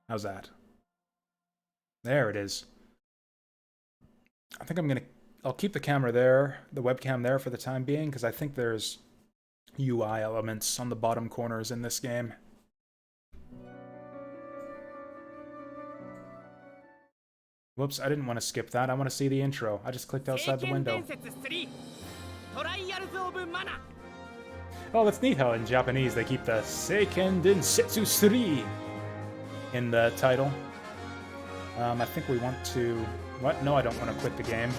How's that? There it is. I think I'll keep the camera there, the webcam there for the time being, because I think there's UI elements on the bottom corners in this game. Whoops, I didn't want to skip that. I want to see the intro. I just clicked outside the window. Oh, that's neat how in Japanese they keep the Seiken Densetsu 3 in the title. I think we want to... What? No, I don't want to quit the game.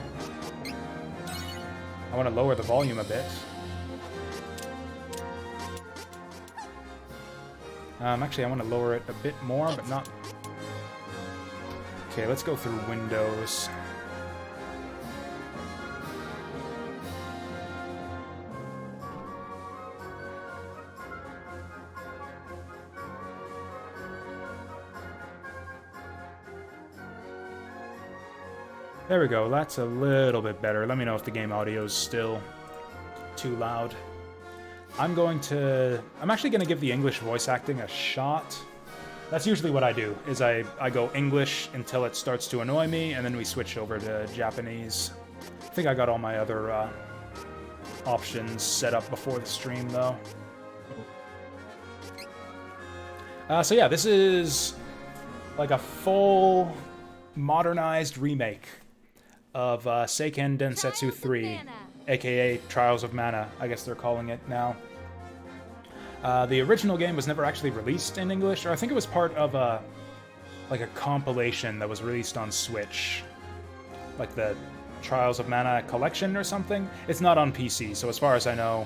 I want to lower the volume a bit. Actually, I want to lower it a bit more, but not... Okay, let's go through Windows. There we go, that's a little bit better. Let me know if the game audio is still too loud. I'm actually going to give the English voice acting a shot. That's usually what I do, is I go English until it starts to annoy me, and then we switch over to Japanese. I think I got all my other options set up before the stream, though. So yeah, this is like a full modernized remake of Seiken Densetsu 3, aka Trials of Mana, I guess they're calling it now. The original game was never actually released in English, or I think it was part of a compilation that was released on Switch, like the Trials of Mana collection or something. It's not on PC, so as far as I know,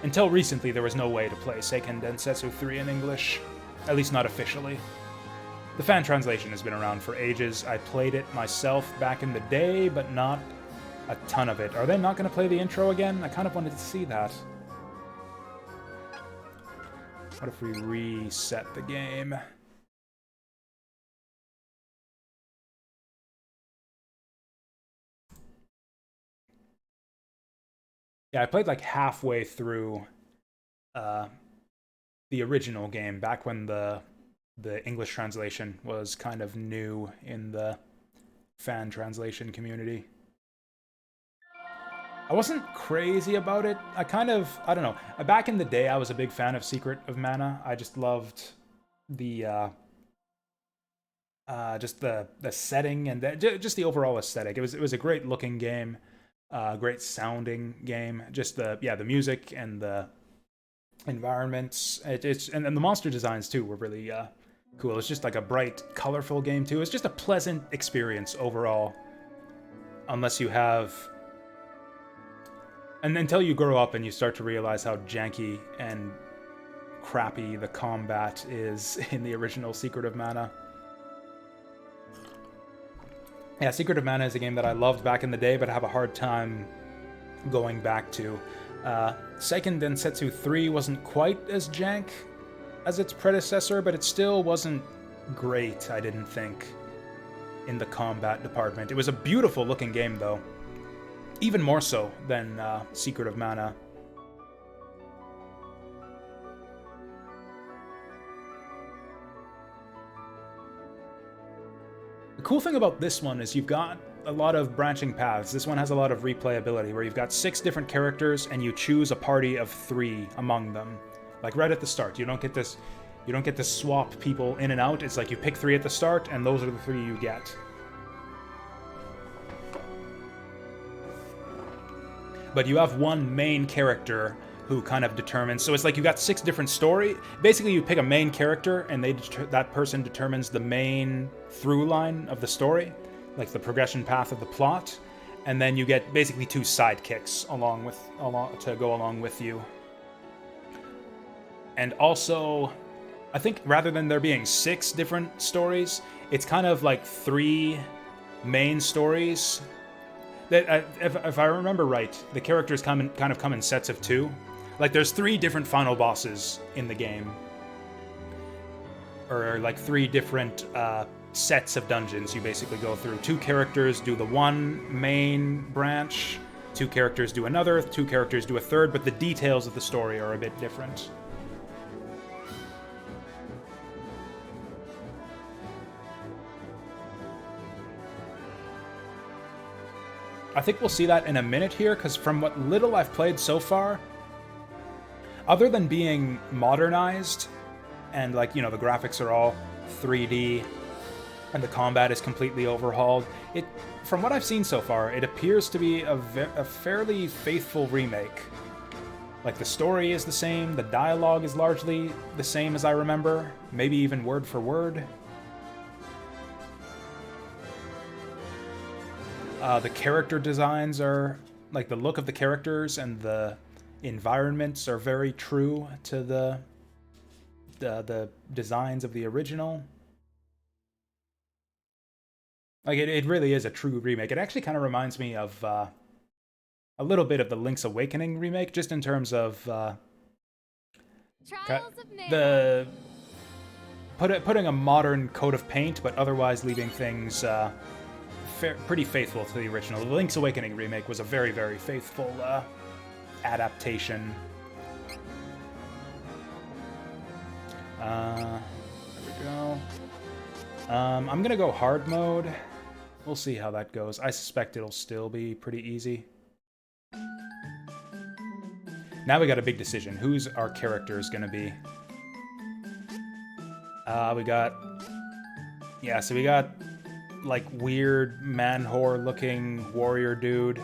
until recently there was no way to play Seiken Densetsu 3 in English, at least not officially. The fan translation has been around for ages. I played it myself back in the day, but not a ton of it. Are they not going to play the intro again? I kind of wanted to see that. What if we reset the game? Yeah, I played like halfway through the original game, back when the English translation was kind of new in the fan translation community. I wasn't crazy about it. I don't know. Back in the day, I was a big fan of Secret of Mana. I just loved the just the setting and just the overall aesthetic. It was a great looking game, great sounding game. Just the music and the environments. And the monster designs too were really cool. It's just like a bright, colorful game too. It's just a pleasant experience overall, unless you have. And until you grow up and you start to realize how janky and crappy the combat is in the original Secret of Mana. Yeah, Secret of Mana is a game that I loved back in the day, but I have a hard time going back to. Seiken Densetsu 3 wasn't quite as jank as its predecessor, but it still wasn't great, I didn't think, in the combat department. It was a beautiful looking game, though. Even more so than Secret of Mana. The cool thing about this one is you've got a lot of branching paths. This one has a lot of replayability, where you've got 6 different characters and you choose a party of 3 among them. Like right at the start, you don't get to swap people in and out. It's like you pick 3 at the start, and those are the 3 you get. But you have one main character who kind of determines. So it's like you got 6 different story. Basically, you pick a main character, and that person determines the main through line of the story, like the progression path of the plot, and then you get basically 2 sidekicks to go along with you. And also, I think rather than there being 6 different stories, it's kind of like 3 main stories. If I remember right, the characters kind of come in sets of 2. Like there's 3 different final bosses in the game, or like 3 different sets of dungeons you basically go through. 2 characters do the one main branch, 2 characters do another, 2 characters do a third, but the details of the story are a bit different. I think we'll see that in a minute here, because from what little I've played so far, other than being modernized, and like, you know, the graphics are all 3D, and the combat is completely overhauled, from what I've seen so far, it appears to be a fairly faithful remake. Like, the story is the same, the dialogue is largely the same as I remember, maybe even word for word. The character designs are, like, the look of the characters and the environments are very true to the designs of the original. Like, it really is a true remake. It actually kind of reminds me of a little bit of the Link's Awakening remake, just in terms of putting a modern coat of paint, but otherwise leaving things pretty faithful to the original. The Link's Awakening remake was a very, very faithful adaptation. There we go. I'm gonna go hard mode. We'll see how that goes. I suspect it'll still be pretty easy. Now we got a big decision. Who's our characters gonna be? We got like weird man-whore looking warrior dude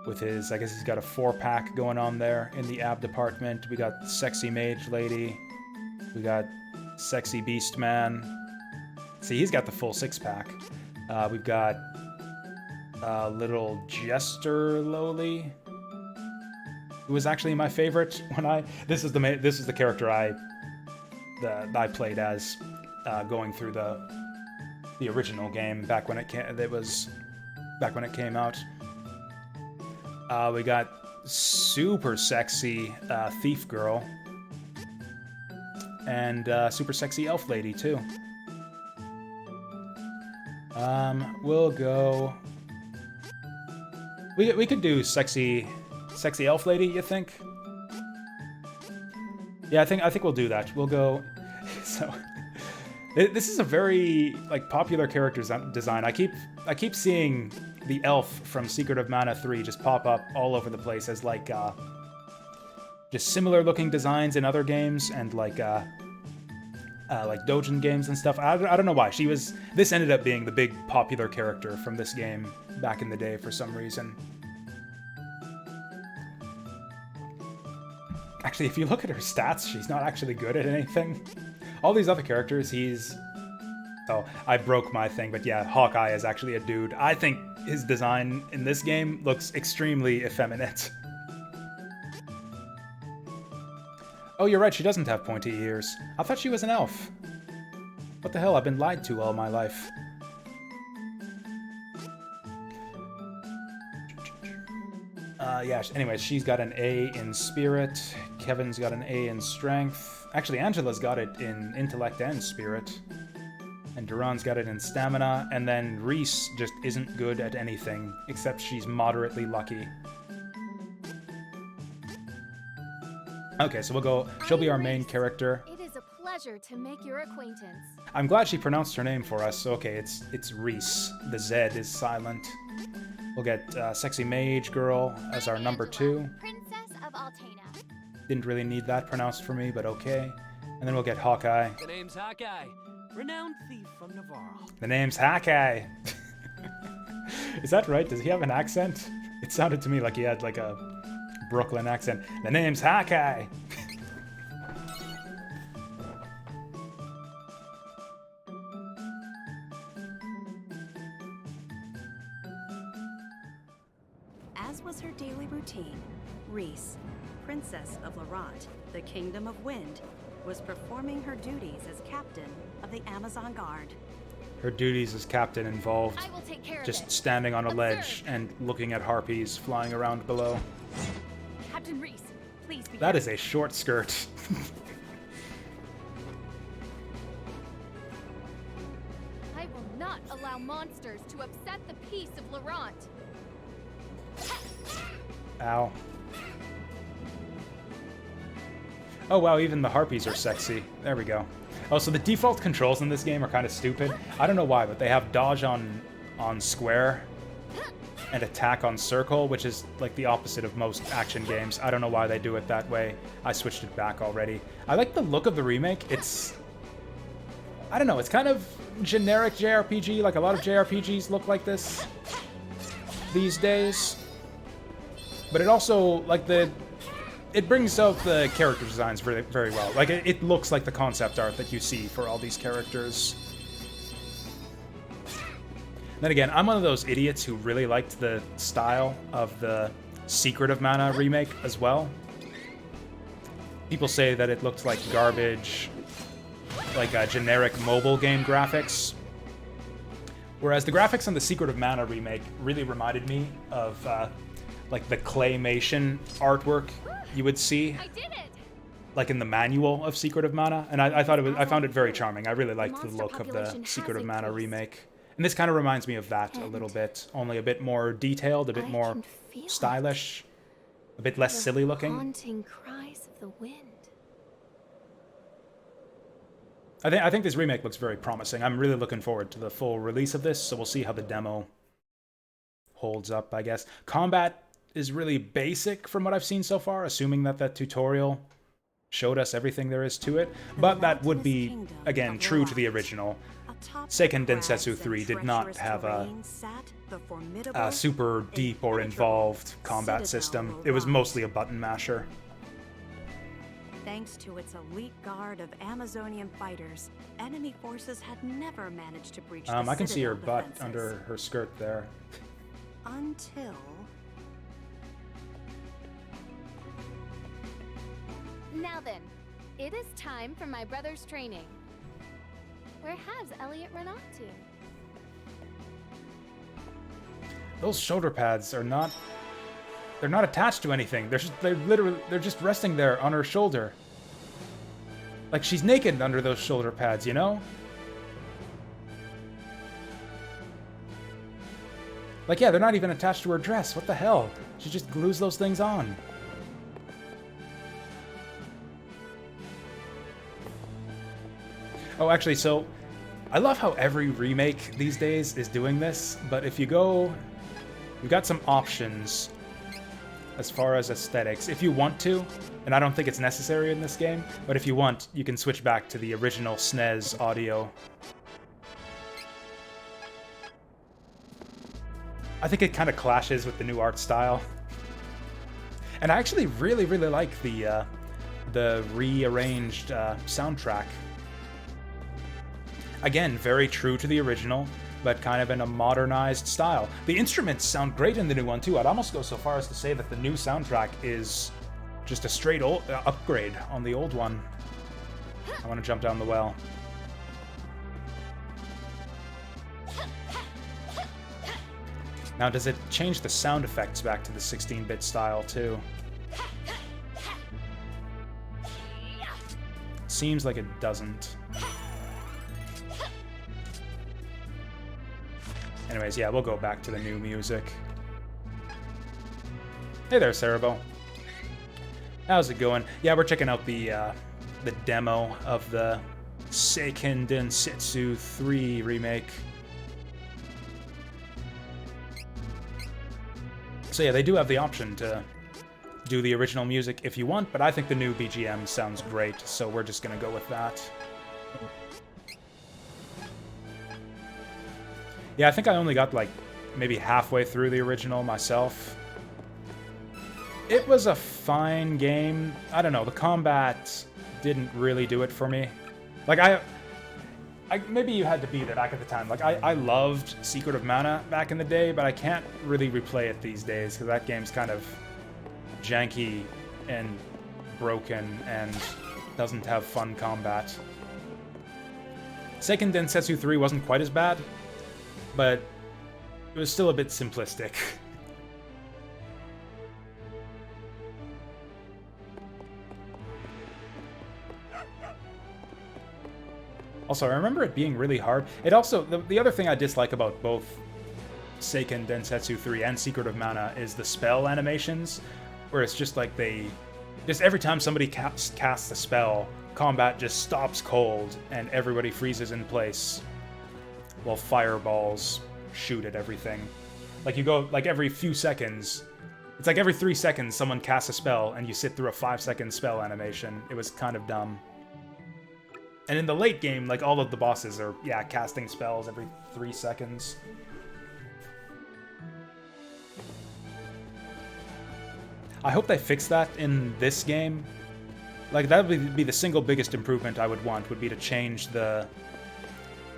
with his, I guess he's got a 4-pack going on there in the ab department. We got sexy mage lady. We got sexy beast man. See, he's got the full 6-pack. We've got little jester lowly, who was actually my favorite when this is the character I played as going through the original game back when it came out. We got super sexy thief girl and super sexy elf lady too. We'll go. We could do sexy elf lady. You think? Yeah, I think we'll do that. We'll go. So. This is a very, like, popular character design. I keep seeing the elf from Secret of Mana 3 just pop up all over the place as, like, just similar looking designs in other games and, like Dojin games and stuff. I don't know why. This ended up being the big popular character from this game back in the day for some reason. Actually, if you look at her stats, she's not actually good at anything. All these other characters, Oh, I broke my thing, but yeah, Hawkeye is actually a dude. I think his design in this game looks extremely effeminate. Oh, you're right, she doesn't have pointy ears. I thought she was an elf. What the hell, I've been lied to all my life. Yeah, anyways, she's got an A in spirit. Kevin's got an A in strength. Actually, Angela's got it in intellect and spirit. And Duran's got it in stamina. And then Reese just isn't good at anything, except she's moderately lucky. Okay, so we'll go. She'll be our main character. It is a pleasure to make your acquaintance. I'm glad she pronounced her name for us. Okay, it's Reese. The Z is silent. We'll get Sexy Mage Girl as our number 2. Princess of Altena. Didn't really need that pronounced for me, but okay. And then we'll get Hawkeye. The name's Hawkeye, renowned thief from Navarre. The name's Hawkeye. Is that right? Does he have an accent? It sounded to me like he had like a Brooklyn accent. The name's Hawkeye. As was her daily routine, Reese, Princess of Laurent, the Kingdom of Wind, was performing her duties as captain of the Amazon Guard. Her duties as captain involved I will take care just of it. standing on a ledge and looking at harpies flying around below. Captain Reese, please be That is a short skirt. I will not allow monsters to upset the peace of Laurent. Ow. Oh wow, even the harpies are sexy. There we go. Oh, so the default controls in this game are kind of stupid. I don't know why, but they have dodge on square and attack on circle, which is like the opposite of most action games. I don't know why they do it that way. I switched it back already. I like the look of the remake. It's... I don't know, it's kind of generic JRPG. Like, a lot of JRPGs look like this these days. But it also, like, it brings out the character designs very, very well. Like, it looks like the concept art that you see for all these characters. Then again, I'm one of those idiots who really liked the style of the Secret of Mana remake as well. People say that it looked like garbage, like generic mobile game graphics. Whereas the graphics on the Secret of Mana remake really reminded me of like the claymation artwork you would see, I did it! like in the manual of Secret of Mana, and I found it very charming. I really liked the look of the Secret of Mana remake. And this kind of reminds me of that a little bit, only a bit more detailed, a bit more stylish, a bit less silly looking. Haunting cries of the wind. I think this remake looks very promising. I'm really looking forward to the full release of this, so we'll see how the demo holds up, I guess. Combat is really basic from what I've seen so far, assuming that that tutorial showed us everything there is to it. But that would be, again, true to the original. Seiken Densetsu 3 did not have a super deep or involved combat system. It was mostly a button masher. Thanks to its elite guard of Amazonian fighters, enemy forces had never managed to breach the I can see her citadel butt defenses. under her skirt there. Until... Now then, it is time for my brother's training. Where has Elliot run off to? Those shoulder pads are not... They're not attached to anything. They're just resting there on her shoulder. Like, she's naked under those shoulder pads, you know? Like, yeah, they're not even attached to her dress. What the hell? She just glues those things on. Oh, actually, so I love how every remake these days is doing this, but if you go... You've got some options as far as aesthetics. If you want to, and I don't think it's necessary in this game, but if you want, you can switch back to the original SNES audio. I think it kind of clashes with the new art style. And I actually really, really like the rearranged soundtrack. Again, very true to the original, but kind of in a modernized style. The instruments sound great in the new one, too. I'd almost go so far as to say that the new soundtrack is just a straight upgrade on the old one. I want to jump down the well. Now, does it change the sound effects back to the 16-bit style, too? Seems like it doesn't. Anyways, yeah, we'll go back to the new music. Hey there, Cerebro. How's it going? Yeah, we're checking out the demo of the Seiken Densetsu 3 remake. So yeah, they do have the option to do the original music if you want, but I think the new BGM sounds great, so we're just gonna go with that. Yeah, I think I only got, like, maybe halfway through the original myself. It was a fine game. I don't know, the combat didn't really do it for me. Like, maybe you had to beat it back at the time. Like, I loved Secret of Mana back in the day, but I can't really replay it these days, because that game's kind of janky and broken and doesn't have fun combat. Seiken Densetsu 3 wasn't quite as bad, but it was still a bit simplistic. Also, I remember it being really hard. It also, the other thing I dislike about both Seiken Densetsu 3 and Secret of Mana is the spell animations, where it's just like just every time somebody casts a spell, combat just stops cold and everybody freezes in place while fireballs shoot at everything. Like, you go, like, every few seconds. It's like every 3 seconds someone casts a spell, and you sit through a 5-second spell animation. It was kind of dumb. And in the late game, like, all of the bosses are, yeah, casting spells every 3 seconds. I hope they fix that in this game. Like, that would be the single biggest improvement I would want, would be to change the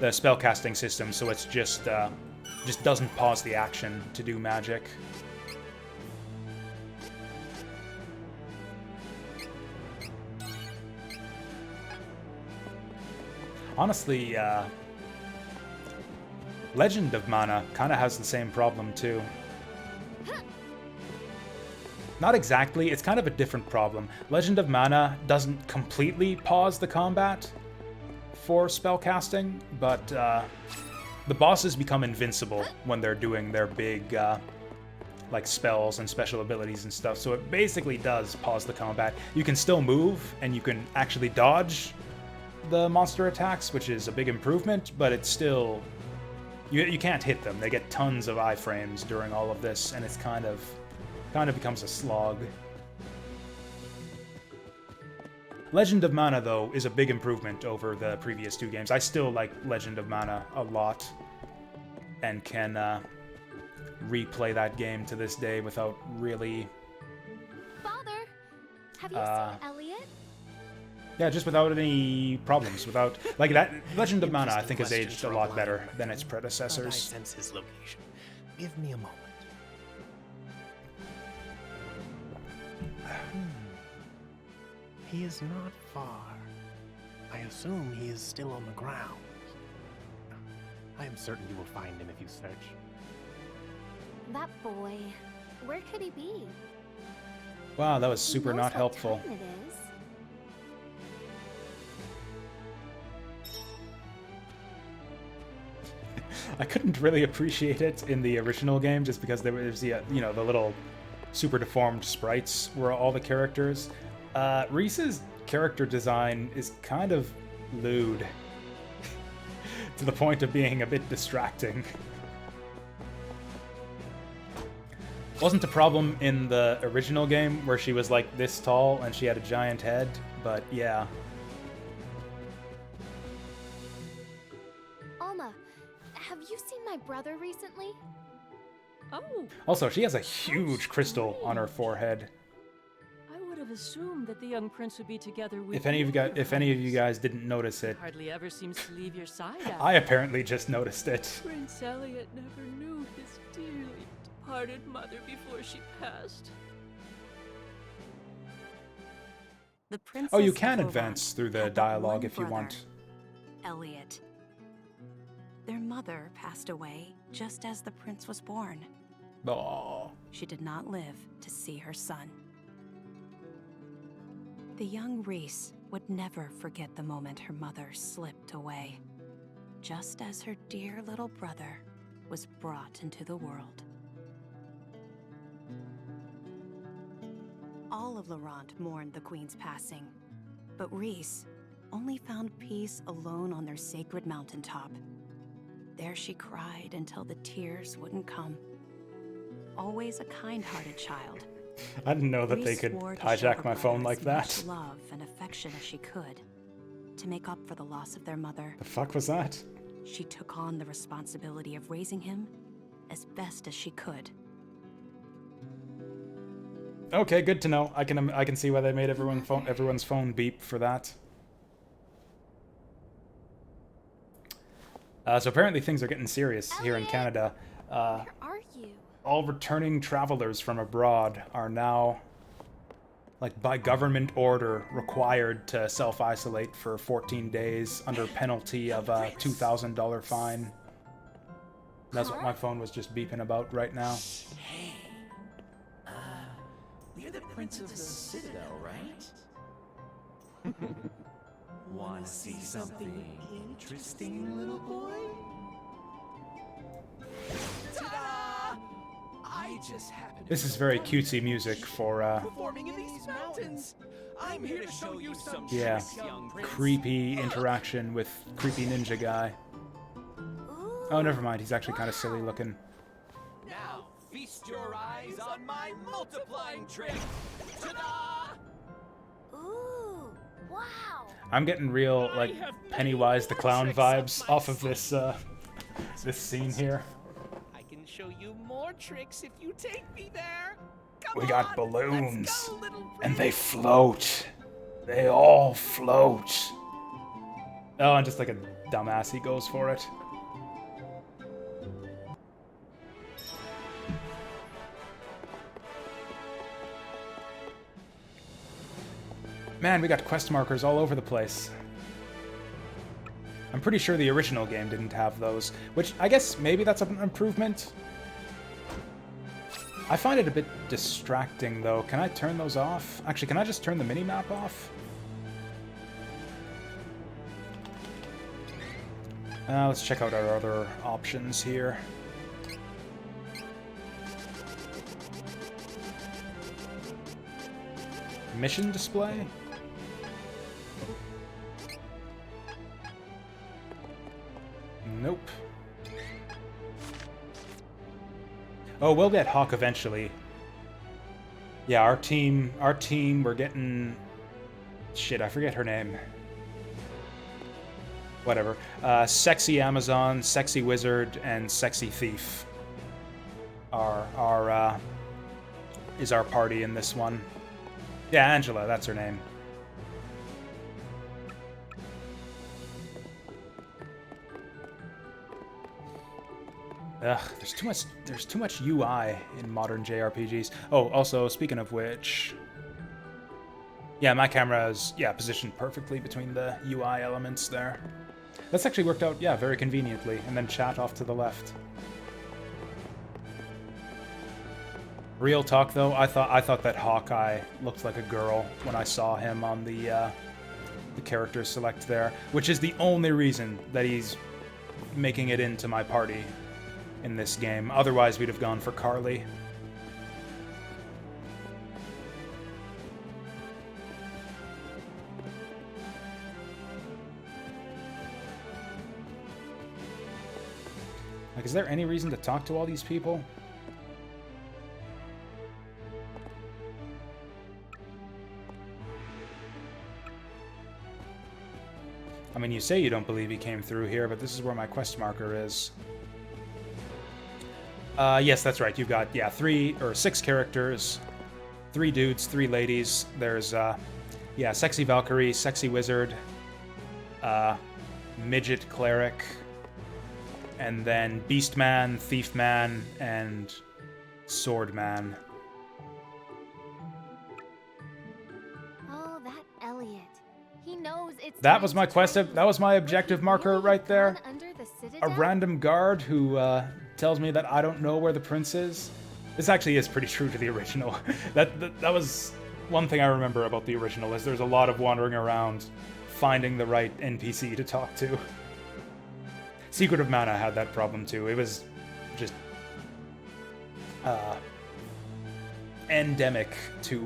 spellcasting system so it's just doesn't pause the action to do magic. Honestly, Legend of Mana kind of has the same problem too. Not exactly, it's kind of a different problem. Legend of Mana doesn't completely pause the combat for spellcasting, but the bosses become invincible when they're doing their big like spells and special abilities and stuff, so it basically does pause the combat. You can still move, and you can actually dodge the monster attacks, which is a big improvement, but it's still... You can't hit them. They get tons of iframes during all of this, and it's kind of becomes a slog. Legend of Mana, though, is a big improvement over the previous 2 games. I still like Legend of Mana a lot, and can replay that game to this day without really... Father, have you seen Elliot? Yeah, just without any problems. Without, like, that Legend of Mana, I think, has aged a lot better than its I predecessors. sense his location. Give me a moment. He is not far. I assume he is still on the ground. I am certain you will find him if you search. That boy, where could he be? Wow, that was He super knows not what helpful. time it is. I couldn't really appreciate it in the original game just because there was the, you know, the little super deformed sprites were all the characters. Reese's character design is kind of lewd to the point of being a bit distracting. Wasn't a problem in the original game where she was like this tall and she had a giant head, but yeah. Alma, have you seen my brother recently? Oh, Also, she has a huge crystal on her forehead. I would have assumed that the young prince would be together with If any of you guys didn't notice it, hardly ever seems to leave your side. I apparently just noticed it. Prince Elliot never knew his dearly departed mother before she passed. The princess Oh, you of can Lorant advance through the had but dialogue one if you brother, want. Elliot. Their mother passed away just as the prince was born. Oh, She did not live to see her son. The young Reese would never forget the moment her mother slipped away, just as her dear little brother was brought into the world. All of Lorant mourned the queen's passing, but Reese only found peace alone on their sacred mountaintop. There she cried until the tears wouldn't come. Always a kind-hearted child, I didn't know that they Reese could swore to show hijack her my phone brothers like that. much love and affection as she could, to make up for the loss of their mother. The fuck was that? She took on the responsibility of raising him as best as she could. Okay, good to know. I can see why they made everyone's phone beep for that. So apparently things are getting serious here in Canada. Where are you? All returning travelers from abroad are now, like by government order, required to self-isolate for 14 days under penalty of a $2,000 fine. That's what my phone was just beeping about right now. Hey, you're the prince of the Citadel, right? Wanna see something interesting, little boy? Ta-da! I just happened to This is very cutesy music for, performing in these mountains. I'm here to show you some yeah, tricks, young prince. creepy interaction with creepy ninja guy. Ooh. Oh, never mind. He's actually kind of silly looking. Now, Feast your eyes on my multiplying trick! Ta-da! Ooh, wow. I'm getting real, like, Pennywise the Clown vibes off of this, this scene here. I can show you more tricks if you take me there. Come We got on, balloons, let's go, little and they float. They all float. Oh, and just like a dumbass, he goes for it. Man, we got quest markers all over the place. I'm pretty sure the original game didn't have those, which I guess maybe that's an improvement. I find it a bit distracting, though. Can I turn those off? Actually, can I just turn the mini-map off? Let's check out our other options here. Mission display? Nope. Oh, we'll get Hawk eventually. Yeah, our team, we're getting... Shit, I forget her name. Whatever. Sexy Amazon, Sexy Wizard, and Sexy Thief is our party in this one. Yeah, Angela, that's her name. Ugh, there's too much UI in modern JRPGs. Oh, also, speaking of which... Yeah, my camera is, positioned perfectly between the UI elements there. That's actually worked out, very conveniently. And then chat off to the left. Real talk, though, I thought that Hawkeye looked like a girl when I saw him on the character select there, which is the only reason that he's making it into my party in this game. Otherwise, we'd have gone for Carly. Like, is there any reason to talk to all these people? I mean, you say you don't believe he came through here, but this is where my quest marker is. Yes, that's right. You've got, 6 characters. 3 dudes, 3 ladies. There's, Sexy Valkyrie, Sexy Wizard, Midget Cleric, and then Beastman, Thiefman, and Swordman. Oh, that Elliot. He knows it's That time was my to quest. train. That was my But objective he marker really right has there. gone under the A Citadel? random guard who tells me that I don't know where the prince is. This actually is pretty true to the original. that was one thing I remember about the original, is there's a lot of wandering around finding the right NPC to talk to. Secret of Mana had that problem too. It was just endemic to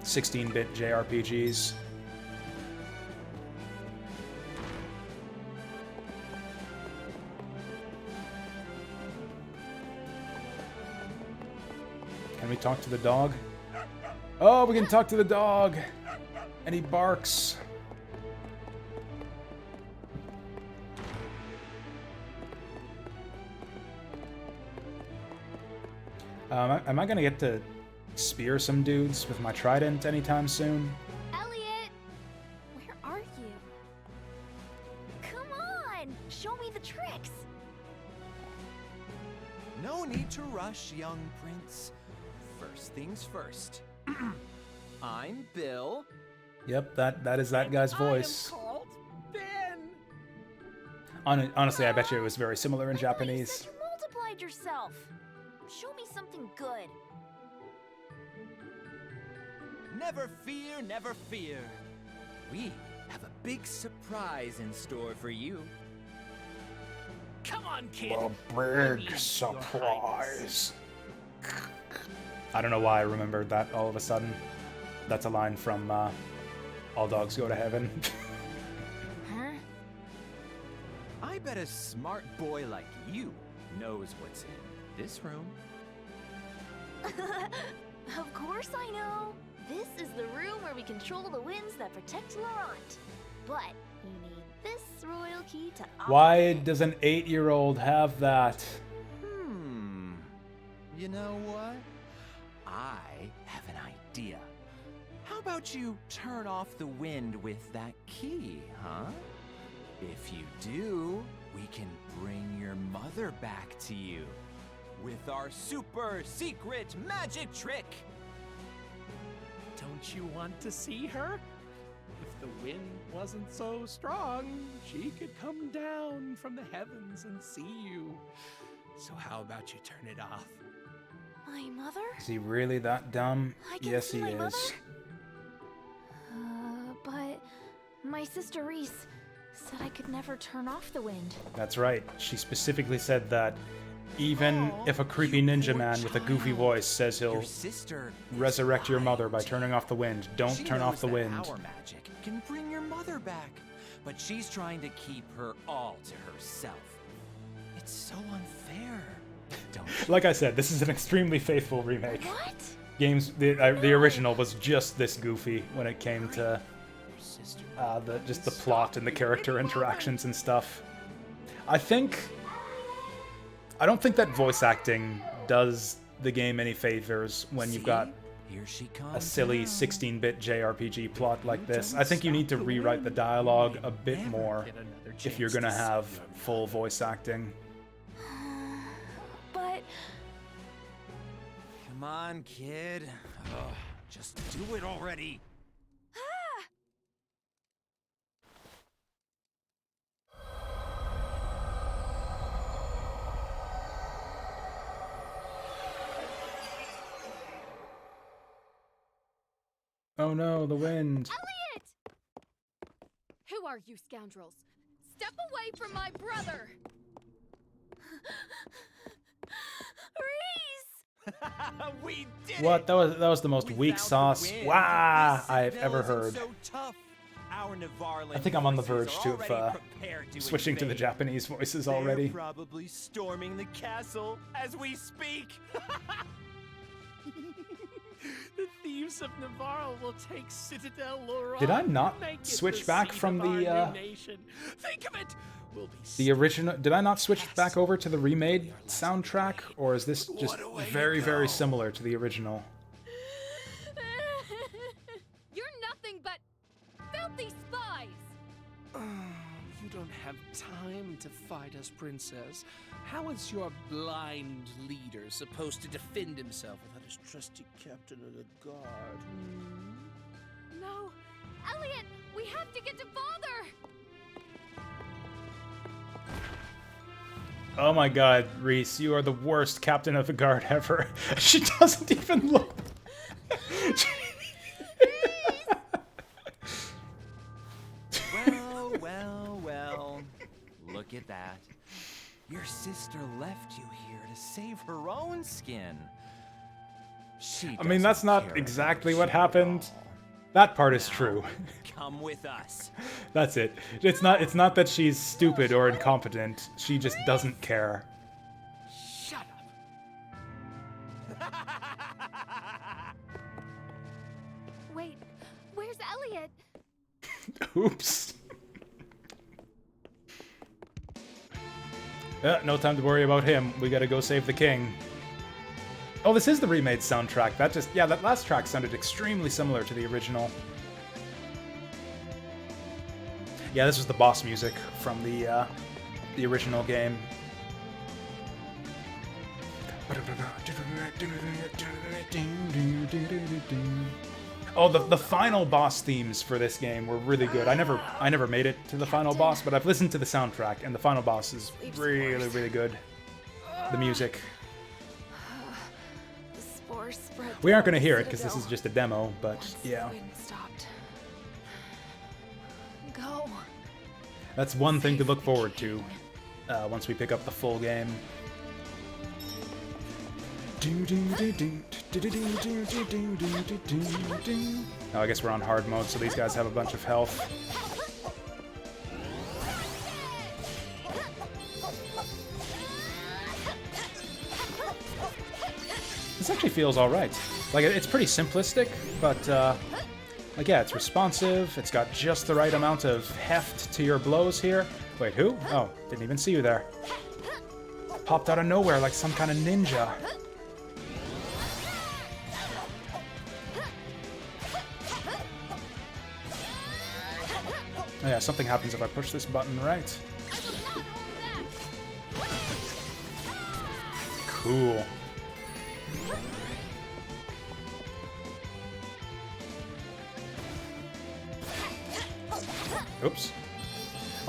16-bit JRPGs. Can we talk to the dog? Oh, we can talk to the dog! And he barks. Am I gonna get to spear some dudes with my trident anytime soon? Elliot! Where are you? Come on! Show me the tricks! No need to rush, young prince. First things first. I'm Bill. Yep, that is that guy's voice. I am called Ben. Honestly, I bet you it was very similar in I thought you Japanese. said you multiplied yourself. Show me something good. Never fear, never fear. We have a big surprise in store for you. Come on, kid. A Let me, big Your surprise. I don't know why I remembered that all of a sudden. That's a line from All Dogs Go to Heaven. Huh? I bet a smart boy like you knows what's in this room. Of course I know. This is the room where we control the winds that protect Laurent. But you need this royal key to operate. Why does an 8-year-old have that? You know what? I have an idea. How about you turn off the wind with that key, huh? If you do, we can bring your mother back to you with our super secret magic trick. Don't you want to see her? If the wind wasn't so strong, she could come down from the heavens and see you. So how about you turn it off? My mother? Is he really that dumb? I can Yes, see he my is. mother? But my sister Reese said I could never turn off the wind. That's right. She specifically said that even if a creepy ninja man with a goofy voice says he'll Your sister resurrect your mother by turning off the wind, don't She turn off knows the that wind. Our magic can bring your mother back, but she's trying to keep her all to herself. It's so unfair. Don't you? Like I said, this is an extremely faithful remake. What? The original was just this goofy when it came to Your sister just the plot and the character interactions and stuff. I don't think that voice acting does the game any favors when you've got Here she comes a silly now. 16-bit JRPG plot like this. I think you need to rewrite the dialogue a bit Never more Get another if you're chance gonna to have see your full voice acting. But Come on, kid. Ugh, just do it already. Oh no, the wind. Elliot! Who are you scoundrels? Step away from my brother! Reese! We did What? it! That was the most weak Without the sauce wind, wah this I've citadel ever isn't heard. so tough. Our Navarran I think I'm on the forces verge are to already prepared to switching to the invade. Japanese voices They're already. probably storming the castle as we speak. The thieves of Navarre will take Citadel Laurent. Did I not Make it switch the back seat from of our the, new nation. Think of it. We'll be The original? Did I not switch back over to the remade soundtrack, or is this just very, very similar to the original? You're nothing but filthy spies! You don't have time to fight us, Princess. How is your blind leader supposed to defend himself without his trusty captain of the guard? No! Elliot! We have to get to father! Oh my god, Reese, you are the worst captain of the guard ever. She doesn't even look. Well. Look at that. Your sister left you here to save her own skin. I mean, that's not exactly what happened. That part is true. Come with us. That's it. It's not that she's stupid or incompetent. She just doesn't care. Shut up. Wait, where's Elliot? Oops. No time to worry about him. We gotta go save the king. Oh, this is the remade soundtrack. That last track sounded extremely similar to the original. Yeah, this was the boss music from the original game. Oh, the final boss themes for this game were really good. I never made it to the final boss, but I've listened to the soundtrack, and the final boss is really, really good. The music. The spores spread We aren't throughout going to the hear it because this Citadel is just a demo, but once yeah. the wind stopped. Go. That's one thing to Save look the forward to king. once we pick up the full game. Oh, I guess we're on hard mode, so these guys have a bunch of health. This actually feels alright. Like, it's pretty simplistic, but, like, yeah, it's responsive. It's got just the right amount of heft to your blows here. Wait, who? Oh, didn't even see you there. Popped out of nowhere like some kind of ninja. Oh yeah, something happens if I push this button right. Cool. Oops.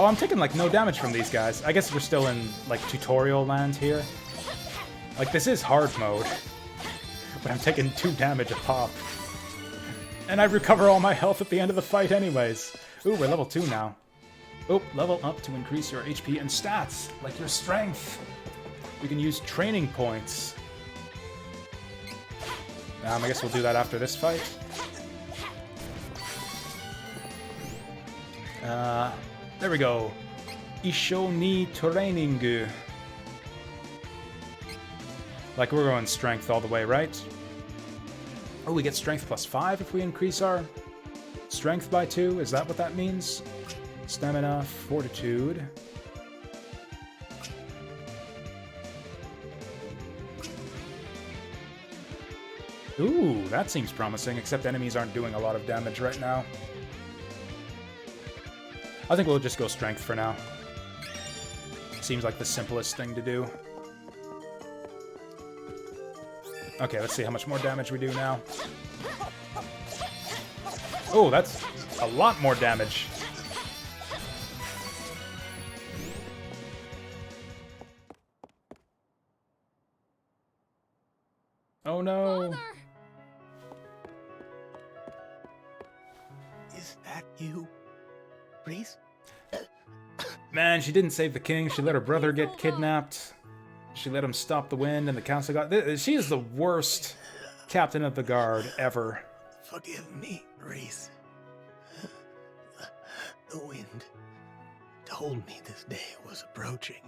Oh, I'm taking, like, no damage from these guys. I guess we're still in, like, tutorial land here. Like, this is hard mode. But I'm taking 2 damage a pop. And I recover all my health at the end of the fight anyways. Ooh, we're level 2 now. Oh, level up to increase your HP and stats, like your strength. You can use training points. I guess we'll do that after this fight. There we go. Isho ni training. Like, we're going strength all the way, right? Oh, we get strength +5 if we increase our strength by 2. Is that what that means? Stamina, fortitude. Ooh, that seems promising, except enemies aren't doing a lot of damage right now. I think we'll just go strength for now. Seems like the simplest thing to do. Okay, let's see how much more damage we do now. Oh, that's a lot more damage. Oh no. Father! Is that you, Reese? Man, she didn't save the king. She let her brother get kidnapped. She let him stop the wind, and the council got... She is the worst captain of the guard ever. Forgive me, Reese. The wind told me this day was approaching.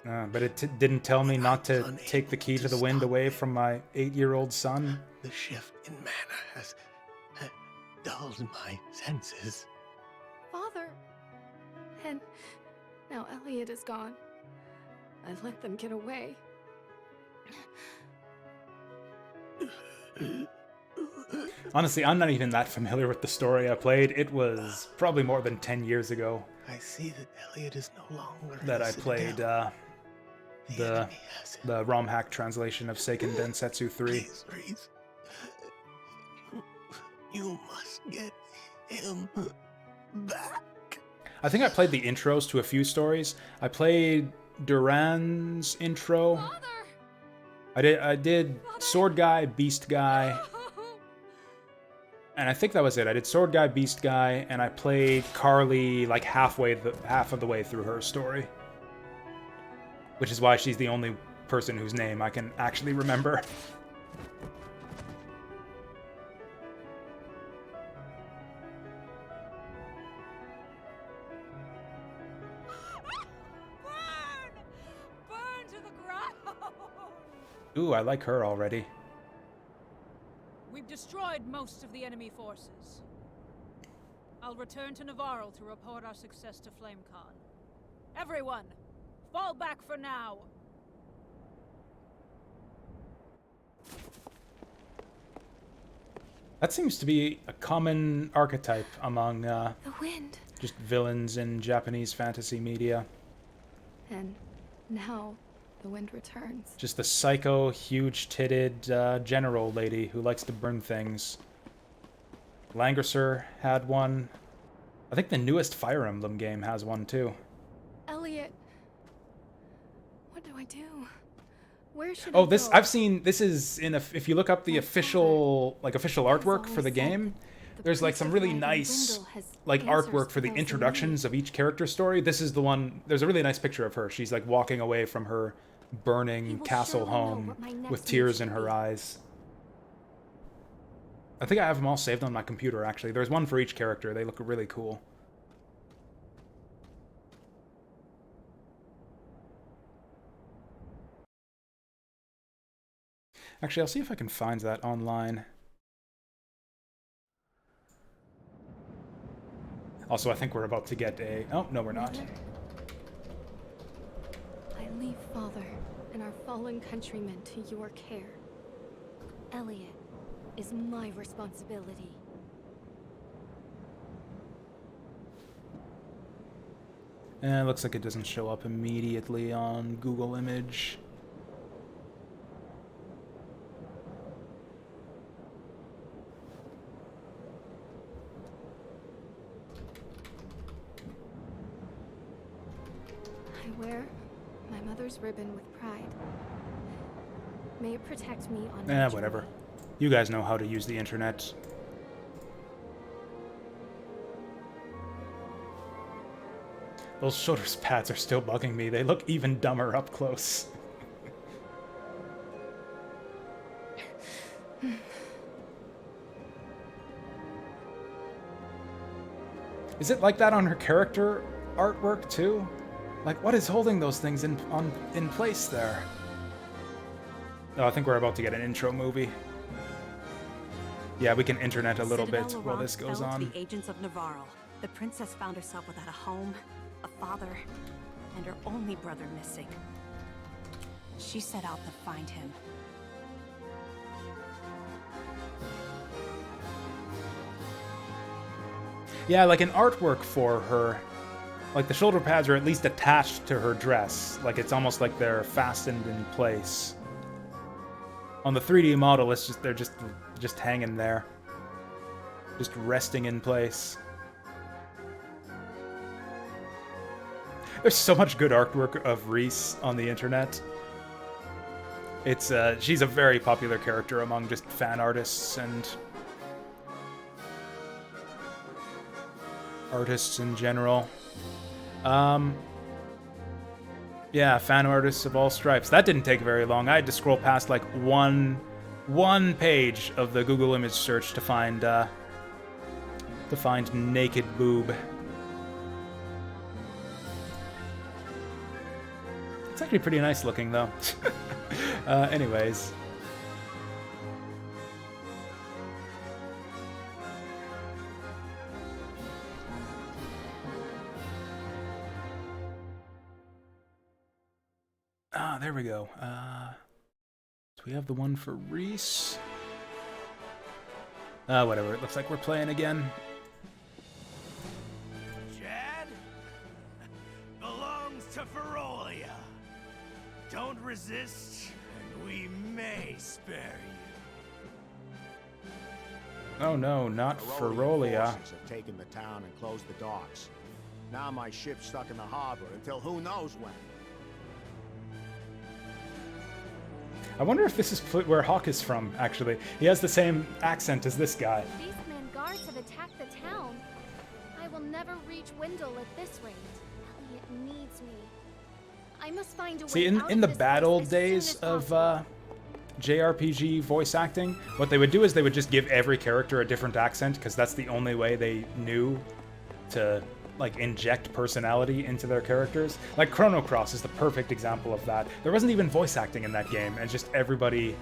But it didn't tell me not to take the key to the wind away from my 8-year-old son. The shift in mana has dulled my senses. Father! And now Elliot is gone. I let them get away. Honestly, I'm not even that familiar with the story I played. It was probably more than 10 years ago I see that Elliot is no longer that in I the played Citadel. The the enemy has him. the ROM hack translation of Seiken Densetsu 3. Please, Reese. You must get him back. I think I played the intros to a few stories. I played Duran's intro. Father! I did Sword Guy, Beast Guy, and I think that was it. I did Sword Guy, Beast Guy, and I played Carly like half of the way through her story. Which is why she's the only person whose name I can actually remember. Burn to the ground! Ooh, I like her already. We've destroyed most of the enemy forces. I'll return to Navarro to report our success to FlameCon. Everyone, fall back for now! That seems to be a common archetype among The wind. just villains in Japanese fantasy media. And now the wind returns. Just the psycho, huge-titted general lady who likes to burn things. Langrisser had one. I think the newest Fire Emblem game has one too. Elliot, what do I do? Where should Oh, I this go? I've seen. This is in a. If you look up the My official father artwork has for the always said game, the there's like Prince some of really Dragon nice Brindle has like answers artwork for the those in introductions need. of each character story. This is the one. There's a really nice picture of her. She's like walking away from her He burning will castle surely know home what my next with move tears in should her be. eyes. I think I have them all saved on my computer. Actually, there's one for each character. They look really cool. Actually, I'll see if I can find that online. Also, I think we're about to get a... Oh, no, we're not. I leave Father and our fallen countrymen to your care. Elliot is my responsibility. It looks like it doesn't show up immediately on Google Image. I wear my mother's ribbon with pride. May it protect me on my Whatever. journey. You guys know how to use the internet. Those shoulder pads are still bugging me. They look even dumber up close. Is it like that on her character artwork too? Like, what is holding those things in place there? Oh, I think we're about to get an intro movie. Yeah, we can internet a little bit while this goes on. The agents of Navarro. The princess found herself without a home, a father, and her only brother missing. She set out to find him. Yeah, like an artwork for her. Like the shoulder pads are at least attached to her dress. Like it's almost like they're fastened in place. On the 3D model, it's just they're just hanging there. Just resting in place. There's so much good artwork of Reese on the internet. It's she's a very popular character among just fan artists and artists in general. Yeah, fan artists of all stripes. That didn't take very long. I had to scroll past like one page of the Google image search to find naked boob. It's actually pretty nice looking though. Anyways. Ah, there we go. Do we have the one for Reese? Whatever. It looks like we're playing again. Chad belongs to Ferolia. Don't resist, and we may spare you. Oh no, not Ferolia. Forces have taken the town and closed the docks. Now my ship's stuck in the harbor until who knows when. I wonder if this is where Hawk is from, actually. He has the same accent as this guy. Beastman guards have attacked the town. I will never reach Wendell at this rate. Elliot needs me. I must find a way See, out in of the this bad place old as soon days as of possible. JRPG voice acting, what they would do is they would just give every character a different accent, because that's the only way they knew to like inject personality into their characters. Like Chrono Cross is the perfect example of that. There wasn't even voice acting in that game, and just everybody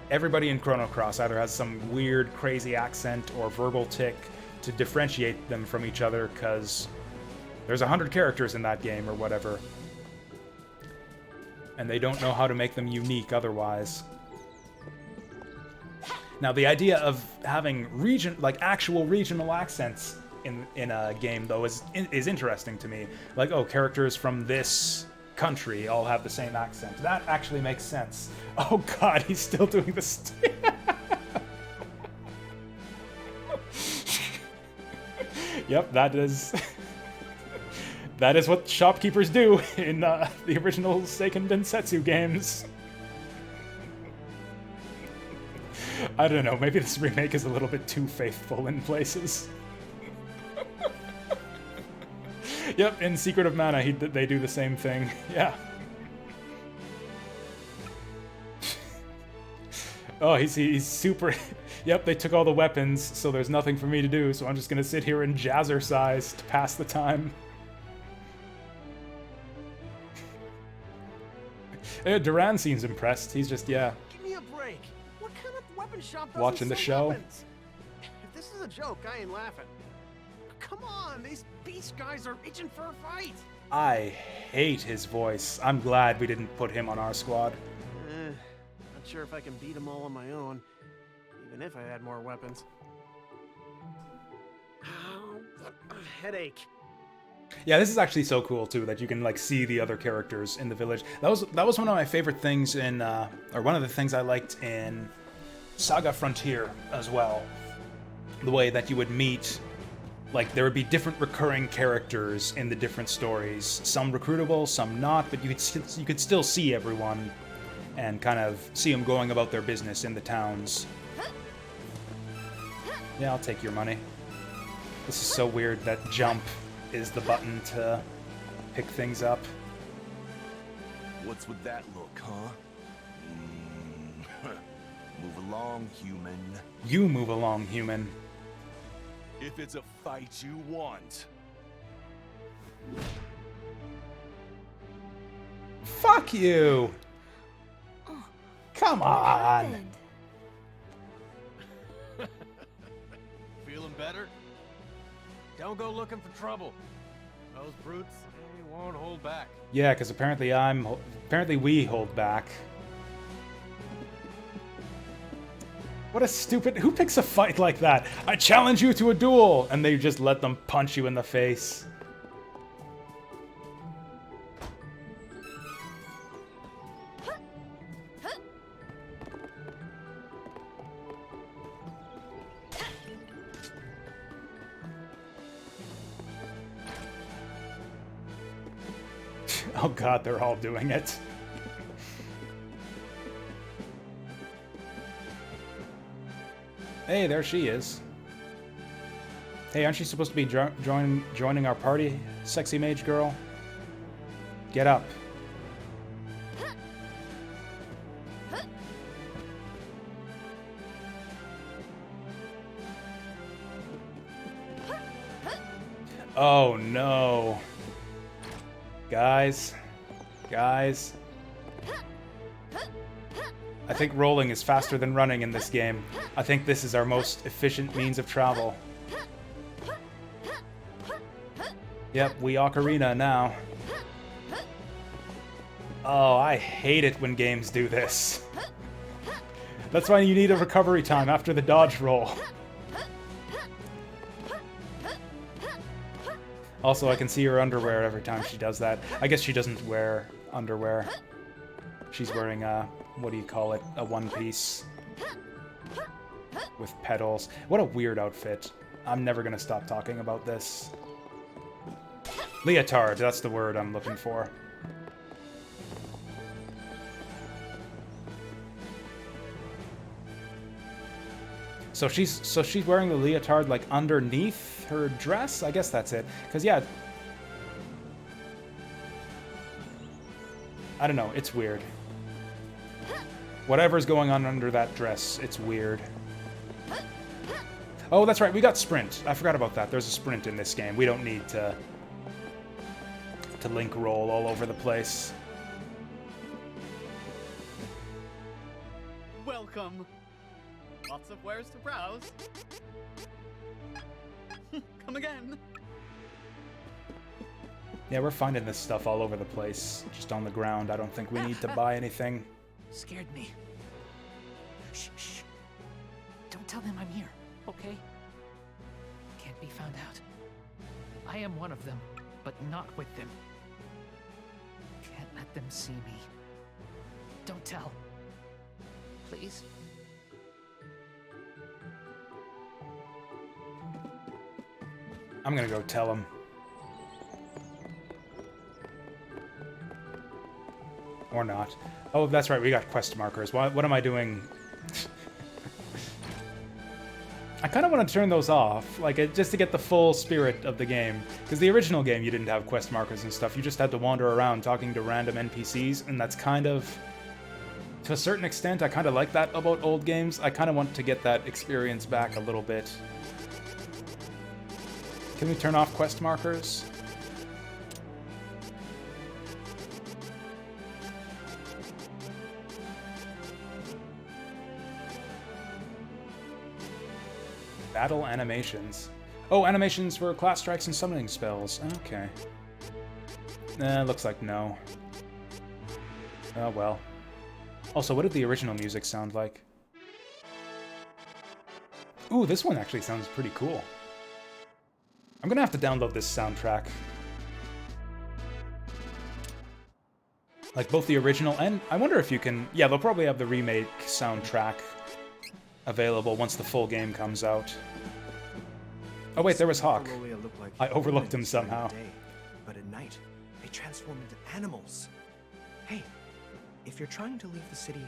in Chrono Cross either has some weird, crazy accent or verbal tick to differentiate them from each other, because there's 100 characters in that game or whatever. And they don't know how to make them unique otherwise. Now, the idea of having actual regional accents in a game, though, is interesting to me. Like, oh, characters from this country all have the same accent. That actually makes sense. Oh god, he's still doing this. Yep, that is what shopkeepers do in the original Seiken Densetsu games. I don't know, maybe this remake is a little bit too faithful in places. Yep, in Secret of Mana, they do the same thing. Yeah. Oh, he's super... Yep, they took all the weapons, so there's nothing for me to do, so I'm just gonna sit here and jazzercise to pass the time. Duran seems impressed. He's just, yeah. Give me a break. weapon shop doesn't watching the sell show. weapons. If this is a joke, I ain't laughing. Come on, these beast guys are itching for a fight. I hate his voice. I'm glad we didn't put him on our squad. Not sure if I can beat them all on my own, even if I had more weapons. Oh, a headache. Yeah, this is actually so cool too that you can like see the other characters in the village. That was one of my favorite things in, or one of the things I liked in Saga Frontier as well. The way that you would meet, like there would be different recurring characters in the different stories. Some recruitable, some not, but you could still see everyone and kind of see them going about their business in the towns. Yeah, I'll take your money. This is so weird that jump is the button to pick things up. What's with that look, huh? Move along, human. You move along, human. If it's a fight you want. Fuck you! Come on! Feeling better? Don't go looking for trouble. Those brutes, they won't hold back. Yeah, because apparently we hold back. What a stupid... Who picks a fight like that? I challenge you to a duel! And they just let them punch you in the face. Oh god, they're all doing it. Hey, there she is. Hey, aren't you supposed to be joining our party, sexy mage girl? Get up. Oh no. Guys. I think rolling is faster than running in this game. I think this is our most efficient means of travel. Yep, we ocarina now. Oh, I hate it when games do this. That's why you need a recovery time after the dodge roll. Also, I can see her underwear every time she does that. I guess she doesn't wear underwear. She's wearing a, what do you call it? A one-piece. With pedals. What a weird outfit. I'm never gonna stop talking about this. Leotard, that's the word I'm looking for. So she's wearing the leotard like underneath her dress? I guess that's it. Cause yeah. I don't know, it's weird. Whatever's going on under that dress, it's weird. Oh, that's right, we got sprint. I forgot about that. There's a sprint in this game. We don't need to link roll all over the place. Welcome. Lots of wares to browse. Come again. Yeah, we're finding this stuff all over the place. Just on the ground. I don't think we need to buy anything. Scared me. Shh, shh. Don't tell them I'm here, okay? Can't be found out. I am one of them, but not with them. Can't let them see me. Don't tell. Please? I'm gonna go tell him. Or not. Oh, that's right, we got quest markers. What am I doing? I kind of want to turn those off, like, just to get the full spirit of the game. Because the original game, you didn't have quest markers and stuff. You just had to wander around talking to random NPCs, and that's kind of... To a certain extent, I kind of like that about old games. I kind of want to get that experience back a little bit. Can we turn off quest markers? Battle animations. Oh, animations for class strikes and summoning spells. Okay. Looks like no. Oh well. Also, what did the original music sound like? Ooh, this one actually sounds pretty cool. I'm gonna have to download this soundtrack. Like both the original and I wonder if you can... Yeah, they'll probably have the remake soundtrack available once the full game comes out. Oh wait, there was Hawk. I overlooked him somehow. But at night, they transform into animals. Hey, if you're trying to leave the city,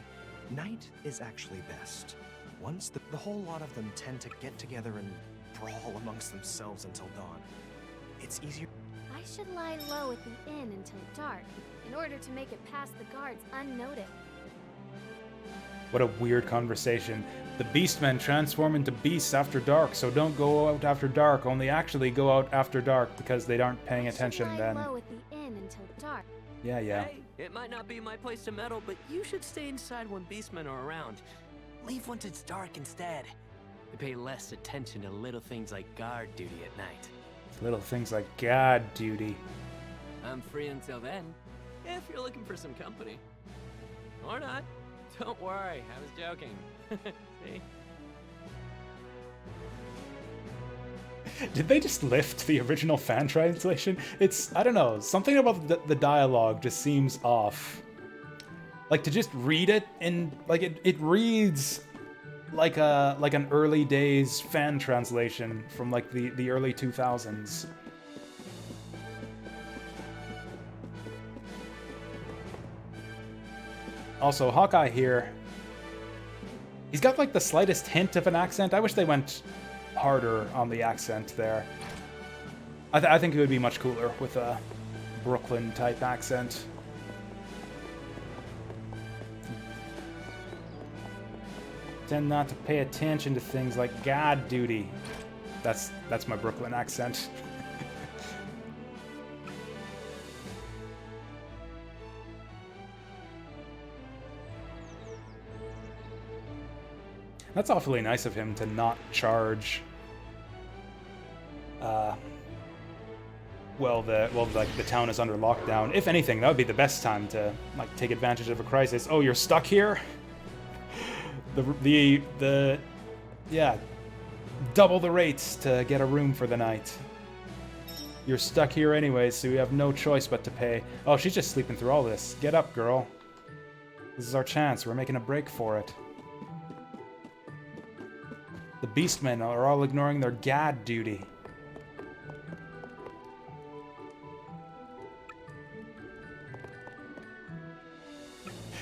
night is actually best. Once the whole lot of them tend to get together and brawl amongst themselves until dawn. It's easier. I should lie low at the inn until dark, in order to make it past the guards unnoticed. What a weird conversation. The beastmen transform into beasts after dark, so don't go out after dark. Only actually go out after dark because they aren't paying attention then. Lie low at the inn until dark. Yeah. Hey, it might not be my place to meddle, but you should stay inside when beastmen are around. Leave once it's dark instead. They pay less attention to little things like guard duty at night. Little things like guard duty. I'm free until then, if you're looking for some company. Or not. Don't worry, I was joking. See? Did they just lift the original fan translation? It's, I don't know, something about the dialogue just seems off. Like, to just read it in, like, it reads like an early days fan translation from, like, the early 2000s. Also, Hawkeye here, he's got, like, the slightest hint of an accent. I wish they went harder on the accent there. I think it would be much cooler with a Brooklyn-type accent. Tend not to pay attention to things like guard duty. That's my Brooklyn accent. That's awfully nice of him to not charge. The town is under lockdown. If anything, that would be the best time to like take advantage of a crisis. Oh, you're stuck here. Yeah, double the rates to get a room for the night. You're stuck here anyways, so you have no choice but to pay. Oh, she's just sleeping through all this. Get up, girl. This is our chance. We're making a break for it. The beastmen are all ignoring their gad duty.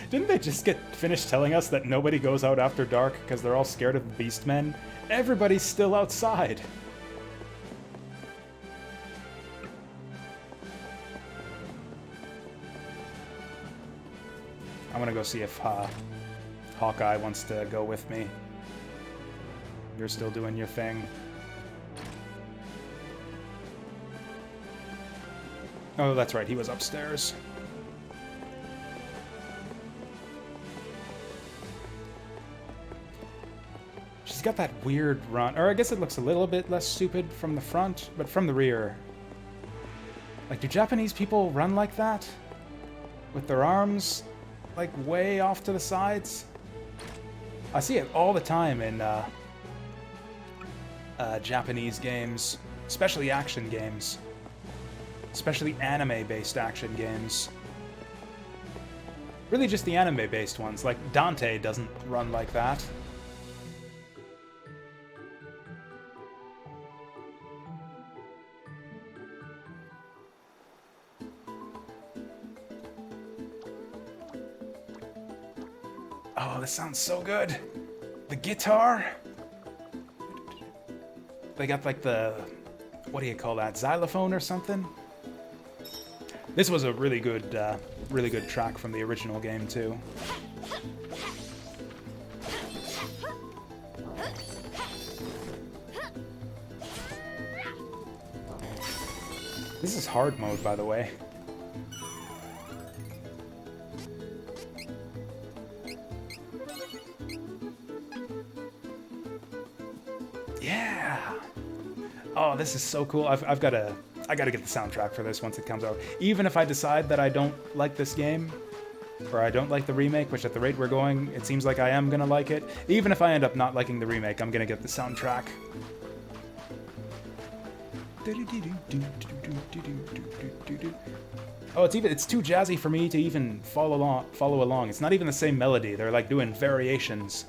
Didn't they just get finished telling us that nobody goes out after dark because they're all scared of the beastmen? Everybody's still outside. I'm gonna go see if Hawkeye wants to go with me. You're still doing your thing. Oh, that's right, he was upstairs. She's got that weird run, or I guess it looks a little bit less stupid from the front, but from the rear. Like, do Japanese people run like that? With their arms, like, way off to the sides? I see it all the time in, Japanese games, especially action games, especially anime-based action games. Really just the anime-based ones, like Dante doesn't run like that. Oh, this sounds so good. The guitar. They got like the, what do you call that, xylophone or something? This was a really good track from the original game too. This is hard mode, by the way. Yeah. Oh, this is so cool. I gotta get the soundtrack for this once it comes out. Even if I decide that I don't like this game, or I don't like the remake, which at the rate we're going, it seems like I am gonna like it. Even if I end up not liking the remake, I'm gonna get the soundtrack. Oh, it's too jazzy for me to even follow along. It's not even the same melody. They're like doing variations.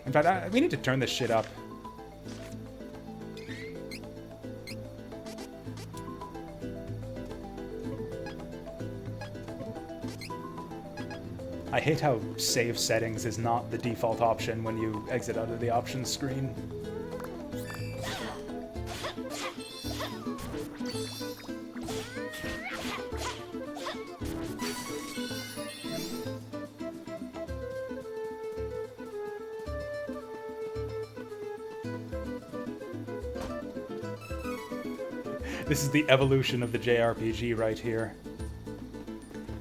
In fact, we need to turn this shit up. I hate how save settings is not the default option when you exit out of the options screen. This is the evolution of the JRPG right here.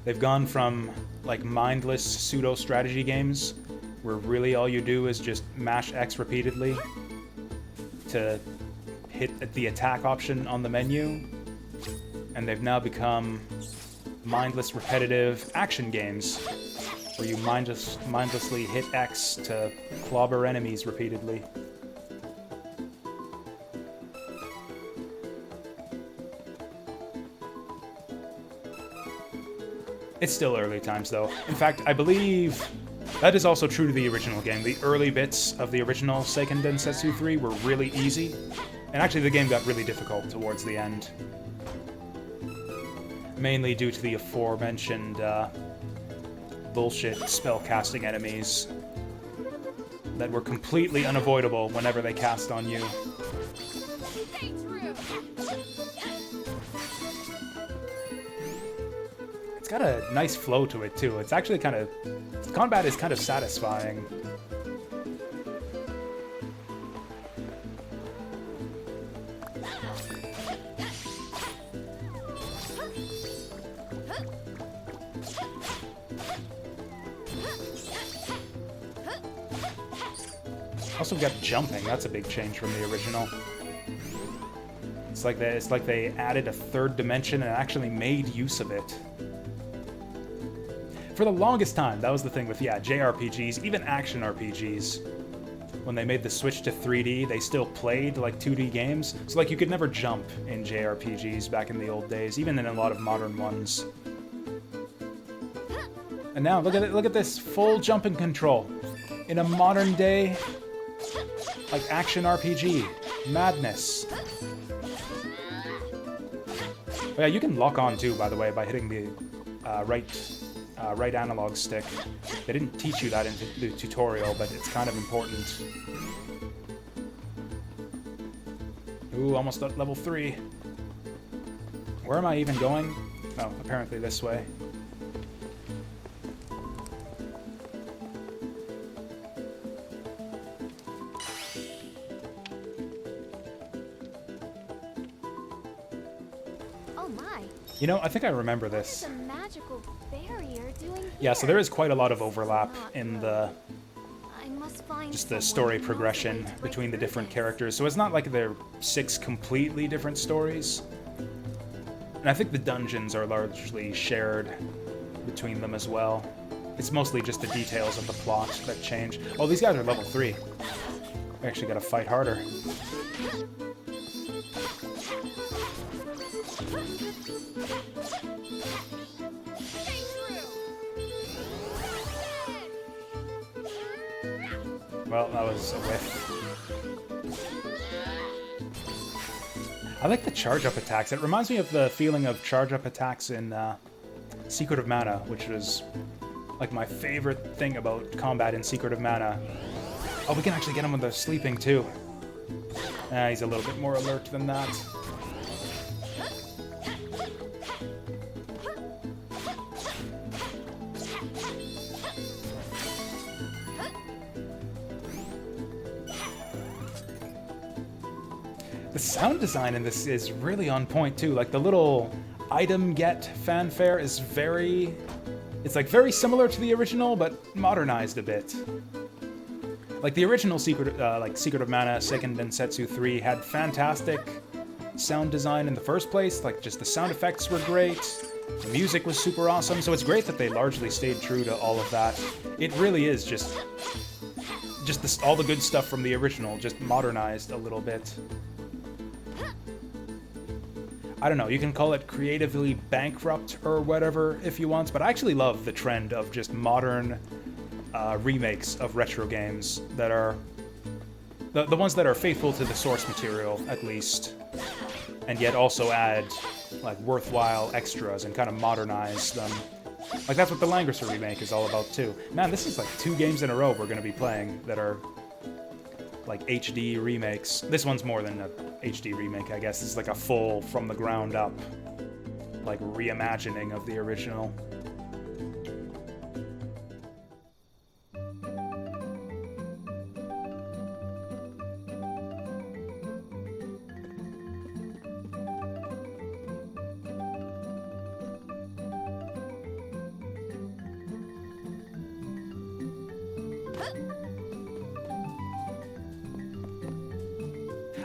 They've gone from like mindless pseudo-strategy games where really all you do is just mash X repeatedly to hit the attack option on the menu, and they've now become mindless repetitive action games where you mindlessly hit X to clobber enemies repeatedly. It's still early times, though. In fact, I believe that is also true to the original game. The early bits of the original Seiken Densetsu 3 were really easy, and actually the game got really difficult towards the end. Mainly due to the aforementioned bullshit spellcasting enemies that were completely unavoidable whenever they cast on you. It's got a nice flow to it, too. It's actually kind of... combat is kind of satisfying. Also got jumping. That's a big change from the original. It's like they added a third dimension and actually made use of it. For the longest time, that was the thing with, JRPGs, even action RPGs. When they made the switch to 3D, they still played like 2D games. So like you could never jump in JRPGs back in the old days, even in a lot of modern ones. And now look at this full jumping control in a modern day like action RPG. Madness. Oh, yeah, you can lock on too, by the way, by hitting the right analog stick. They didn't teach you that in the tutorial, but it's kind of important. Ooh, almost at level 3. Where am I even going? Oh, apparently this way. Oh my. You know, I think I remember this. What is a magical barrier doing here? Yeah, so there is quite a lot of overlap in the I must find just the someone story who knows a way progression to break between the through different this. characters. So it's not like they're 6 completely different stories. And I think the dungeons are largely shared between them as well. It's mostly just the details of the plot that change. Oh, these guys are level 3. We actually gotta fight harder. Well, that was a whiff. I like the charge-up attacks. It reminds me of the feeling of charge-up attacks in Secret of Mana, which was like my favorite thing about combat in Secret of Mana. Oh, we can actually get him with the sleeping too. He's a little bit more alert than that. The sound design in this is really on point too. Like the little item get fanfare is it's like very similar to the original, but modernized a bit. Like the original Secret of Mana Seiken Densetsu 3 had fantastic sound design in the first place. Like just the sound effects were great, the music was super awesome. So it's great that they largely stayed true to all of that. It really is just all the good stuff from the original, just modernized a little bit. I don't know, you can call it creatively bankrupt or whatever if you want, but I actually love the trend of just modern remakes of retro games that are the ones that are faithful to the source material, at least, and yet also add like worthwhile extras and kind of modernize them. Like that's what the Langrisser remake is all about too. Man, this is like 2 games in a row we're going to be playing that are like HD remakes. This one's more than a HD remake, I guess. This is like a full from the ground up like reimagining of the original.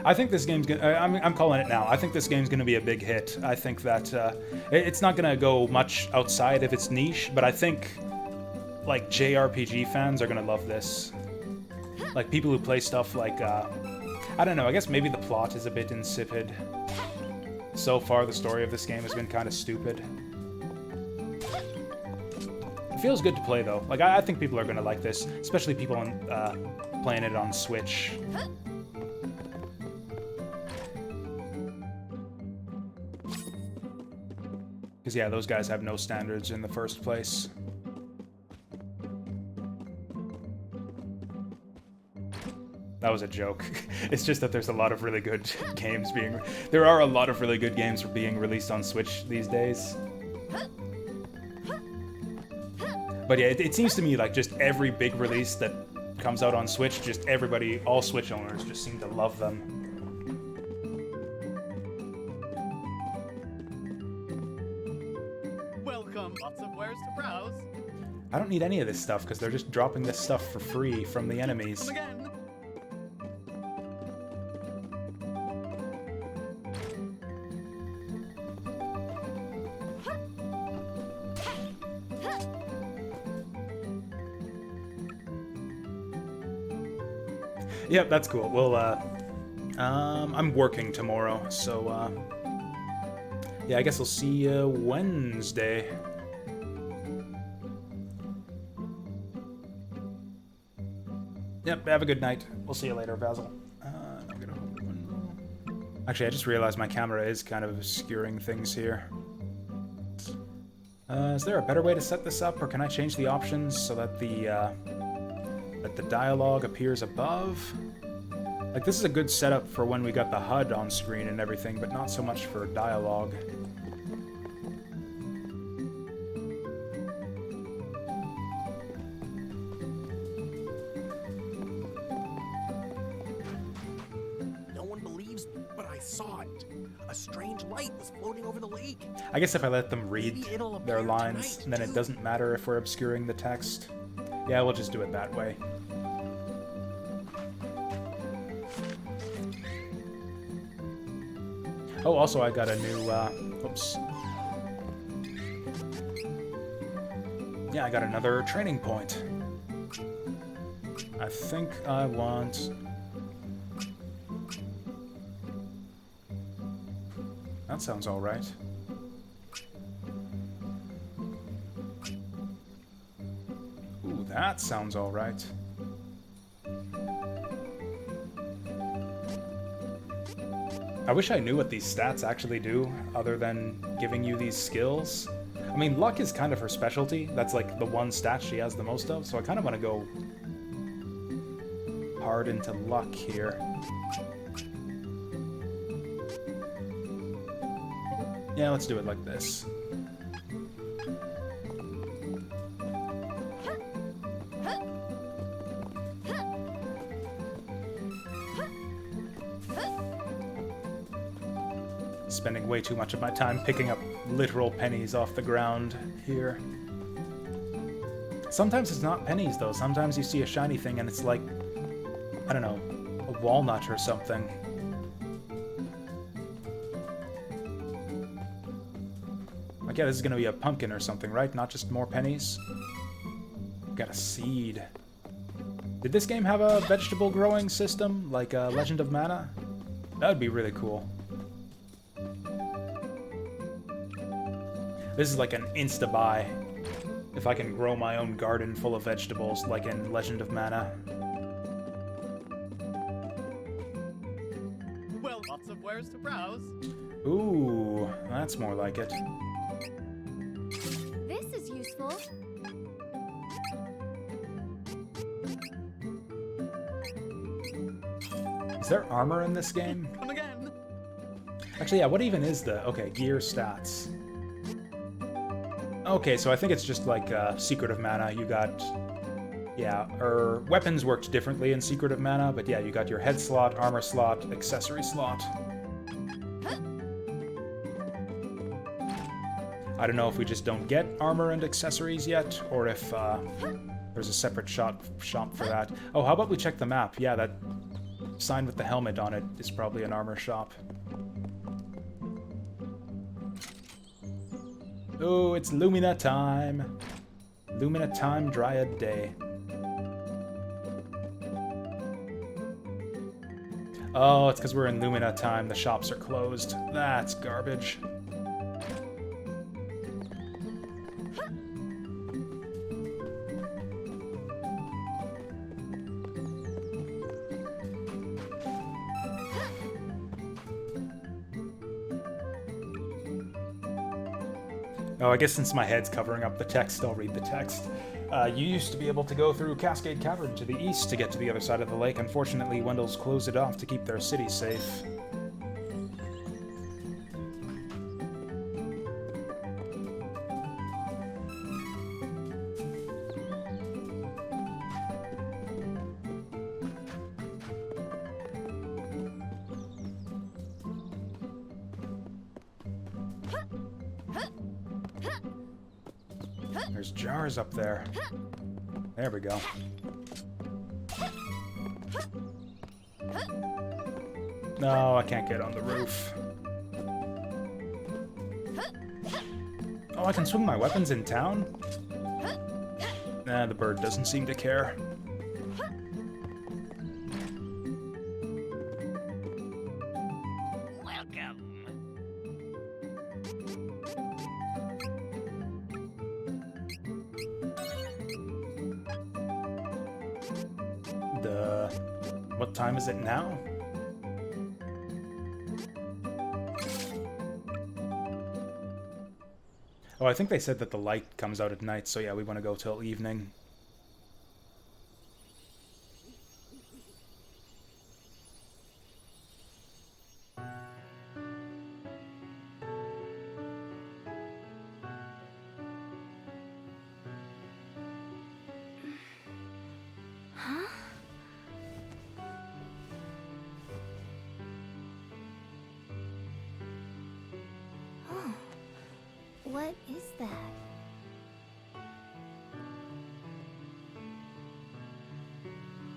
I think this game's gonna. I'm calling it now. I think this game's gonna be a big hit. I think that it's not gonna go much outside of its niche, but I think like JRPG fans are gonna love this. Like people who play stuff like I don't know. I guess maybe the plot is a bit insipid. So far, the story of this game has been kind of stupid. It feels good to play though. Like I think people are gonna like this, especially people playing it on Switch. Because, yeah, those guys have no standards in the first place. That was a joke. It's just that there's a lot of really good games being... There are a lot of really good games being released on Switch these days. But yeah, it seems to me like just every big release that comes out on Switch, just everybody, all Switch owners just seem to love them. Lots of wares to browse. I don't need any of this stuff because they're just dropping this stuff for free from the enemies. Come again. Yep, that's cool. Well, I'm working tomorrow, so yeah, I guess I'll see you Wednesday. Yep, have a good night. We'll see you later, Basil. I'm gonna hold the window. Actually, I just realized my camera is kind of obscuring things here. Is there a better way to set this up, or can I change the options so that the dialogue appears above? Like, this is a good setup for when we got the HUD on screen and everything, but not so much for dialogue. A strange light was floating over the lake. I guess if I let them read their lines, then it doesn't matter if we're obscuring the text. Yeah, we'll just do it that way. Oh, also I got a new, oops. Yeah, I got another training point. I think I want... That sounds all right. Ooh, that sounds all right. I wish I knew what these stats actually do, other than giving you these skills. I mean, luck is kind of her specialty. That's like the one stat she has the most of, so I kind of want to go hard into luck here. Yeah, let's do it like this. Spending way too much of my time picking up literal pennies off the ground here. Sometimes it's not pennies, though. Sometimes you see a shiny thing and it's like I don't know, a walnut or something. Like, yeah, this is gonna be a pumpkin or something, right? Not just more pennies. Got a seed. Did this game have a vegetable growing system, like Legend of Mana? That would be really cool. This is like an insta-buy. If I can grow my own garden full of vegetables, like in Legend of Mana. Well, lots of wares to browse. Ooh, that's more like it. This is useful. Is there armor in this game? Come again. Actually, yeah, what even is the... Okay, gear stats. Okay, so I think it's just like Secret of Mana. You got... Yeah, weapons worked differently in Secret of Mana, but yeah, you got your head slot, armor slot, accessory slot. I don't know if we just don't get armor and accessories yet, or if there's a separate shop for that. Oh, how about we check the map? Yeah, that sign with the helmet on it is probably an armor shop. Oh, it's Lumina time. Lumina time, Dryad Day. Oh, it's because we're in Lumina time. The shops are closed. That's garbage. Oh, I guess since my head's covering up the text, I'll read the text. You used to be able to go through Cascade Cavern to the east to get to the other side of the lake. Unfortunately, Wendell's closed it off to keep their city safe. There's jars up there. There we go. No, I can't get on the roof. Oh, I can swing my weapons in town? Nah, the bird doesn't seem to care. What time is it now? Oh, I think they said that the light comes out at night, so yeah, we want to go till evening. What is that?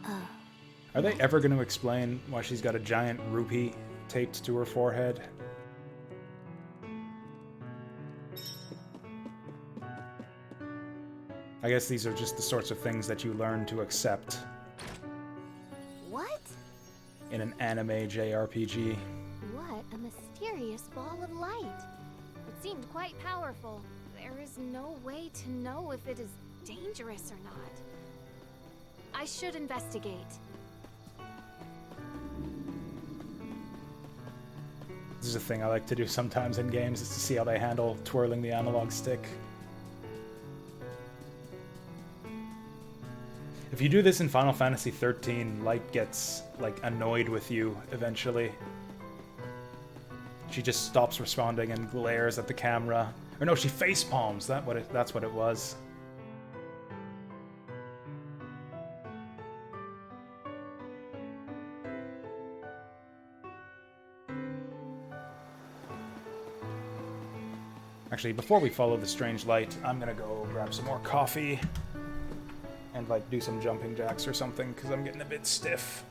Oh. Are they ever going to explain why she's got a giant rupee taped to her forehead? I guess these are just the sorts of things that you learn to accept. What? In an anime JRPG. What a mysterious ball of light. It seemed quite powerful. There is no way to know if it is dangerous or not. I should investigate. This is a thing I like to do sometimes in games, is to see how they handle twirling the analog stick. If you do this in Final Fantasy XIII, Light gets, like, annoyed with you eventually. She just stops responding and glares at the camera. Or no, she face palms. That's what it was. Actually, before we follow the strange light, I'm gonna go grab some more coffee and like do some jumping jacks or something because I'm getting a bit stiff.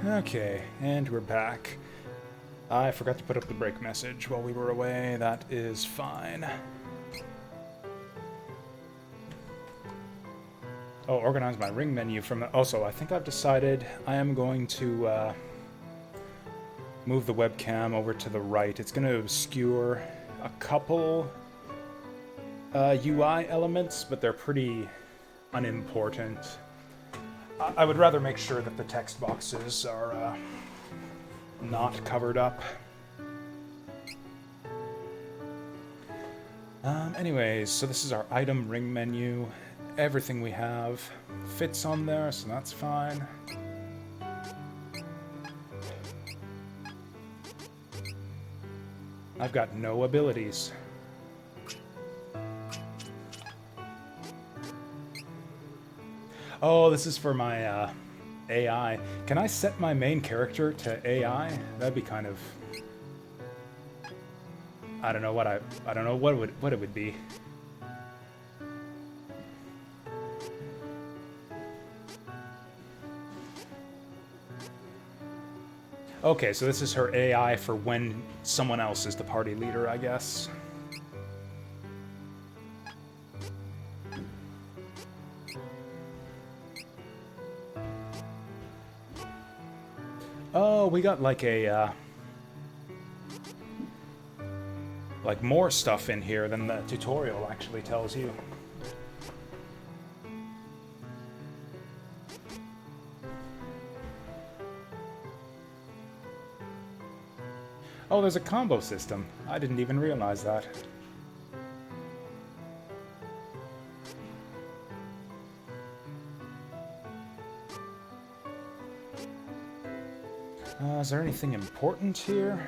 Okay, and we're back. I forgot to put up the break message while we were away. That is fine. Oh, organize my ring menu from the... Also, I think I've decided I am going to move the webcam over to the right. It's going to obscure a couple UI elements, but they're pretty unimportant. I would rather make sure that the text boxes are not covered up. Anyways, so this is our item ring menu. Everything we have fits on there, so that's fine. I've got no abilities. Oh, this is for my AI. Can I set my main character to AI? That'd be kind of... I don't know what I don't know what it would be. Okay, so this is her AI for when someone else is the party leader, I guess. Oh, we got like a like more stuff in here than the tutorial actually tells you. Oh, there's a combo system. I didn't even realize that. Is there anything important here?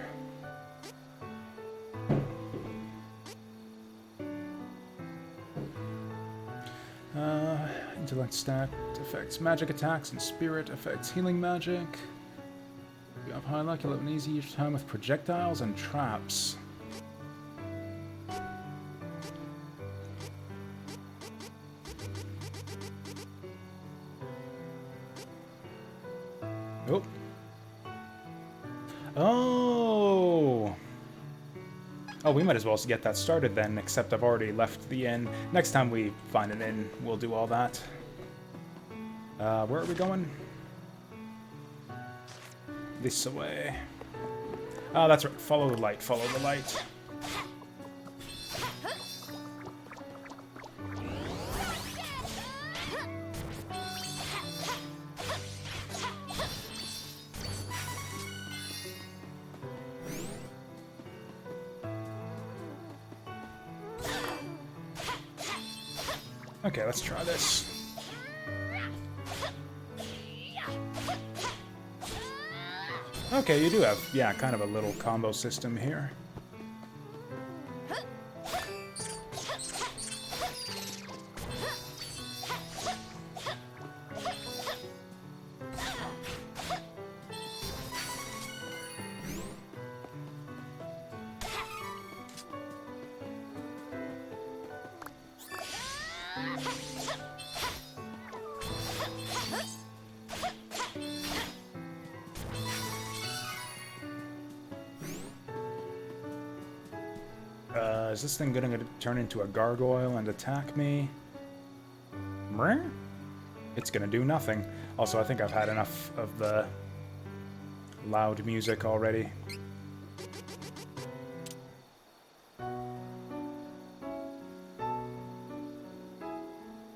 Intellect stat affects magic attacks and spirit affects healing magic. You have high luck, you'll have an easy time with projectiles and traps. Oh. Oh! Oh, we might as well get that started then, except I've already left the inn. Next time we find an inn, we'll do all that. Where are we going? This way. Oh, that's right. Follow the light. Follow the light. Okay, let's try this. Okay, you do have, yeah, kind of a little combo system here. Is this thing gonna turn into a gargoyle and attack me? It's gonna do nothing. Also, I think I've had enough of the loud music already.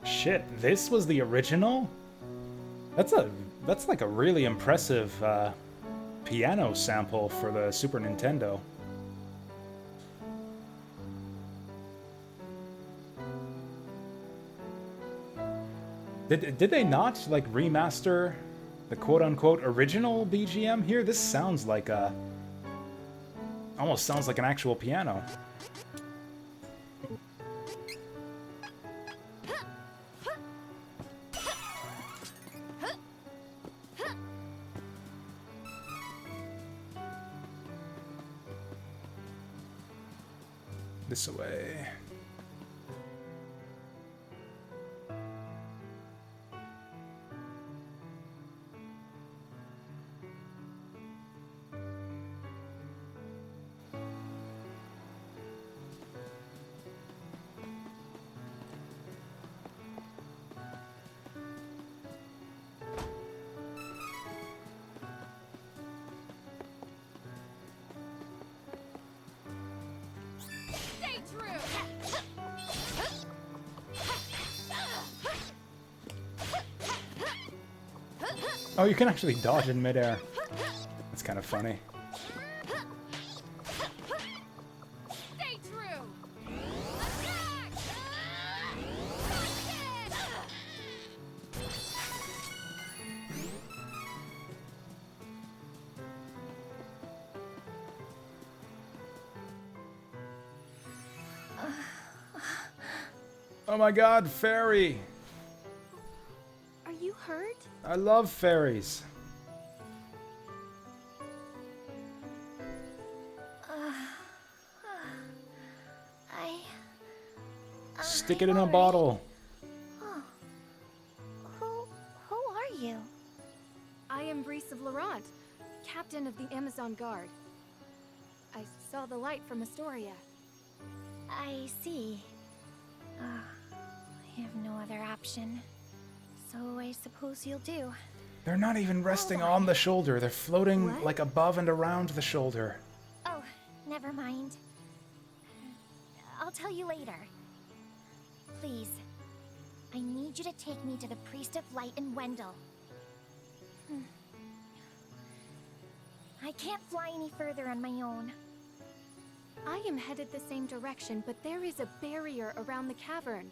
Shit, this was the original? That's like a really impressive piano sample for the Super Nintendo. Did they not, like, remaster the quote-unquote original BGM here? This sounds like a... almost sounds like an actual piano. This way. Oh, you can actually dodge in midair. That's kind of funny. Stay true. Oh my god, fairy! Are you hurt? I love fairies. Stick it in a bottle. Oh. Who are you? I am Reese of Laurent, captain of the Amazon Guard. I saw the light from Astoria. I see. I have no other option. So I suppose you'll do. They're not even resting on the shoulder. They're floating What? like above and around the shoulder. Oh, never mind. I'll tell you later. Please, I need you to take me to the Priest of Light in Wendell. I can't fly any further on my own. I am headed the same direction, but there is a barrier around the cavern.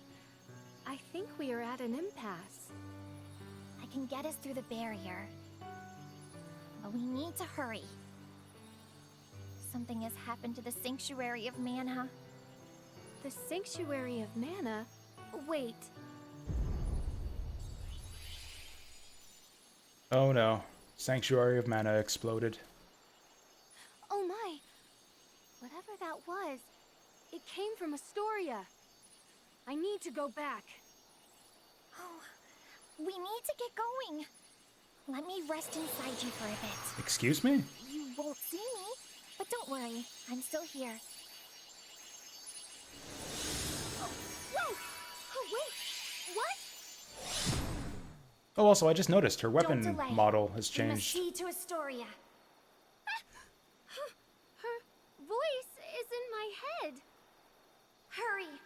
I think we are at an impasse. I can get us through the barrier. But we need to hurry. Something has happened to the Sanctuary of Mana. The Sanctuary of Mana? Wait. Oh no. Sanctuary of Mana exploded. Oh my! Whatever that was, it came from Astoria. I need to go back. Oh, we need to get going. Let me rest inside you for a bit. Excuse me? You won't see me, but don't worry, I'm still here. Whoa! Oh wait! What? Oh, also, I just noticed her weapon Don't delay. model has We must changed. see to Astoria. Her voice is in my head. Hurry!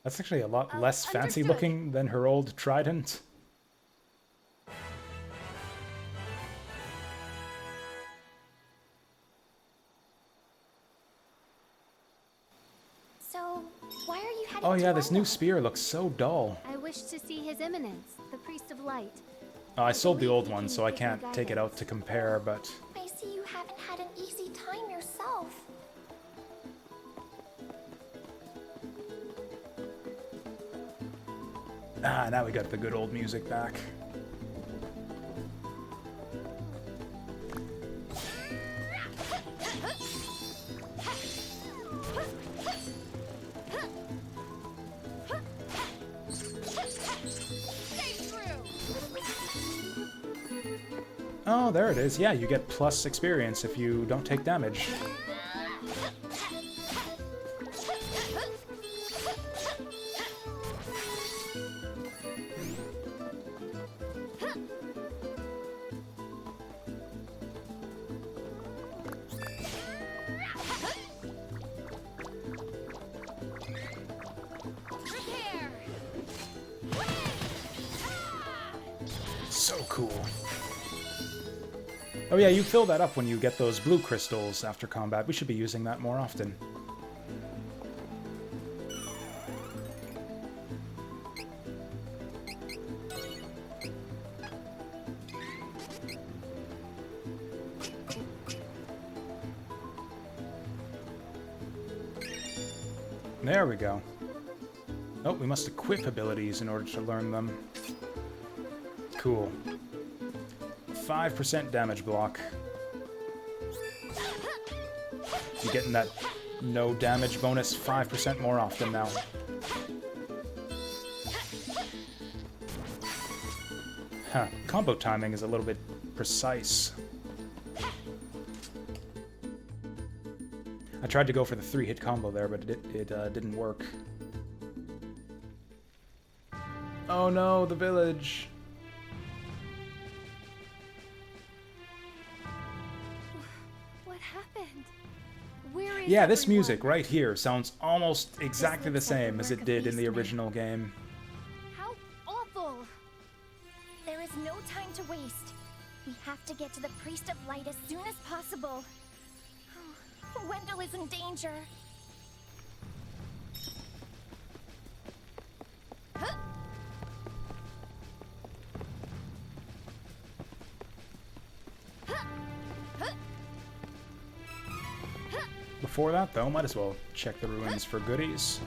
That's actually a lot less fancy understood. looking than her old trident. So, why are you heading Oh to yeah, this new Wendell? spear looks so dull. I wish to see His Eminence, the Priest of Light. Oh, I sold the believe old he one, can so I give me can't take it out to compare, but... I see you haven't had an easy time yourself. Ah, now we got the good old music back. Oh, there it is. Yeah, you get plus experience if you don't take damage. So cool. Oh yeah, you fill that up when you get those blue crystals after combat. We should be using that more often. There we go. Oh, we must equip abilities in order to learn them. Cool. 5% damage block. You're getting that no damage bonus 5% more often now. Huh. Combo timing is a little bit precise. I tried to go for the 3-hit combo there, but it didn't work. Oh no, the village! What happened? Where is Yeah, this everyone? music right here sounds almost exactly the looks like the same as work it of did in the Beastmen. original game. How awful! There is no time to waste. We have to get to the Priest of Light as soon as possible. Wendell is in danger. Before that, though, might as well check the ruins for goodies.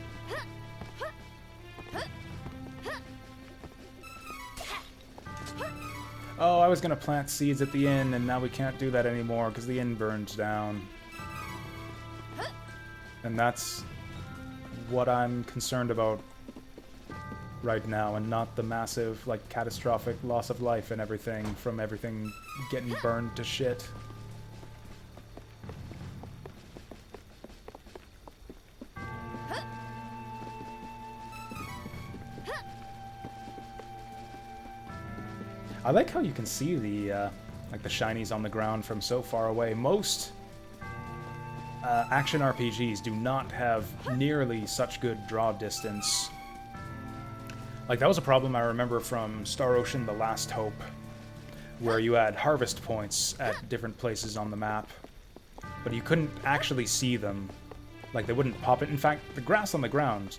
Oh, I was gonna plant seeds at the inn, and now we can't do that anymore because the inn burned down. And that's what I'm concerned about right now, and not the massive, like, catastrophic loss of life and everything from everything getting burned to shit. I like how you can see the, like, the shinies on the ground from so far away. Most action RPGs do not have nearly such good draw distance. Like, that was a problem I remember from Star Ocean: The Last Hope, where you had harvest points at different places on the map, but you couldn't actually see them. Like, they wouldn't pop it. In fact, the grass on the ground...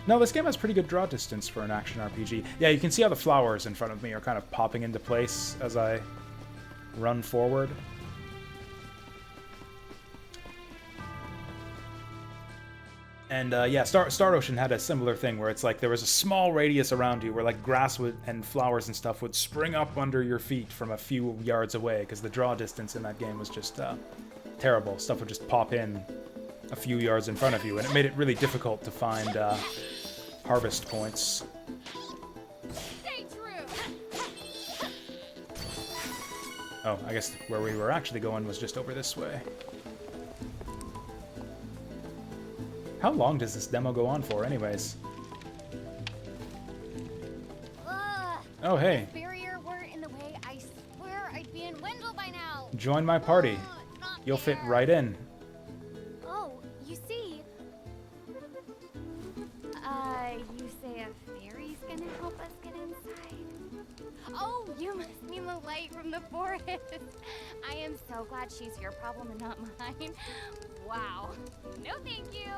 No, this game has pretty good draw distance for an action RPG. Yeah, you can see how the flowers in front of me are kind of popping into place as I run forward. And yeah, Star Ocean had a similar thing where it's like there was a small radius around you where like grass and flowers and stuff would spring up under your feet from a few yards away because the draw distance in that game was just terrible. Stuff would just pop in a few yards in front of you, and it made it really difficult to find harvest points. Stay true. Oh, I guess where we were actually going was just over this way. How long does this demo go on for, anyways? Oh, hey. If barrier weren't in the way, I swear I'd be in Wendell by now. Join my party. You'll fit right in. Oh, you see... you say a fairy's gonna help us get inside? Oh, you must mean the light from the forest. I am so glad she's your problem and not mine. Wow. No thank you.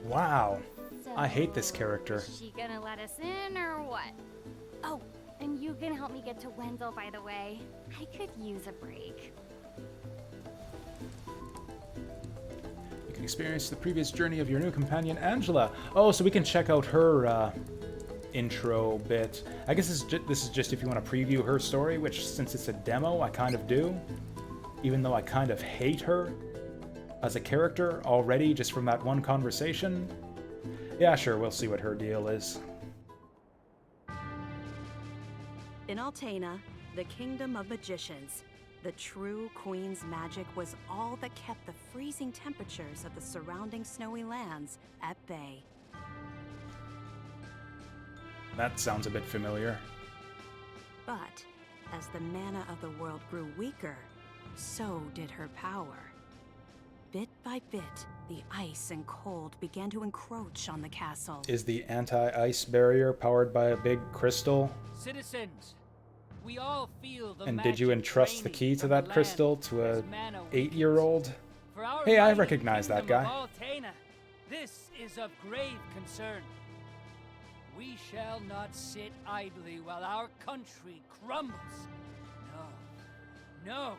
Wow. So, I hate this character. Is she gonna let us in or what? Oh, and you can help me get to Wendell, by the way. I could use a break. You can experience the previous journey of your new companion, Angela. Oh, so we can check out her intro bit. I guess this is just if you want to preview her story, which, since it's a demo, I kind of do. Even though I kind of hate her as a character already, just from that one conversation. Yeah, sure, we'll see what her deal is. In Altena, the kingdom of magicians, the true queen's magic was all that kept the freezing temperatures of the surrounding snowy lands at bay. That sounds a bit familiar. But as the mana of the world grew weaker, so did her power. Bit by bit, the ice and cold began to encroach on the castle. Is the anti-ice barrier powered by a big crystal? Citizens, we all feel the And did you entrust the key to that crystal to a 8-year-old? For our Hey, I mighty recognize that kingdom guy. of Altena, this is of grave concern. We shall not sit idly while our country crumbles. No, no.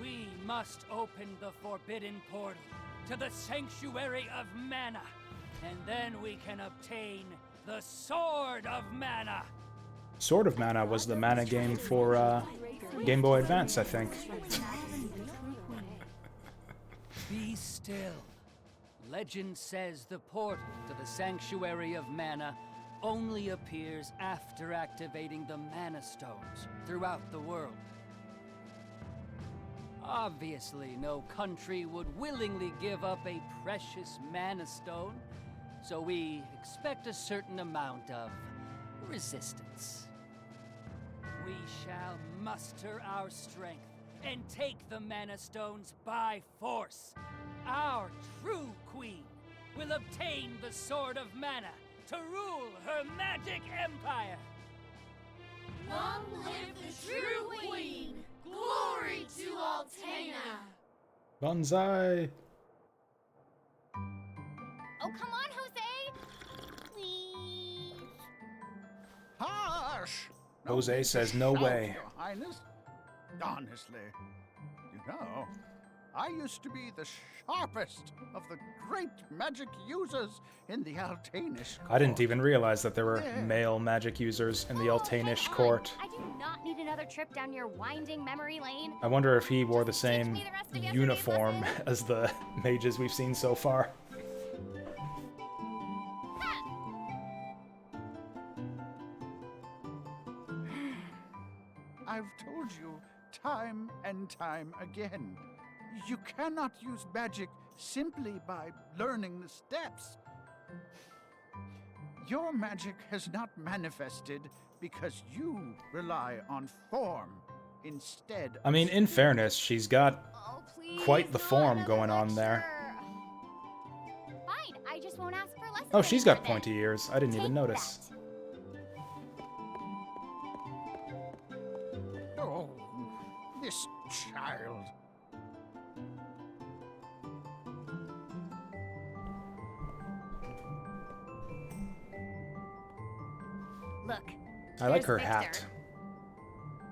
We must open the forbidden portal to the sanctuary of mana, and then we can obtain the Sword of Mana. Sword of Mana was the mana game for Game Boy Advance, I think. Be still. Legend says the portal to the sanctuary of mana only appears after activating the mana stones throughout the world. Obviously, no country would willingly give up a precious mana stone, so we expect a certain amount of resistance. We shall muster our strength and take the mana stones by force. Our true queen will obtain the Sword of Mana to rule her magic empire. Long live the true queen! Glory to Altena! Banzai! Oh, come on, Jose! Please. Hush! Jose says no Shout, way. Your Highness. Honestly, you know, I used to be the sharpest of the great magic users in the Altanish court. I didn't even realize that there were male magic users in the Altanish court. I do not need another trip down your winding memory lane. I wonder if he wore the Teach same me the rest of yesterday's uniform lesson. as the mages we've seen so far. I've told you time and time again. You cannot use magic simply by learning the steps. Your magic has not manifested because you rely on form instead of I mean, in fairness, she's got Oh, please, quite the not form another going on there. lecture. Fine, I just won't ask for lessons. Oh, she's got anymore then. pointy ears. I didn't even Take notice. that. Oh, this child. Look. I like there's her Victor. hat.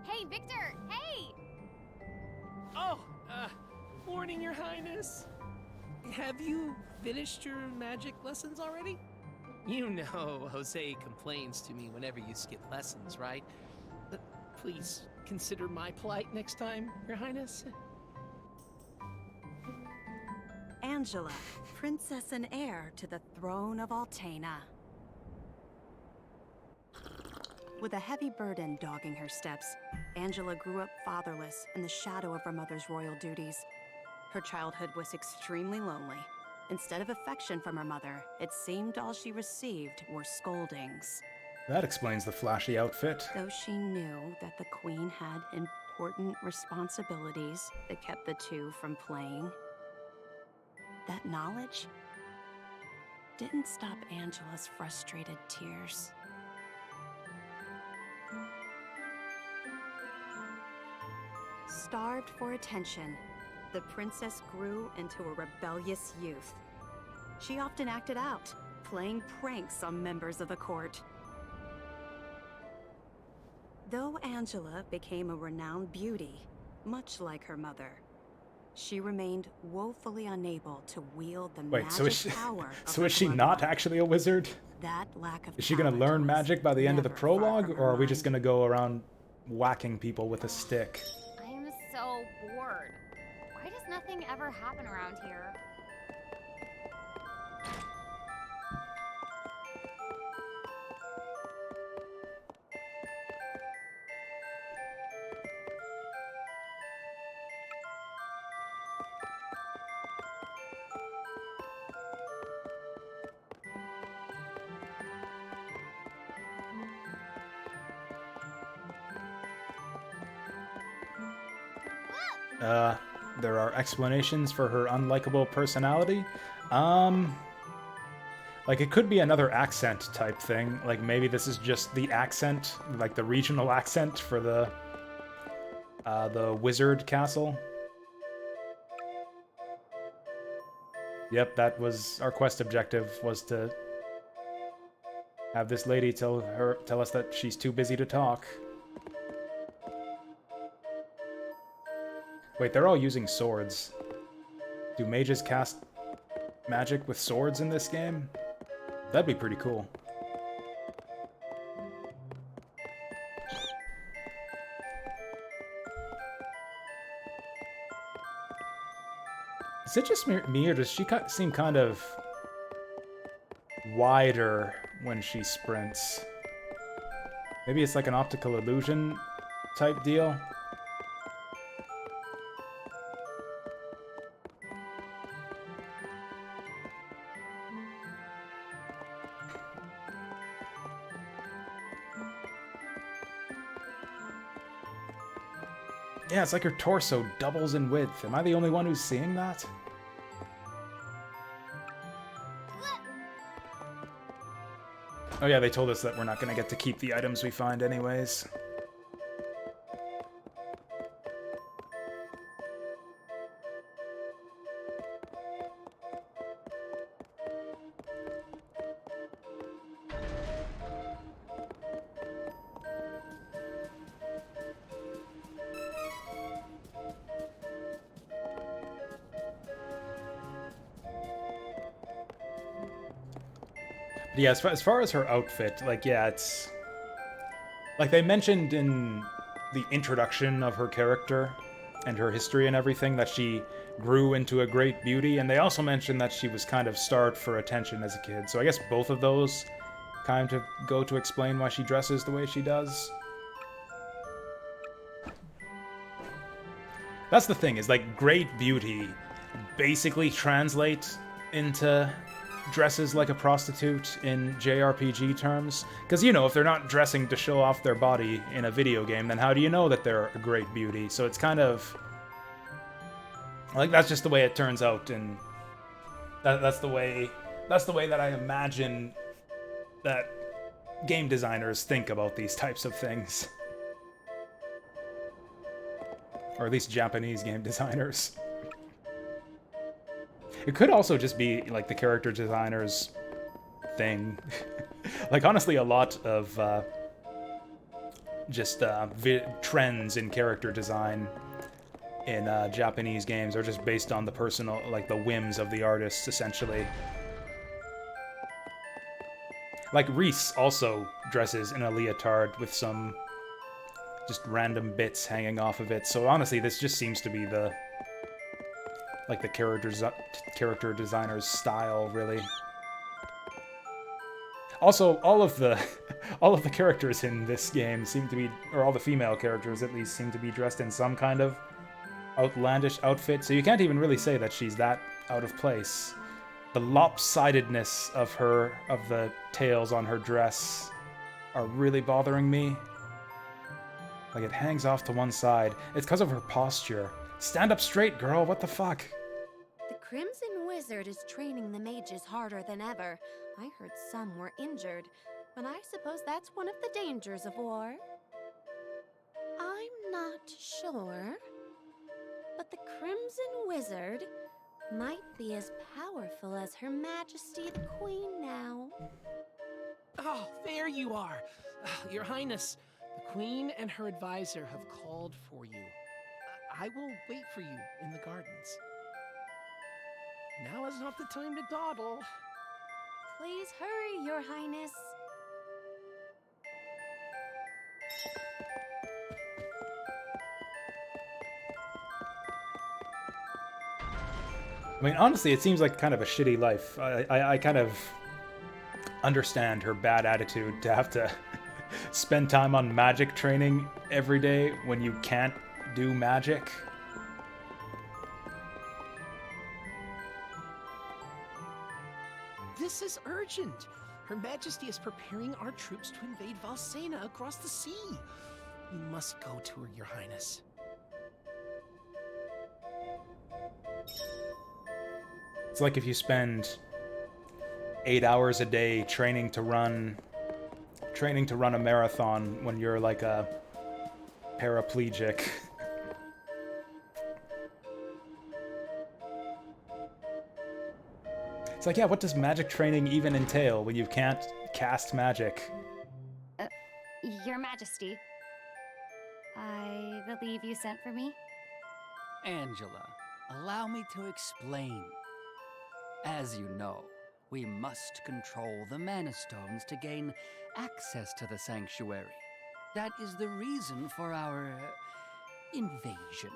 Hey, Victor! Hey! Oh, morning, Your Highness. Have you finished your magic lessons already? You know Jose complains to me whenever you skip lessons, right? Please consider my plight next time, Your Highness. Angela, princess and heir to the throne of Altana. With a heavy burden dogging her steps, Angela grew up fatherless in the shadow of her mother's royal duties. Her childhood was extremely lonely. Instead of affection from her mother, it seemed all she received were scoldings. That explains the flashy outfit. Though she knew that the queen had important responsibilities that kept the two from playing, that knowledge didn't stop Angela's frustrated tears. Starved for attention, the princess grew into a rebellious youth. She often acted out, playing pranks on members of the court. Though Angela became a renowned beauty, much like her mother, she remained woefully unable to wield the Wait, magic so is she, power of so her is she bloodline. not actually a wizard? That lack of Is she gonna talent learn was magic by the end of the never far prologue, from or her are we just mind. gonna go around whacking people with a stick? I'm so bored. Why does nothing ever happen around here? There are explanations for her unlikable personality. Like, it could be another accent type thing. Like, maybe this is just the accent, like the regional accent for the wizard castle. Yep, that was our quest objective, was to have this lady tell us that she's too busy to talk. Wait, they're all using swords. Do mages cast magic with swords in this game? That'd be pretty cool. Is it just me, or does she seem kind of wider when she sprints? Maybe it's like an optical illusion type deal? Yeah, it's like her torso doubles in width. Am I the only one who's seeing that? Oh yeah, they told us that we're not gonna get to keep the items we find anyways. Yeah, as far as her outfit, like, yeah, it's... Like, they mentioned in the introduction of her character and her history and everything that she grew into a great beauty, and they also mentioned that she was kind of starved for attention as a kid. So I guess both of those kind of go to explain why she dresses the way she does. That's the thing, is like great beauty basically translates into dresses like a prostitute in JRPG terms. Because, you know, if they're not dressing to show off their body in a video game, then how do you know that they're a great beauty? So it's kind of... like, that's just the way it turns out, and that's the way that I imagine that game designers think about these types of things. Or at least Japanese game designers. It could also just be, like, the character designer's thing. Like, honestly, a lot of trends in character design in Japanese games are just based on the personal, like, the whims of the artists, essentially. Like, Reese also dresses in a leotard with some just random bits hanging off of it, so honestly, this just seems to be the... like, the character designer's style, really. Also, all of the characters in this game seem to be, or all the female characters at least, seem to be dressed in some kind of outlandish outfit, so you can't even really say that she's that out of place. The lopsidedness of the tails on her dress are really bothering me. Like, it hangs off to one side. It's because of her posture. Stand up straight, girl, what the fuck? The Crimson Wizard is training the mages harder than ever. I heard some were injured, but I suppose that's one of the dangers of war. I'm not sure, but the Crimson Wizard might be as powerful as Her Majesty the Queen now. Oh, there you are. Your Highness, the Queen and her advisor have called for you. I will wait for you in the gardens. Now is not the time to dawdle. Please hurry, Your Highness. I mean, honestly, it seems like kind of a shitty life. I kind of understand her bad attitude to have to spend time on magic training every day when you can't do magic. This is urgent. Her Majesty is preparing our troops to invade Valsena across the sea. We must go to her, Your Highness. It's like if you spend 8 hours a day training to run a marathon when you're like a paraplegic. It's like, yeah, what does magic training even entail when you can't cast magic? Your Majesty, I believe you sent for me? Angela, allow me to explain. As you know, we must control the Mana Stones to gain access to the sanctuary. That is the reason for our invasion.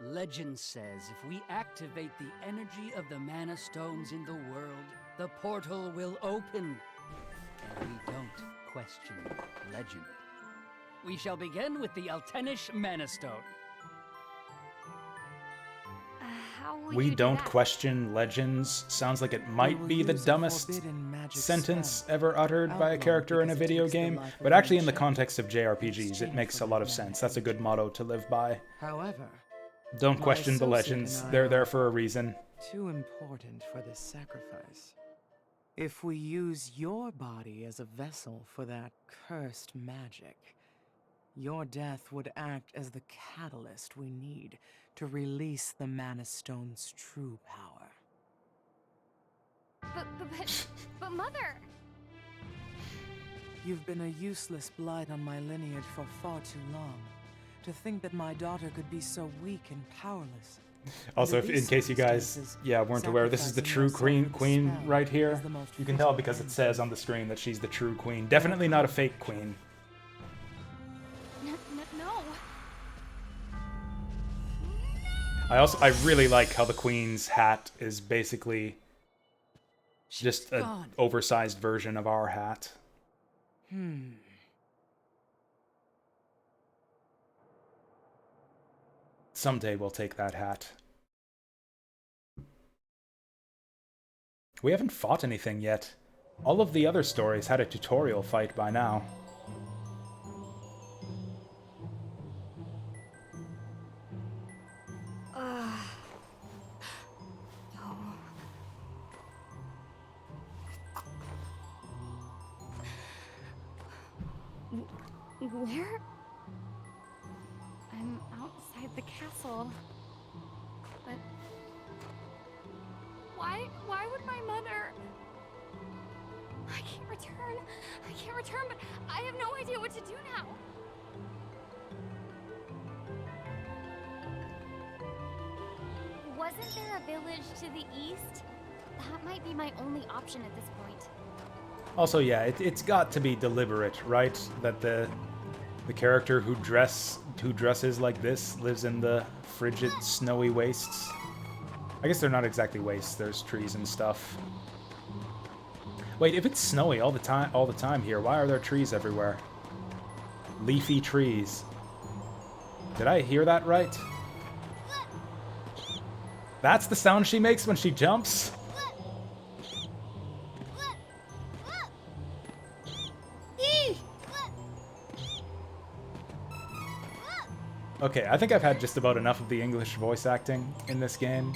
Legend says if we activate the energy of the Mana Stones in the world, the portal will open. And we don't question legend. We shall begin with the Altenish Mana Stone. We don't question legends. Sounds like it might be the dumbest sentence ever uttered by a character in a video game, but actually in the context of JRPGs, it makes a lot of sense. That's a good motto to live by. However, don't question the legends. They're there for a reason. Too important for this sacrifice. If we use your body as a vessel for that cursed magic, your death would act as the catalyst we need to release the Mana Stone's true power. But Mother! You've been a useless blight on my lineage for far too long. To think that my daughter could be so weak and powerless. Also, Under in these case you guys, circumstances, weren't aware, this is the true sacrificing queen yourself with a right spell here. is the most You can tell feasible because it end. says on the screen that she's the true queen. Definitely not a fake queen. No. I really like how the queen's hat is basically just an gone. oversized version of our hat. Someday we'll take that hat. We haven't fought anything yet. All of the other stories had a tutorial fight by now. Where? I'm outside the castle. But why would my mother? I can't return, but I have no idea what to do now. Wasn't there a village to the east? That might be my only option at this point. Also, yeah, it's got to be deliberate, right? That the character who dresses like this lives in the frigid, snowy wastes. I guess they're not exactly wastes. There's trees and stuff. Wait, if it's snowy all the time here, why are there trees everywhere? Leafy trees. Did I hear that right? That's the sound she makes when she jumps? Okay, I think I've had just about enough of the English voice acting in this game.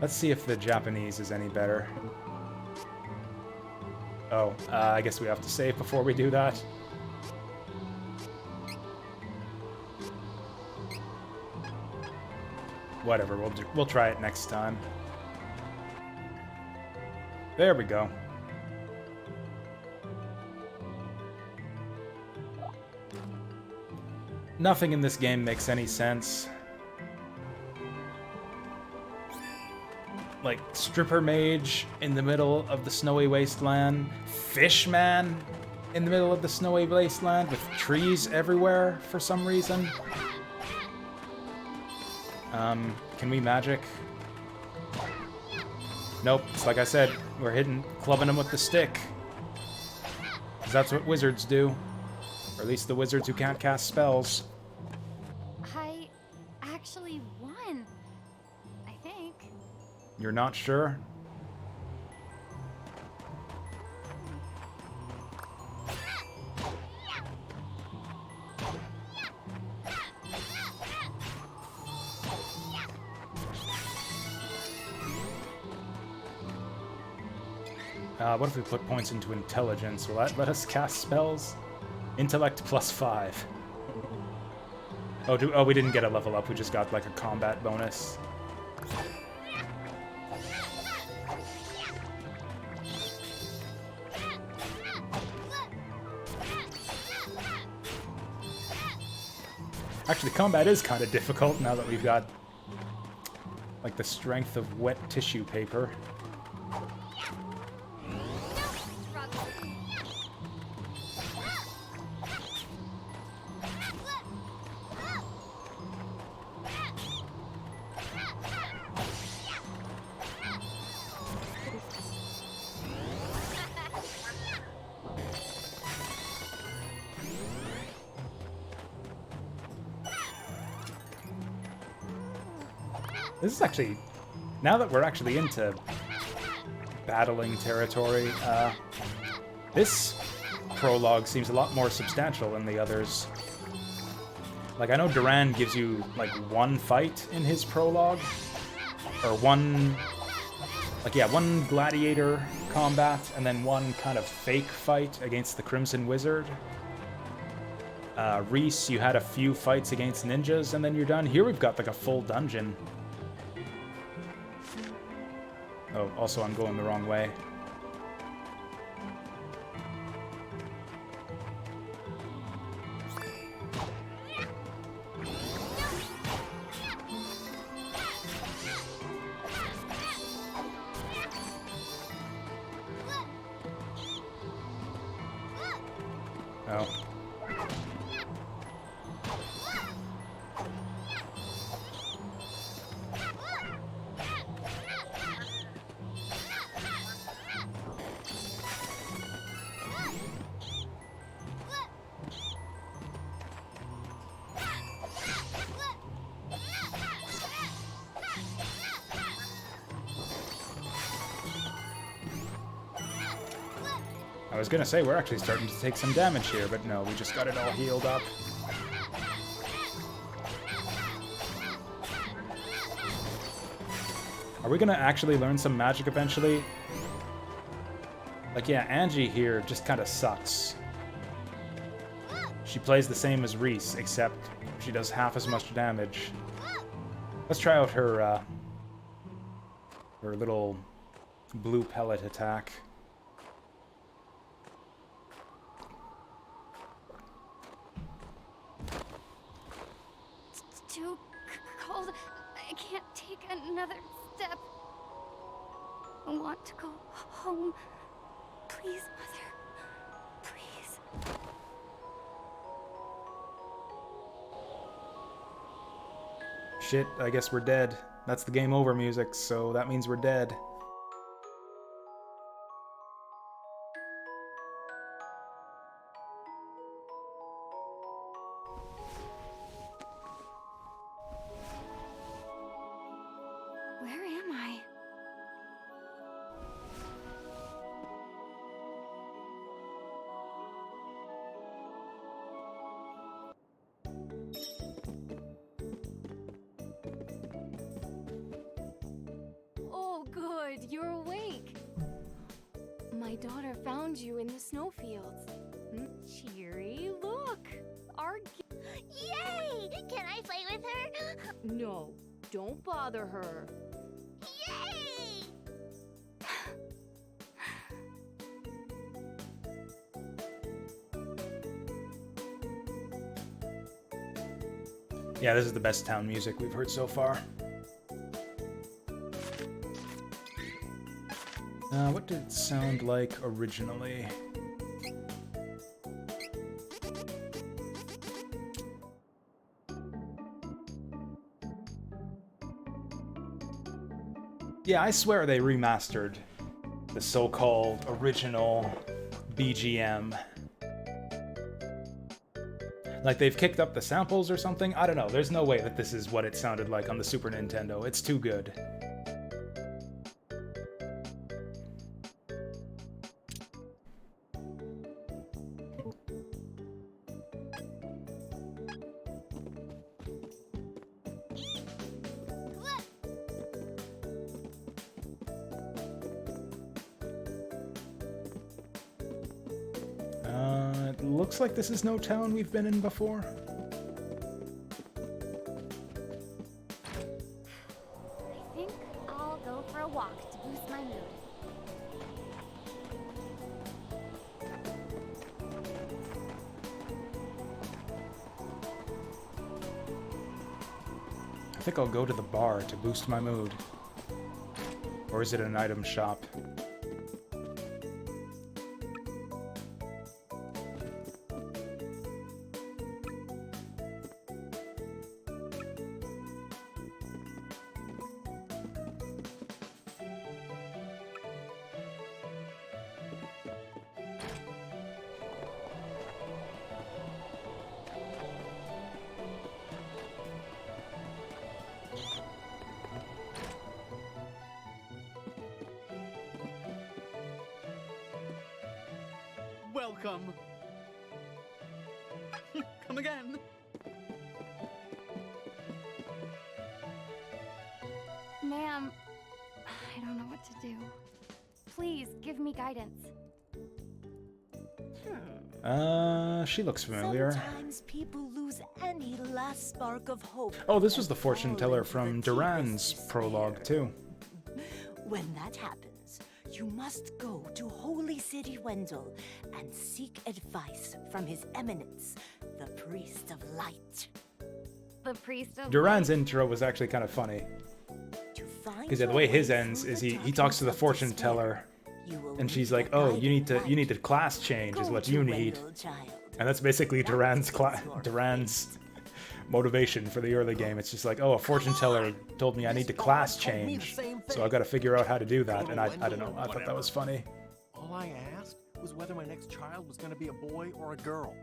Let's see if the Japanese is any better. Oh, I guess we have to save before we do that. Whatever, we'll try it next time. There we go. Nothing in this game makes any sense. Like, stripper mage in the middle of the snowy wasteland, fish man in the middle of the snowy wasteland with trees everywhere for some reason. Can we magic? Nope, it's like I said, we're clubbing them with the stick. 'Cause that's what wizards do. Or at least the wizards who can't cast spells. I actually won. I think. You're not sure? What if we put points into intelligence? Will that let us cast spells? Intellect +5. Oh, we didn't get a level up. We just got like a combat bonus. Actually, combat is kind of difficult now that we've got like the strength of wet tissue paper. This is actually, now that we're actually into battling territory, this prologue seems a lot more substantial than the others. Like, I know Duran gives you, like, one fight in his prologue, or one gladiator combat, and then one kind of fake fight against the Crimson Wizard. Reese, you had a few fights against ninjas, and then you're done. Here we've got, like, a full dungeon. Oh, also I'm going the wrong way. Oh. I was gonna say, we're actually starting to take some damage here, but no, we just got it all healed up. Are we gonna actually learn some magic eventually? Like, yeah, Angie here just kind of sucks. She plays the same as Reese, except she does half as much damage. Let's try out her, her little blue pellet attack. It's too cold. I can't take another step. I want to go home. Please, Mother. Please. Shit, I guess we're dead. That's the game over music, so that means we're dead. Where am I? Oh, good. You're awake. My daughter found you in the snowfields. Cheery, look. Our Yay! Can I play with her? No, don't bother her. Yay! Yeah, this is the best town music we've heard so far. What did it sound like originally? Yeah, I swear they remastered the so-called original BGM. Like they've kicked up the samples or something? I don't know. There's no way that this is what it sounded like on the Super Nintendo. It's too good. It looks like this is no town we've been in before. I think I'll go for a walk to boost my mood. I think I'll go to the bar to boost my mood. Or is it an item shop? Welcome. Come again. Ma'am, I don't know what to do. Please give me guidance. She looks familiar. Sometimes people lose any last spark of hope. Oh, this was the fortune teller from Duran's prologue, too. When that happens, you must go to Holy City Wendell and seek advice from His Eminence, the Priest of Light. The Priest of Duran's intro was actually kind of funny. Because the way his ends is he talks to the fortune teller, and she's like, "Oh, you need to class change is what you need." Child. And that's basically Duran's motivation for the early game. It's just like, oh, a fortune teller told me I need to class change, so I got to figure out how to do that. And I don't know. I thought that was funny. All I asked was whether my next child was going to be a boy or a girl.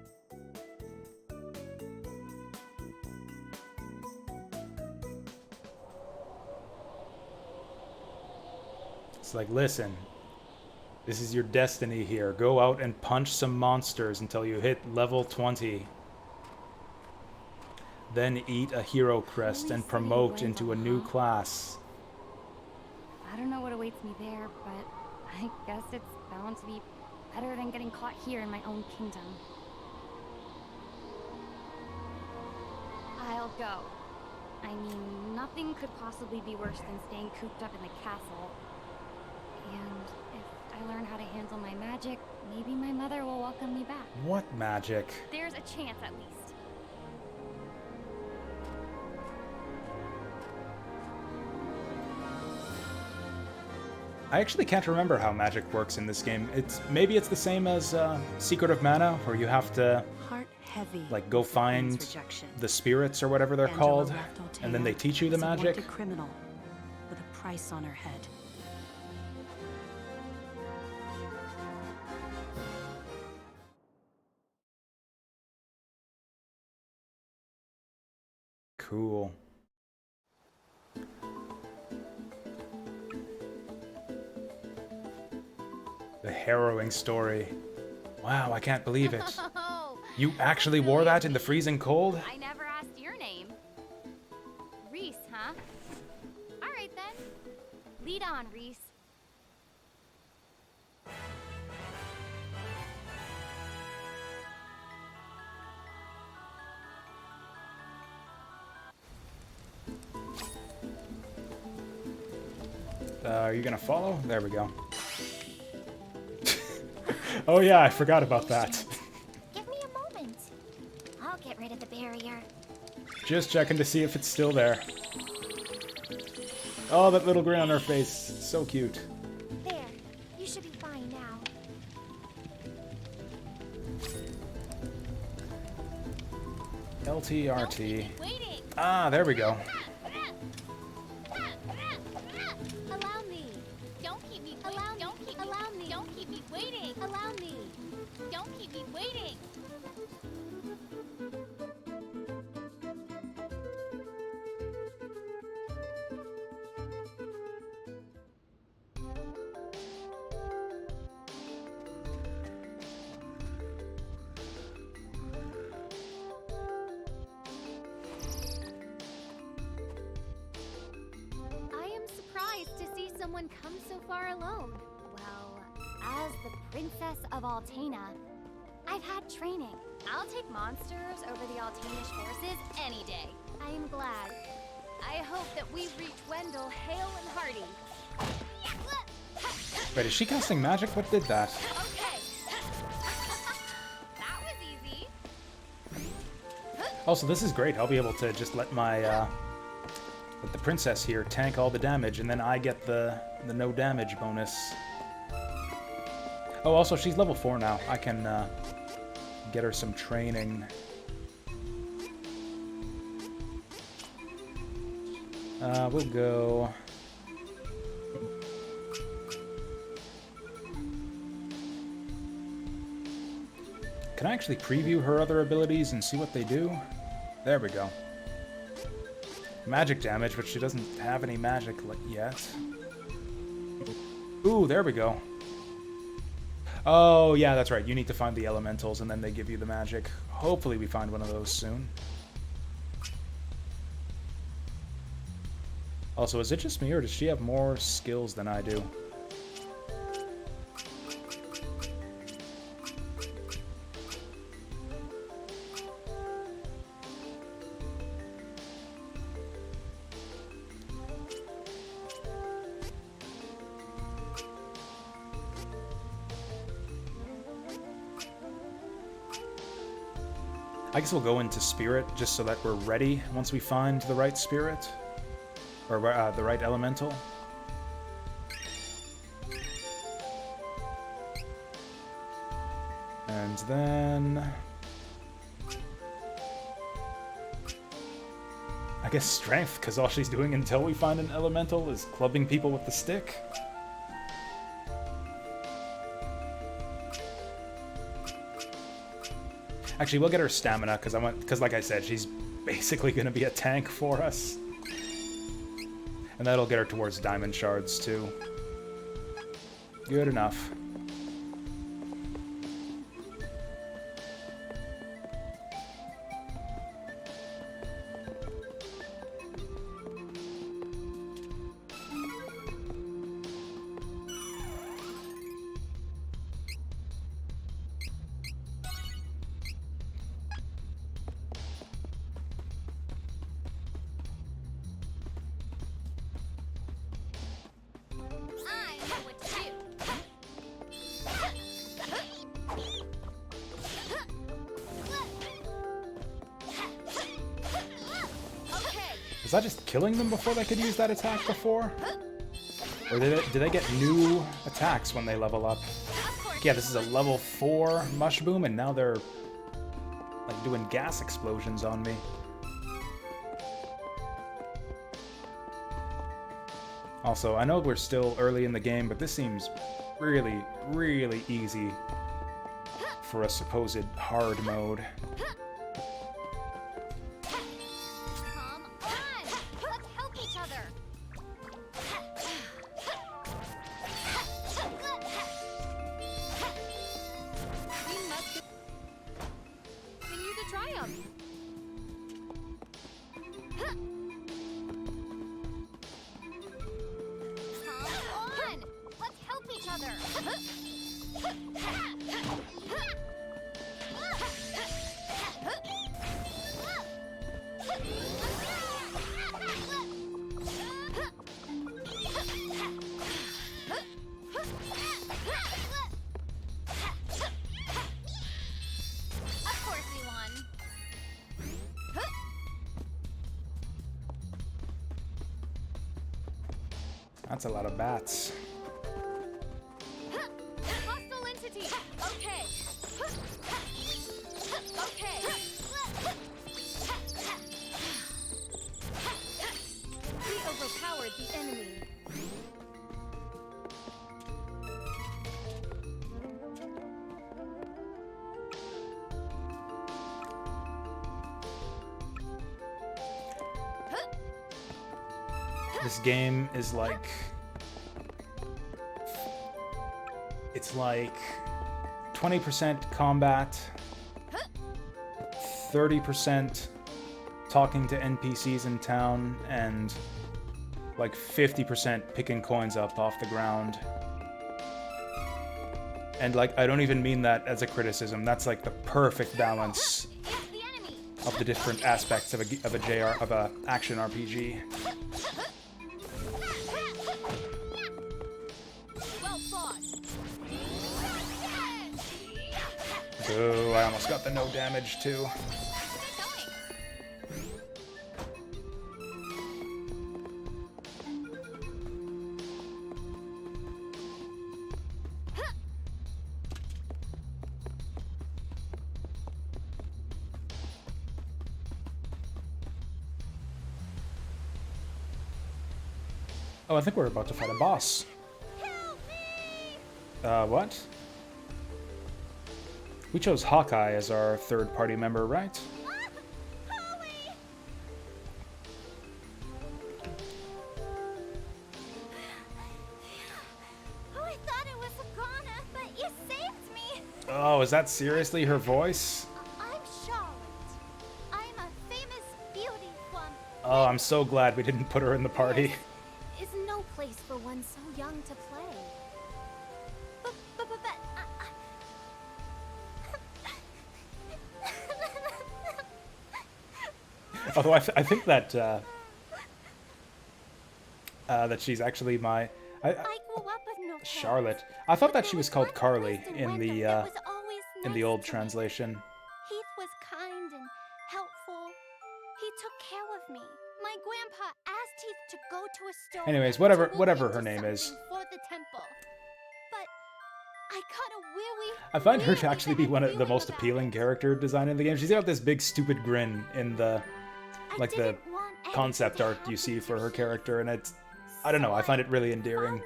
It's like, listen, this is your destiny here. Go out and punch some monsters until you hit level 20. Then eat a hero crest and promote into a new class. I don't know what awaits me there, but I guess it's bound to be better than getting caught here in my own kingdom. I'll go. I mean, nothing could possibly be worse than staying cooped up in the castle. And if I learn how to handle my magic, maybe my mother will welcome me back. What magic? There's a chance, at least. I actually can't remember how magic works in this game. Maybe it's the same as Secret of Mana, where you have to like go find the spirits or whatever they're called, and then they teach you the magic. A criminal with a price on her head. Cool. The harrowing story. Wow, I can't believe it. You actually wore that in the freezing cold? I never asked your name. Reese, huh? All right then. Lead on, Reese. Are you gonna follow? There we go. Oh yeah, I forgot about that. Give me a moment. I'll get rid of the barrier. Just checking to see if it's still there. Oh, that little grin on her face. So cute. There. You should be fine now. LTRT. Ah, there we go. Allow me. Don't keep me waiting. Don't keep me. Allow me. Don't keep me waiting. Allow me. Don't keep me waiting. I am surprised to see someone come so far alone. Well, as the Princess of Altena, I've had training. I'll take monsters over the Altanish forces any day. I am glad. I hope that we reach Wendell hale and hearty. Wait, is she casting magic? What did that? Okay. That was easy. Also, this is great. I'll be able to just let my let the princess here tank all the damage, and then I get the no damage bonus. Oh, also, she's level 4 now. I can get her some training. We'll go... Can I actually preview her other abilities and see what they do? There we go. Magic damage, but she doesn't have any magic yet. Ooh, there we go. Oh, yeah, that's right. You need to find the elementals, and then they give you the magic. Hopefully we find one of those soon. Also, is it just me, or does she have more skills than I do? I guess we'll go into Spirit, just so that we're ready once we find the right Spirit. Or the right Elemental. And then... I guess strength, because all she's doing until we find an elemental is clubbing people with the stick. Actually, we'll get her stamina, because like I said, she's basically going to be a tank for us. And that'll get her towards diamond shards, too. Good enough. Was that just killing them before they could use that attack before? Or do they get new attacks when they level up? Yeah, this is a level 4 Mushboom, and now they're like doing gas explosions on me. Also, I know we're still early in the game, but this seems really, really easy for a supposed hard mode. That's a lot of bats. Hostile entity. Okay. Okay. We overpowered the enemy. This game is like... It's like 20% combat, 30% talking to NPCs in town, and like 50% picking coins up off the ground. And like, I don't even mean that as a criticism. That's like the perfect balance of the different aspects of a action RPG. Oh, I almost got the no damage too. Oh, I think we're about to fight a boss. What? We chose Hawkeye as our third-party member, right? Oh, I thought it was Agana, but you saved me. Oh, is that seriously her voice? I'm Charlotte. I'm a famous beauty from... Oh, I'm so glad we didn't put her in the party. Is no place for one so young to play. Although I think that that she's actually my I grew up with no Charlotte. I thought that she was called Carly in the old translation. Heath was kind and helpful. He took care of me. My grandpa asked Heath to go to a store. Anyways, whatever her name is. For the temple. But I got a really I find her to actually be one of the most appealing character design in the game. She's got this big stupid grin in the I didn't want concept art you see for her character, and it's, I don't know, I find it really endearing.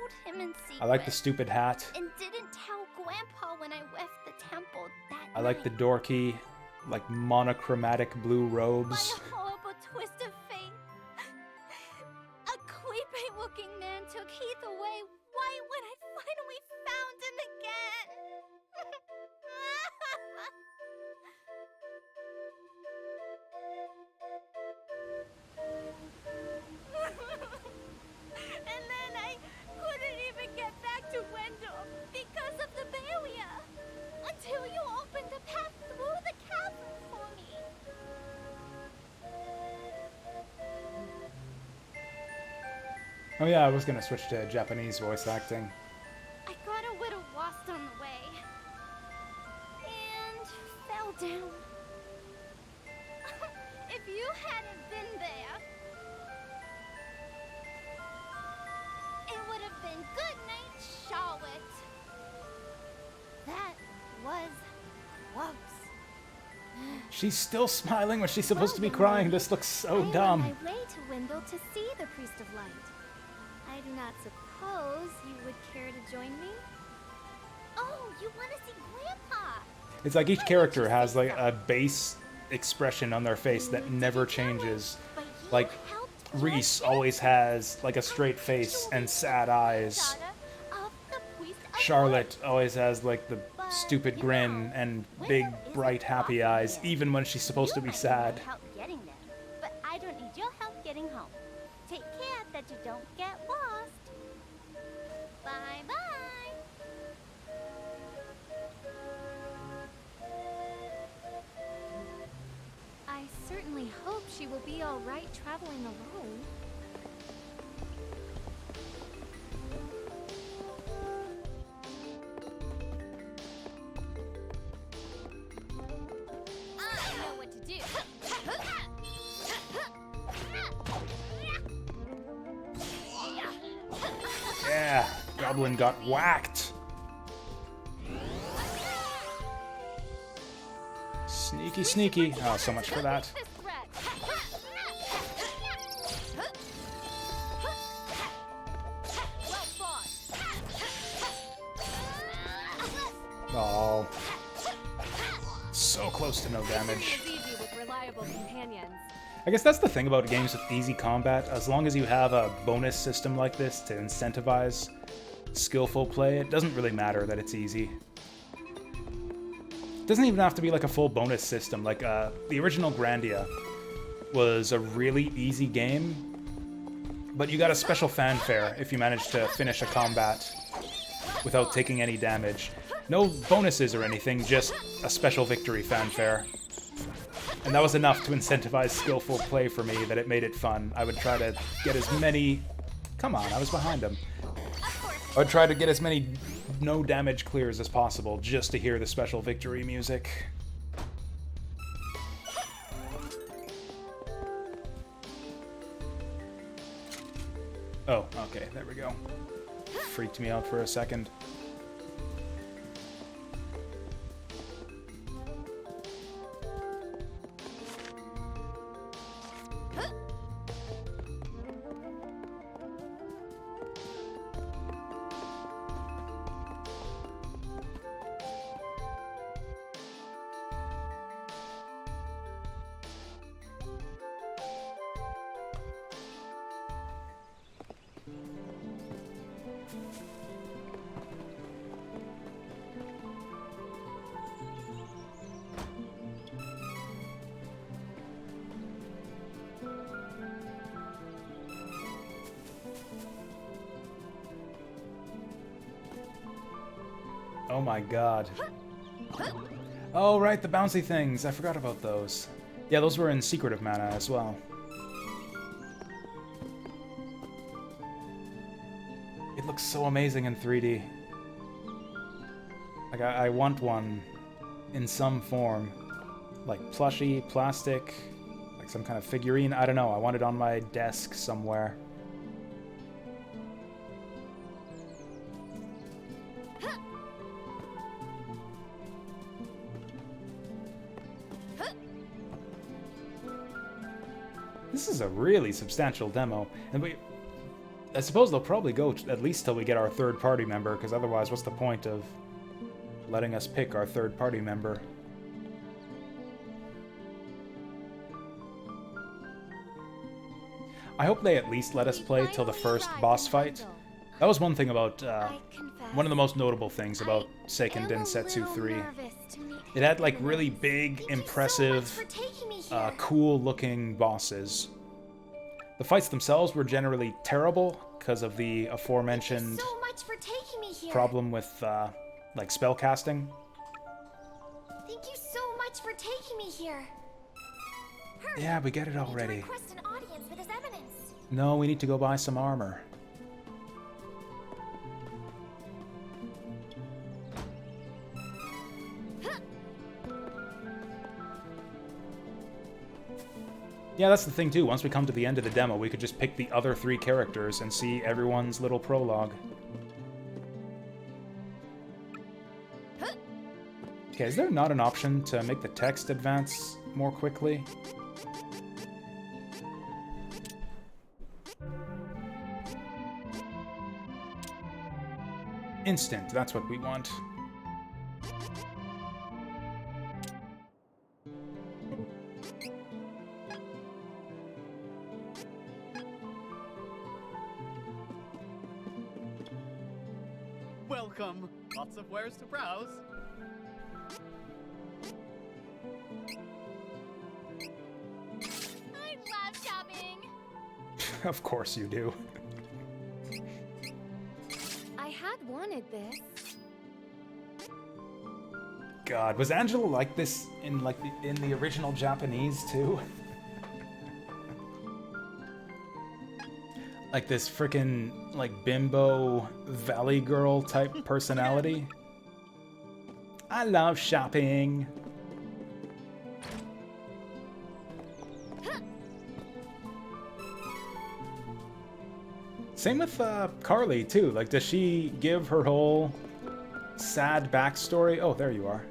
I like the stupid hat. And didn't tell Grandpa when I left the temple that I like the dorky, like monochromatic blue robes. By a horrible twist of fate, a creepy-looking man took Heath away right when I finally found him again. And then I couldn't even get back to Wendell because of the barrier. Until you opened a path through the chasm for me. Oh yeah, I was gonna switch to Japanese voice acting. I got a little lost on the way. And fell down. If you hadn't been there, it would have been good night, Charlotte. That was close. She's still smiling when she's supposed to be crying. This looks so dumb. I am on my way to Wendell to see the Priest of Light. I do not suppose you would care to join me? Oh, you want to see Grandpa? It's like each character has like a base expression on their face that never changes. Like Reese always has like a straight face and sad eyes. Charlotte always has like the stupid grin and big bright happy eyes even when she's supposed to be sad. Help getting there, but I don't need your help getting home. Take care that you don't get lost. Bye-bye. I certainly hope she will be all right traveling alone. I know what to do. Yeah, Goblin got whacked. Sneaky, sneaky. Oh, so much for that. Oh. So close to no damage. Easy with reliable companions. I guess that's the thing about games with easy combat. As long as you have a bonus system like this to incentivize skillful play, it doesn't really matter that it's easy. It doesn't even have to be like a full bonus system. Like the original Grandia was a really easy game, but you got a special fanfare if you managed to finish a combat without taking any damage. No bonuses or anything, just a special victory fanfare. And that was enough to incentivize skillful play for me that it made it fun. I would try to get as many... Come on, I was behind him. I would try to get as many no damage clears as possible just to hear the special victory music. Oh, okay, there we go. Freaked me out for a second. Oh my god. Oh, right, the bouncy things. I forgot about those. Yeah, those were in Secret of Mana as well. It looks so amazing in 3D. Like, I want one in some form. Like plushy, plastic, like some kind of figurine. I don't know, I want it on my desk somewhere. This is a really substantial demo, and I suppose they'll probably go at least till we get our third party member, because otherwise what's the point of letting us pick our third party member? I hope they at least let us play till the first boss fight. That was one thing about, one of the most notable things about Seiken Densetsu 3. It had, like, really big, impressive, cool-looking bosses. The fights themselves were generally terrible because of the aforementioned problem with, like, spell casting. Thank you so much for taking me here. Hurry. Yeah, we get it already. Request an audience with His Eminence. No, we need to go buy some armor. Yeah, that's the thing too. Once we come to the end of the demo, we could just pick the other 3 characters and see everyone's little prologue. Okay, is there not an option to make the text advance more quickly? Instant, that's what we want. Welcome. Lots of wares to browse. I love shopping. Of course you do. I had wanted this. God, was Angela like this in in the original Japanese too? Like this frickin' like bimbo valley girl type personality? I love shopping. Same with Carly too. Like, does she give her whole sad backstory? Oh, there you are.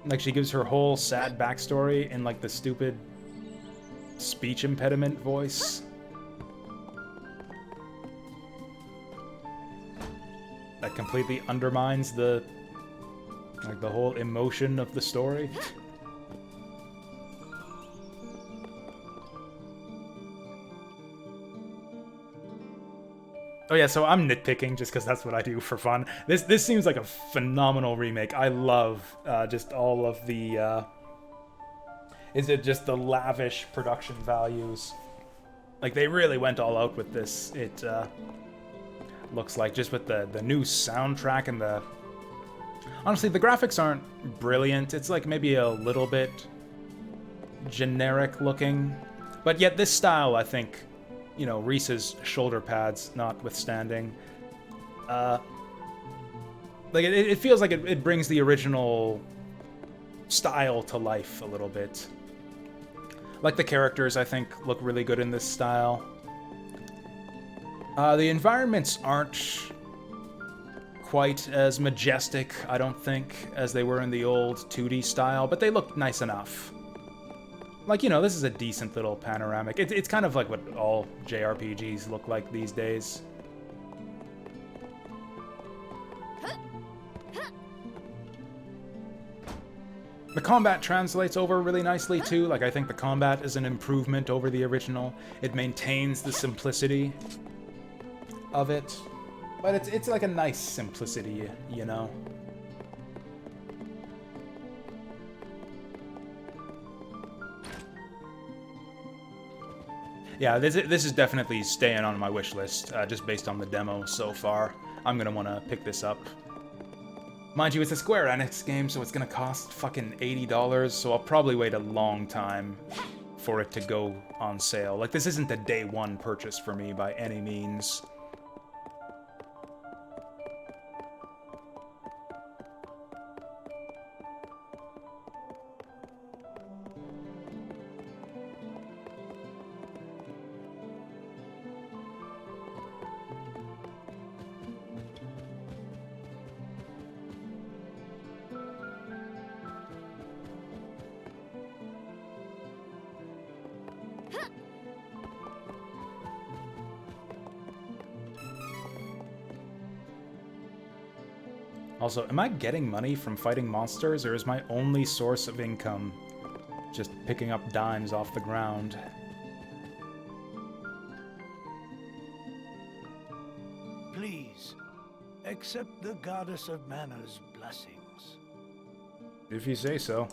Like, she gives her whole sad backstory in, like, the stupid speech impediment voice. That completely undermines the, like, the whole emotion of the story. Oh yeah, so I'm nitpicking just because that's what I do for fun. This seems like a phenomenal remake. I love just all of the... is it just the lavish production values? Like, they really went all out with this. It looks like, just with the new soundtrack and the... Honestly, the graphics aren't brilliant. It's like maybe a little bit generic looking. But yet this style, I think... You know, Reese's shoulder pads notwithstanding. Like, it feels like it brings the original style to life a little bit. Like, the characters, I think, look really good in this style. The environments aren't quite as majestic, I don't think, as they were in the old 2D style, but they look nice enough. Like, you know, this is a decent little panoramic. It's kind of like what all JRPGs look like these days. The combat translates over really nicely, too. Like, I think the combat is an improvement over the original. It maintains the simplicity of it. But it's like a nice simplicity, you know? Yeah, this is definitely staying on my wish list, just based on the demo so far. I'm gonna want to pick this up. Mind you, it's a Square Enix game, so it's gonna cost fucking $80, so I'll probably wait a long time for it to go on sale. Like, this isn't a day one purchase for me by any means. Also, am I getting money from fighting monsters, or is my only source of income just picking up dimes off the ground? Please, accept the Goddess of Mana's blessings. If you say so.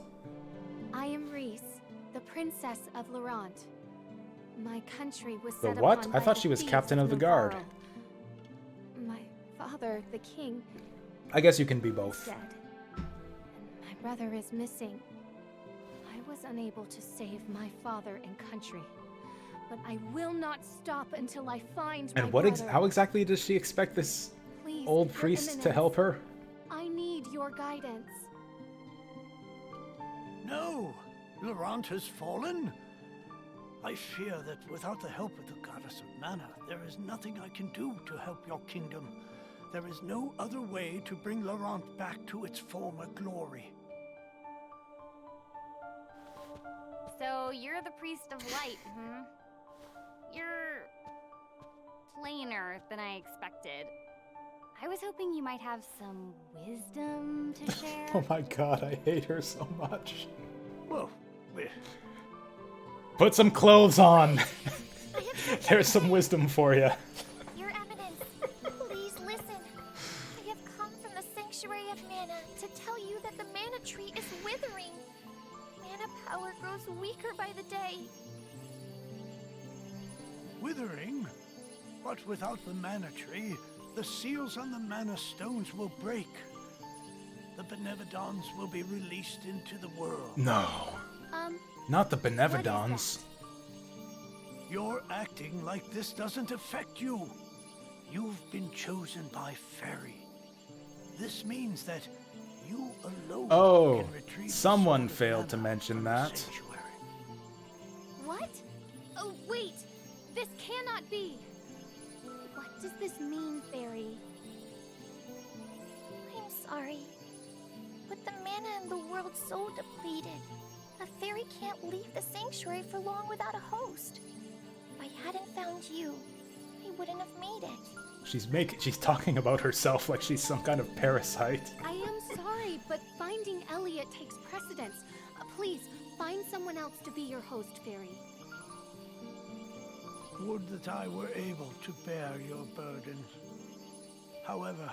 I am Reese, the Princess of Laurent. My country was The set what? upon I by thought the she was thieves captain of the guard. Navarro. My father, the king, I guess you can be is both. dead. And my brother is missing. I was unable to save my father and country. But I will not stop until I find my And brother. how exactly does she expect this Please, old Your priest to Eminence, help her? I need your guidance. No! Laurent has fallen? I fear that without the help of the Goddess of Mana, there is nothing I can do to help your kingdom. There is no other way to bring Laurent back to its former glory. So you're the priest of light, hmm? You're plainer than I expected. I was hoping you might have some wisdom to share. Oh my god, I hate her so much. Well, put some clothes on. There's some wisdom for you. Your Eminence, please listen. I have come from the Sanctuary of Mana to tell you that the mana tree is withering. Mana power grows weaker by the day. Withering? But without the mana tree, the seals on the mana stones will break. The Benevodons will be released into the world. No. Not the Benevodons. You're acting like this doesn't affect you. You've been chosen by Fairy. This means that you alone Oh, can retrieve someone failed to mention that. What? Oh, wait! This cannot be! What does this mean, Fairy? I'm sorry, but the mana in the world's so depleted. A fairy can't leave the sanctuary for long without a host. If I hadn't found you, I wouldn't have made it. She's talking about herself like she's some kind of parasite. I am sorry, but finding Elliot takes precedence. Please, find someone else to be your host, Fairy. Would that I were able to bear your burdens. However,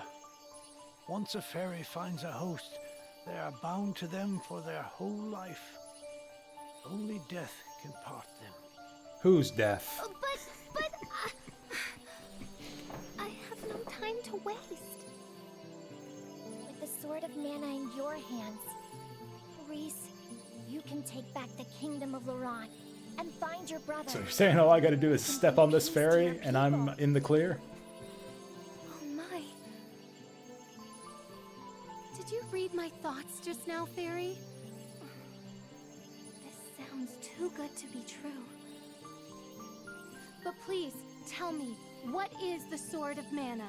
once a fairy finds a host, they are bound to them for their whole life. Only death can part them. Whose death? But I have no time to waste. With the Sword of Mana in your hands, Reese, you can take back the Kingdom of Laurent and find your brother. So you're saying all I gotta do is step on this fairy and I'm in the clear? Oh my. Did you read my thoughts just now, Fairy? This sounds too good to be true. But please, tell me, what is the Sword of Mana?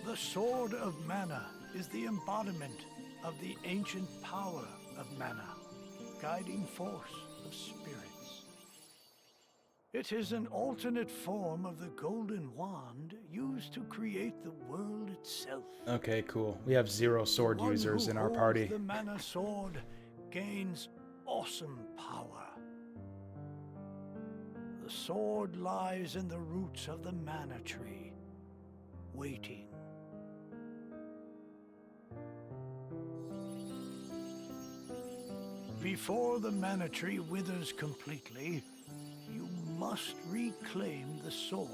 The Sword of Mana is the embodiment of the ancient power of Mana, guiding force of spirits. It is an alternate form of the golden wand used to create the world itself. Okay, cool. We have 0 sword One users who in our holds party. The Mana Sword gains awesome power. The sword lies in the roots of the Mana Tree, waiting. Before the Mana Tree withers completely, you must reclaim the sword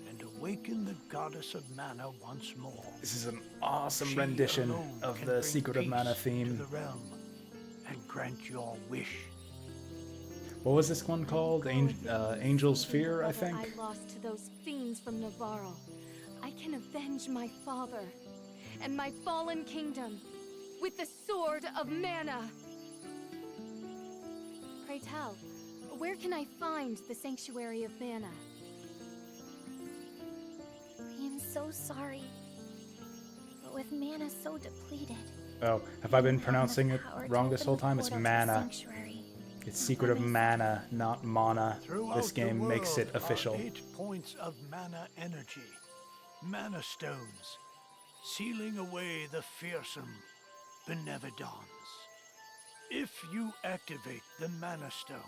and awaken the Goddess of Mana once more. This is an awesome She rendition alone of can the bring Secret of Mana peace theme. to the realm and grant your wish. What was this one called? Angel's Fear, I think? I lost to those fiends from Navarro. I can avenge my father and my fallen kingdom with the Sword of Mana. Pray tell, where can I find the Sanctuary of Mana? I am so sorry, but with mana so depleted, Oh, have I been pronouncing it wrong this whole time? It's Mana. It's Secret of Mana, not Mana. Throughout This game the makes it world official. are 8 points of mana energy, mana stones. sealing away the fearsome Benevodons. If you activate the Mana Stones,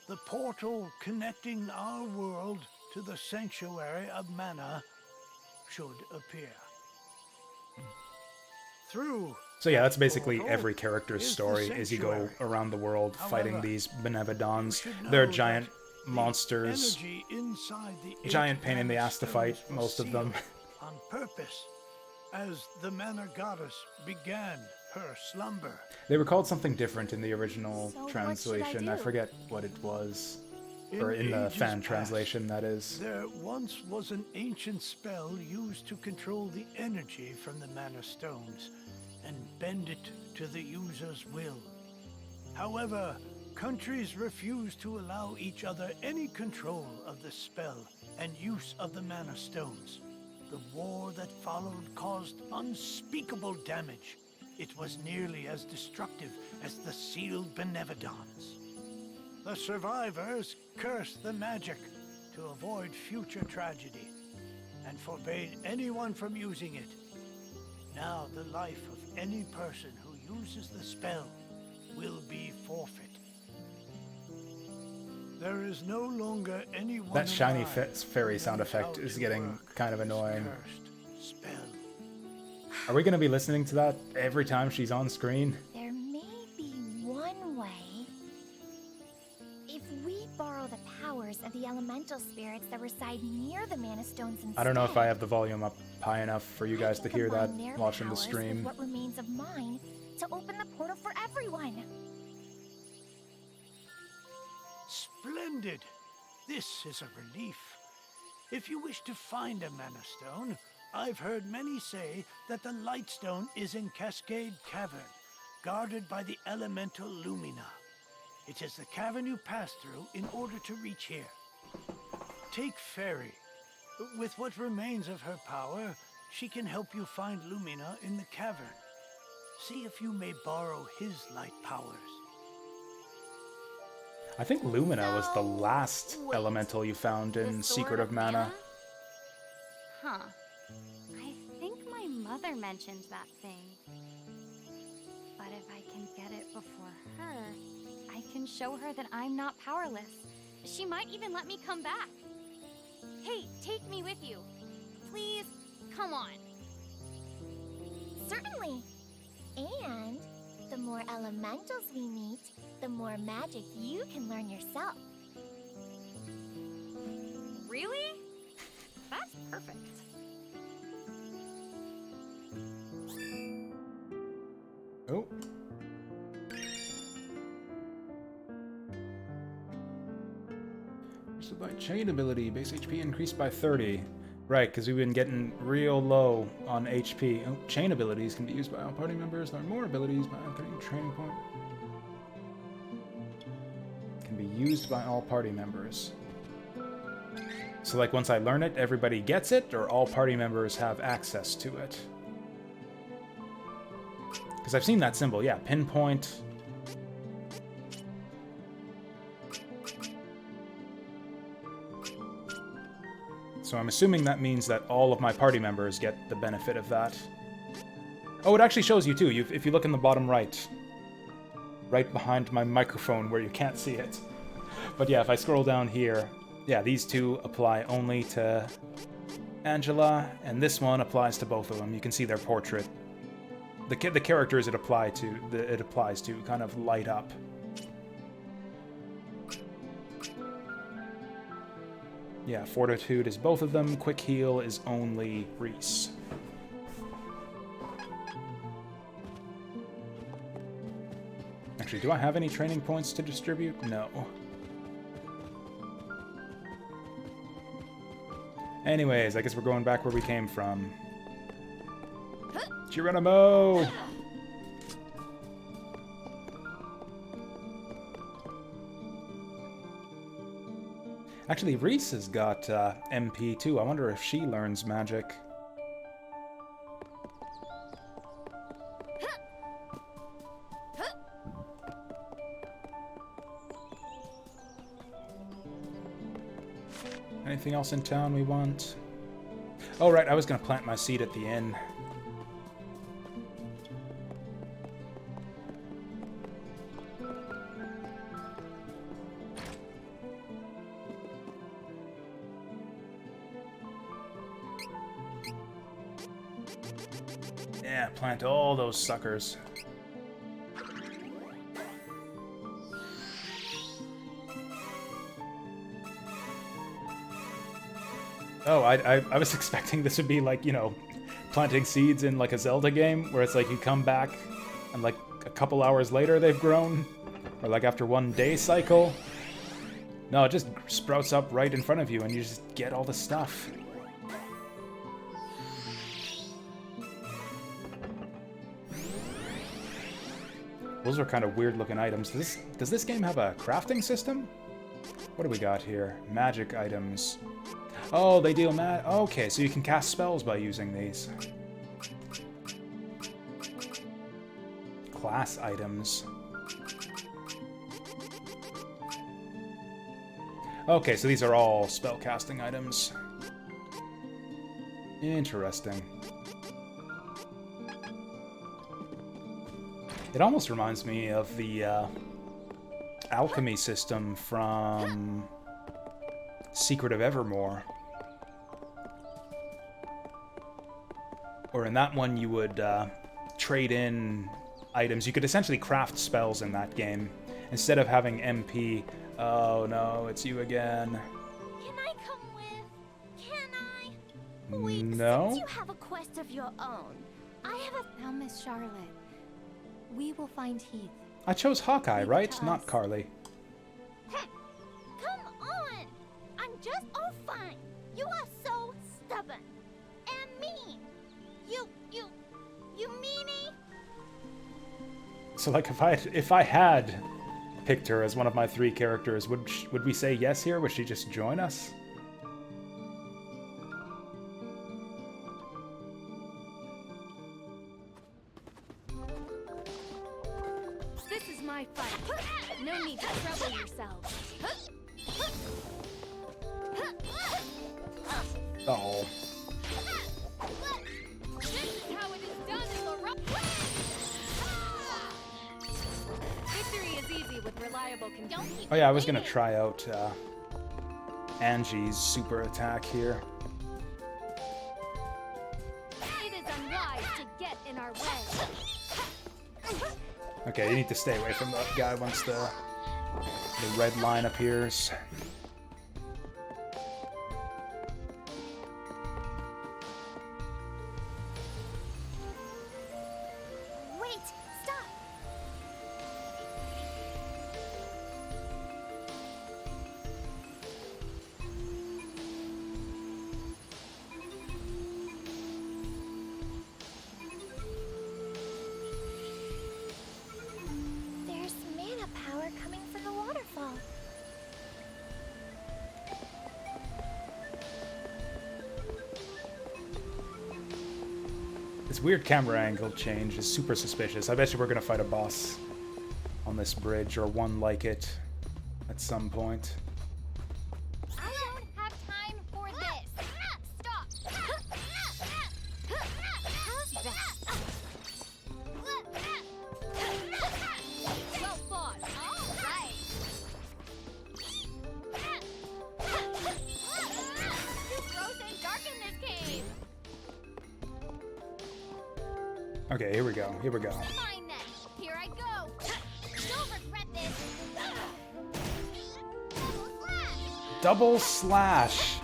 the portal connecting our world to the Sanctuary of Mana should appear. Through So yeah, that's basically portal every character's is the story as you go sanctuary. around the world fighting However, these Benevodons. should They're know giant that the monsters. energy inside the Giant 8 pain in the Mana ass to fight, Stones was most of them. sealed on purpose, as the Mana Goddess began her slumber. They were called something different in the original So what should I translation. I do? forget what it was. Or in the ages fan past, translation, that is. There once was an ancient spell used to control the energy from the Mana Stones and bend it to the user's will. However, countries refused to allow each other any control of the spell and use of the Mana Stones. The war that followed caused unspeakable damage. It was nearly as destructive as the sealed Benevodons. The survivors cursed the magic to avoid future tragedy and forbade anyone from using it. Now the life of any person who uses the spell will be forfeit. There is no longer anyone That shiny alive fairy sound who knows effect how is to getting work kind of this annoying. cursed spell. Are we going to be listening to that every time she's on screen? There may be one way. If we borrow the powers of the elemental spirits that reside near the Mana Stones instead, I don't know if I have the volume up high enough for you guys to hear that combine their watching the powers stream. with what remains of mine to open the portal for everyone. Splendid! This is a relief. If you wish to find a Mana Stone, I've heard many say that the Lightstone is in Cascade Cavern, guarded by the elemental Lumina. It is the cavern you pass through in order to reach here. Take Fairy. With what remains of her power, she can help you find Lumina in the cavern. See if you may borrow his light powers. I think Lumina was the last elemental you found in Secret of Mana. Huh. I think my mother mentioned that thing. But if I can get it before her, I can show her that I'm not powerless. She might even let me come back. Hey, take me with you. Please, come on. Certainly. And the more elementals we meet, the more magic you can learn yourself. Really? That's perfect. Oh. So by chain ability, base HP increased by 30. Right, because we've been getting real low on HP. Oh, chain abilities can be used by all party members. Learn more abilities by getting a training point. Can be used by all party members. So like once I learn it, everybody gets it, or all party members have access to it? Because I've seen that symbol, yeah, pinpoint. So I'm assuming that means that all of my party members get the benefit of that. Oh, it actually shows you too. If you look in the bottom right. Right behind my microphone where you can't see it. But yeah, if I scroll down here, yeah, these two apply only to Angela, and this one applies to both of them. You can see their portrait. The characters it applies to kind of light up. Yeah, Fortitude is both of them. Quick Heal is only Reese. Actually, do I have any training points to distribute? No. Anyways, I guess we're going back where we came from. Geronimo! Actually, Reese has got MP too. I wonder if she learns magic. Anything else in town we want? Oh, right, I was going to plant my seed at the inn. Yeah, plant all those suckers. Oh, I was expecting this would be like, you know, planting seeds in like a Zelda game, where it's like you come back and like a couple hours later they've grown, or like after one day cycle. No, it just sprouts up right in front of you and you just get all the stuff. Those are kind of weird looking items. Does this game have a crafting system? What do we got here? Magic items. Oh, they deal okay, so you can cast spells by using these. Class items. Okay, so these are all spellcasting items. Interesting. It almost reminds me of the alchemy system from Secret of Evermore. Or in that one you would trade in items. You could essentially craft spells in that game. Instead of having MP... Oh no, it's you again. Can I come with? Can I? Wait, no? Since you have a quest of your own, I have a... Now, Miss Charlotte, we will find Heath. I chose Hawkeye, right? Not Carly. Come on! I'm just... Oh, fine. You are so stubborn. And mean. You meanie. So like if I had picked her as one of my 3 characters, would we say yes here? Would she just join us? This is my fight. No need to trouble yourself. Oh. This is how it is done in the Victory is easy with reliable conditions. Oh yeah, I was gonna try out Angie's super attack here. It is unwise to get in our way. Okay, you need to stay away from that guy once the red line appears. Wait, stop. There's mana power coming from the waterfall. This weird camera angle change is super suspicious. I bet you we're gonna fight a boss on this bridge, or one like it, at some point. I don't have time for this. Stop. How's that? Well fought. All right. Too frozen dark in this cave. Okay, here we go. Here we go. Fine then. Here I go. Don't regret this. Double slash.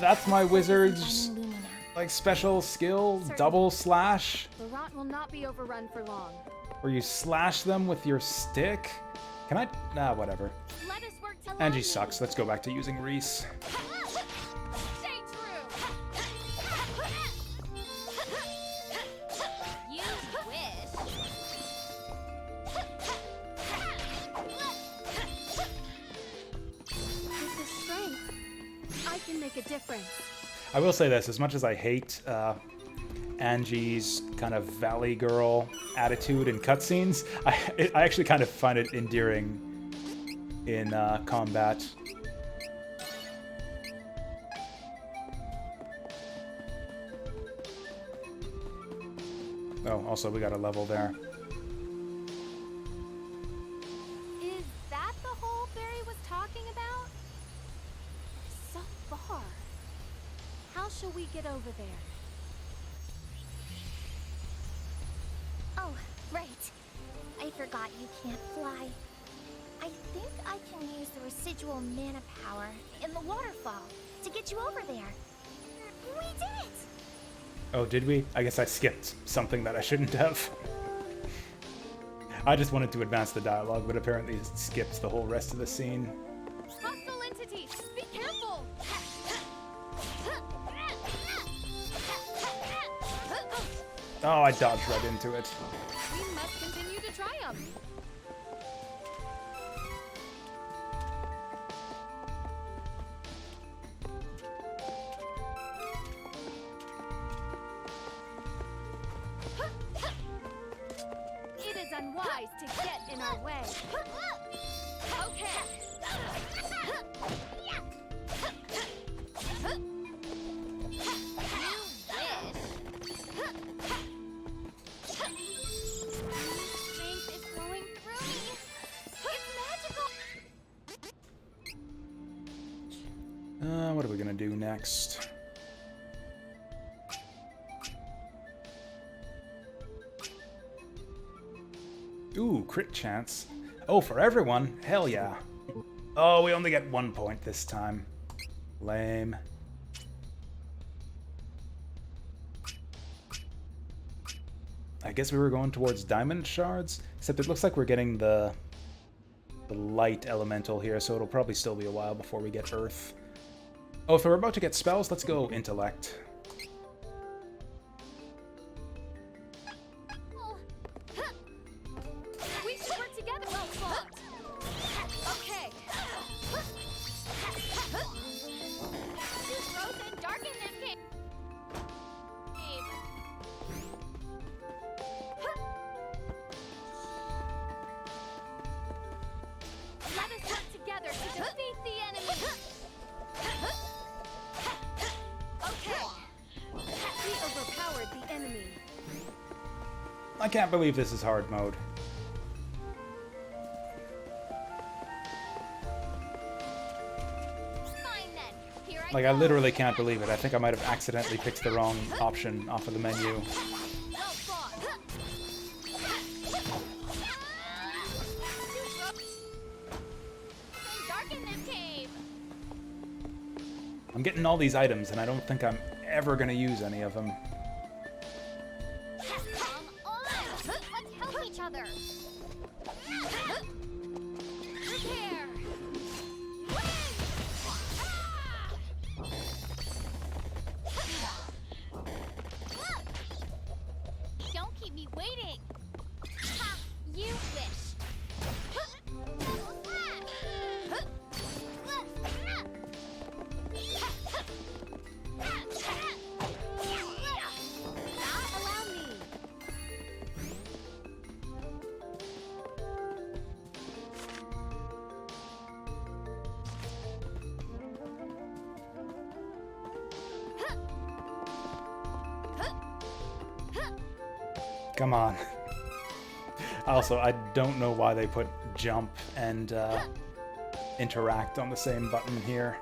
That's my wizard's like special skill. Double slash, Laurent will not be overrun for long. where you slash them with your stick. Can I? Nah, whatever. Let us work to Angie sucks. Let's go back to using Reese. Stay true. You wish. With this strength, I can make a difference. I will say this: as much as I hate Angie's kind of Valley Girl attitude in cutscenes, I actually kind of find it endearing in combat. Oh, also we got a level there. Is that the hole Barry was talking about? So far. How shall we get over there? Right. I forgot you can't fly. I think I can use the residual mana power in the waterfall to get you over there. We did it! Oh, did we? I guess I skipped something that I shouldn't have. I just wanted to advance the dialogue, but apparently it skips the whole rest of the scene. Hostile entity! Be careful! Oh, I dodged right into it. We must continue to triumph. It is unwise to get in our way. Okay. Strength is flowing through me. It's magical. What are we gonna do next? Ooh, crit chance. Oh, for everyone? Hell yeah. Oh, we only get 1 point this time. Lame. I guess we were going towards diamond shards, except it looks like we're getting the light elemental here, so it'll probably still be a while before we get earth. Oh, if we're about to get spells, let's go intellect. We should work together. Well fought. Okay. Choose growth and darken this cave. Let us work together to defeat the enemy. Okay. We overpowered the enemy. I can't believe this is hard mode. Fine then. Here I Like, I literally can't believe it. I think I might have accidentally picked the wrong option off of the menu. Well fought. Darken this cave. I'm getting all these items, and I don't think I'm ever gonna use any of them. Come on. Let's help each other. Prepare. Don't keep me waiting. Ha, you wish. Allow me. Come on. Also, I don't know why they put jump and interact on the same button here.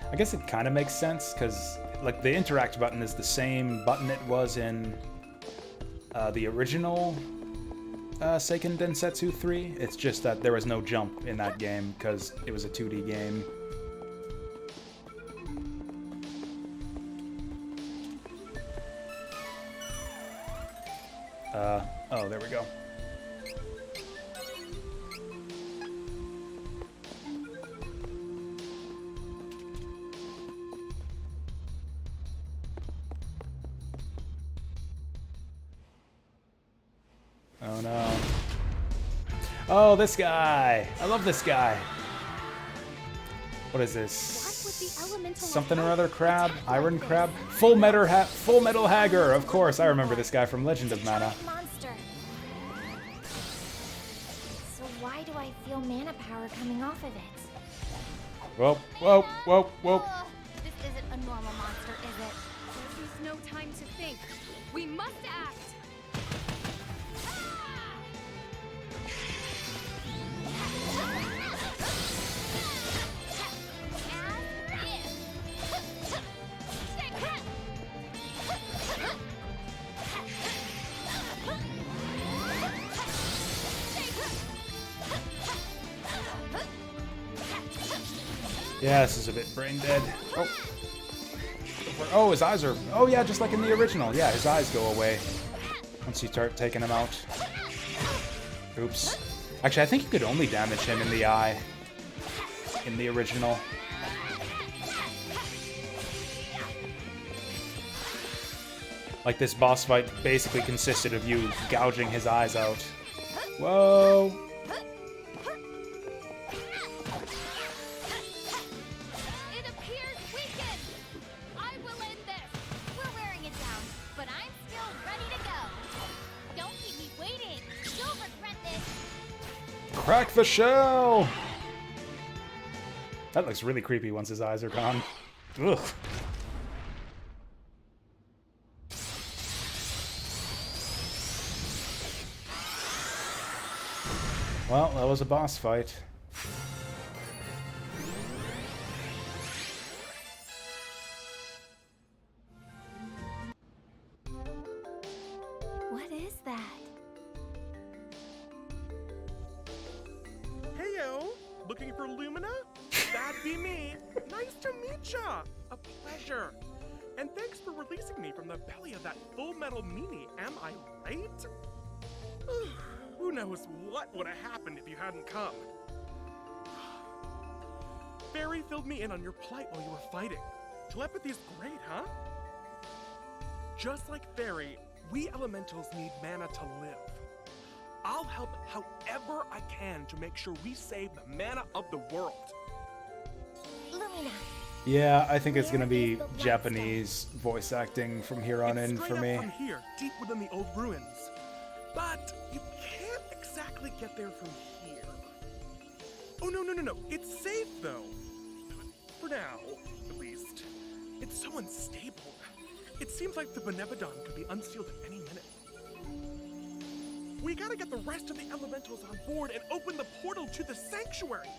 I guess it kind of makes sense, because like the interact button is the same button it was in the original Seiken Densetsu 3. It's just that there was no jump in that game because it was a 2D game. Oh, there we go. Oh no. Oh, this guy! I love this guy! What is this? Something or other crab? Iron crab? Full Metal Hagger! Of course, I remember this guy from Legend of Mana. Monster. So why do I feel mana power coming off of it? Whoa, whoa, whoa, whoa. This isn't a normal monster, is it? There's no time to think. We must act. Yeah, this is a bit brain dead. Oh. Oh, his eyes are... Oh, yeah, just like in the original. Yeah, his eyes go away once you start taking him out. Oops. Actually, I think you could only damage him in the eye in the original. Like, this boss fight basically consisted of you gouging his eyes out. Whoa! It appears weakened! I will end this! We're wearing it down, but I'm still ready to go! Don't keep me waiting! You'll regret this! Crack the shell! That looks really creepy once his eyes are gone. Ugh. Well, that was a boss fight. What is that? Heyo! Looking for Lumina? That'd be me! Nice to meet ya! A pleasure! And thanks for releasing me from the belly of that Full Metal Meanie, am I right? Who knows what would have happened if you hadn't come? Fairy filled me in on your plight while you were fighting. Telepathy's great, huh? Just like Fairy, we elementals need mana to live. I'll help however I can to make sure we save the mana of the world. Lumina. Yeah, I think it's gonna be Japanese voice acting from here on in for me. From here, deep within the old ruins. But you can't exactly get there from here. Oh, no. It's safe, though. For now, at least. It's so unstable. It seems like the Benebodon could be unsealed at any minute. We gotta get the rest of the elementals on board and open the portal to the sanctuary.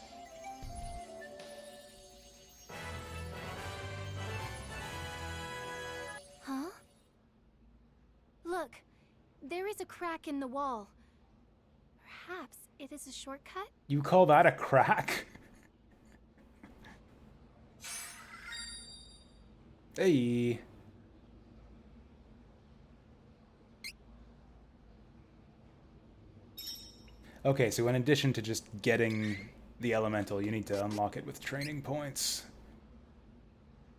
Huh? Look, there is a crack in the wall. Perhaps it is a shortcut? You call that a crack? Hey. Okay, so in addition to just getting the elemental, you need to unlock it with training points.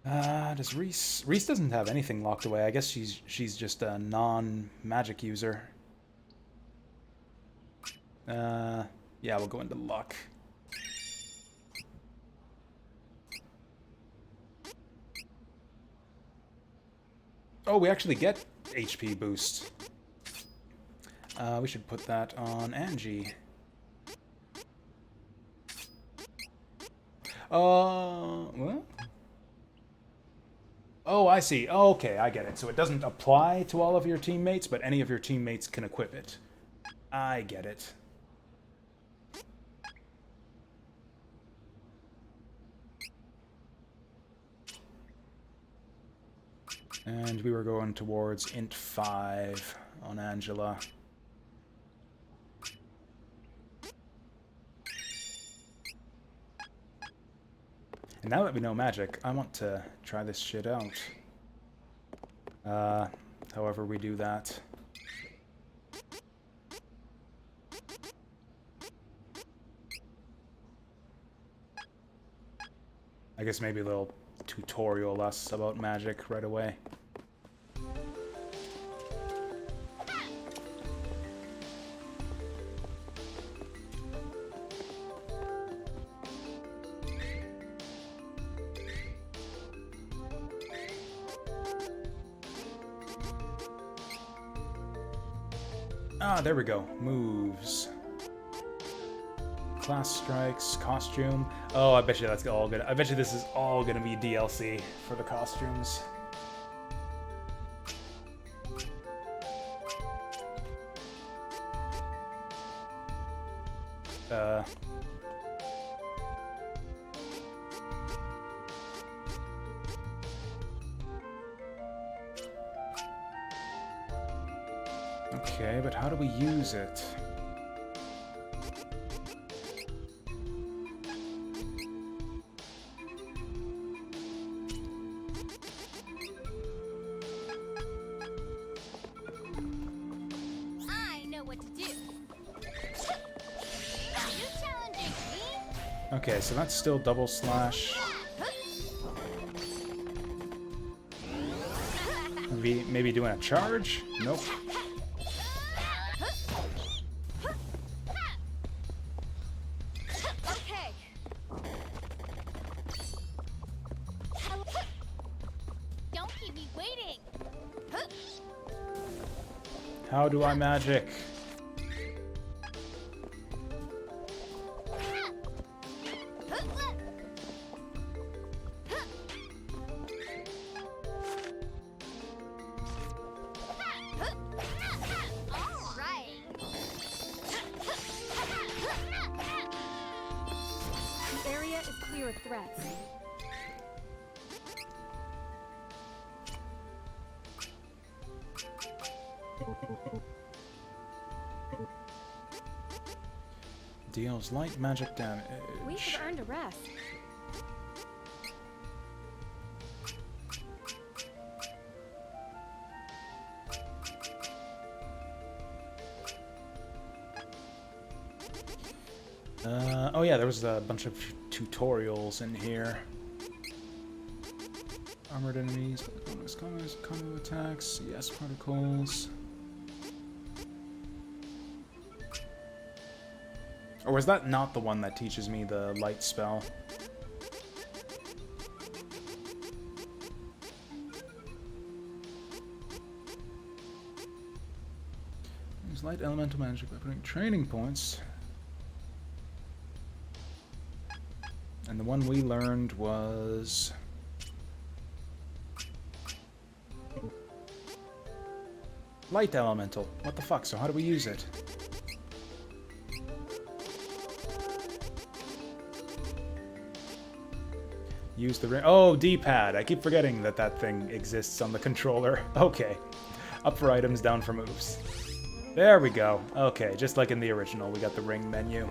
Does Reese... Reese doesn't have anything locked away. I guess she's just a non-magic user. Yeah, we'll go into luck. Oh, we actually get HP boost. We should put that on Angie. What? Oh, I see. Oh, okay, I get it. So it doesn't apply to all of your teammates, but any of your teammates can equip it. I get it. And we were going towards Int 5 on Angela. And now that we know magic, I want to try this shit out. However we do that. I guess maybe a little tutorial us about magic right away. Ah, there we go. Moves. Class strikes, costume. Oh, I bet you that's all good. I bet you this is all gonna be DLC for the costumes. Okay, but how do we use it? what to do. You challenging me? Okay, so that's still double slash. Maybe doing a charge? Nope. Okay. Don't keep me waiting. How do I magic? The area is clear of threats. Deals light magic damage. We have earned a rest. Oh yeah, there was a bunch of tutorials in here. Armored enemies, combo attacks, yes, particles. Or was that not the one that teaches me the light spell? Use light elemental magic by putting training points. And the one we learned was... light elemental. What the fuck? So how do we use it? Use the ring. Oh, D-pad. I keep forgetting that that thing exists on the controller. Okay. Up for items, down for moves. There we go. Okay, just like in the original, we got the ring menu.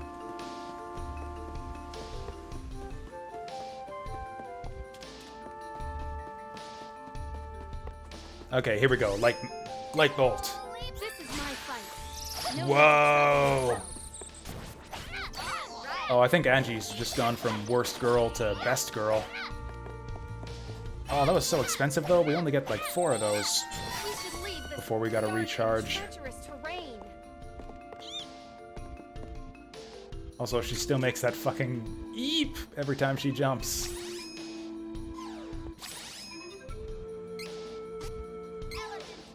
Okay, here we go. Light bolt. This is my fight. No Whoa! Oh, I think Angie's just gone from worst girl to best girl. Oh, that was so expensive though. We only get like 4 of those before we got a recharge. Also, she still makes that fucking eep every time she jumps.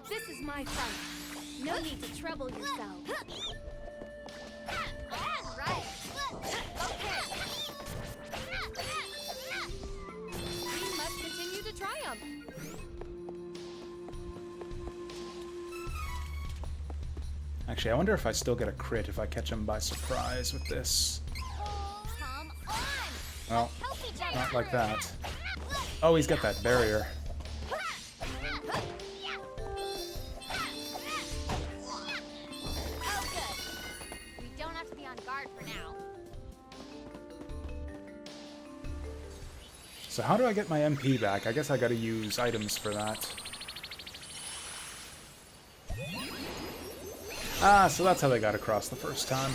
This is my fight. No need to trouble yourself. We must continue to triumph. Actually, I wonder if I still get a crit if I catch him by surprise with this. Well, not like that. Oh, he's got that barrier. We don't have to be on guard for now. So how do I get my MP back? I guess I gotta use items for that. Ah, so that's how they got across the first time.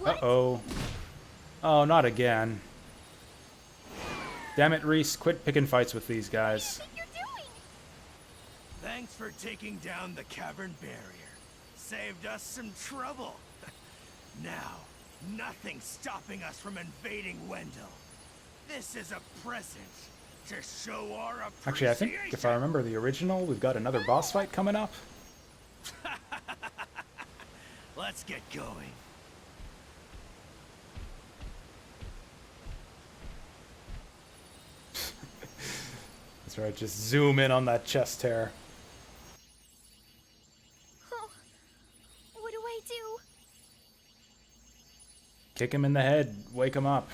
Uh-oh. Oh, not again. Damn it, Reese. Quit picking fights with these guys. Thanks for taking down the cavern barrier. Saved us some trouble. Now, nothing's stopping us from invading Wendell. This is a present to show our appreciation. Actually, I think if I remember the original, we've got another boss fight coming up. Let's get going. That's right, just zoom in on that chest hair. Oh, what do I do? Kick him in the head, wake him up.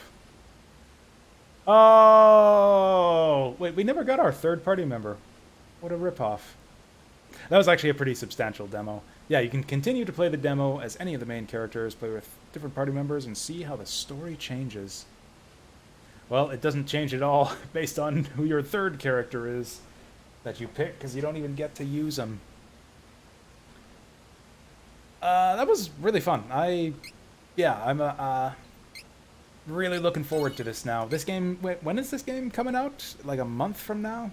Oh! Wait, we never got our third party member. What a ripoff. That was actually a pretty substantial demo. Yeah, you can continue to play the demo as any of the main characters, play with different party members, and see how the story changes. Well, it doesn't change at all based on who your third character is. that you pick because you don't even get to use them. That was really fun. I'm really looking forward to this now. This game, when is this game coming out? Like a month from now?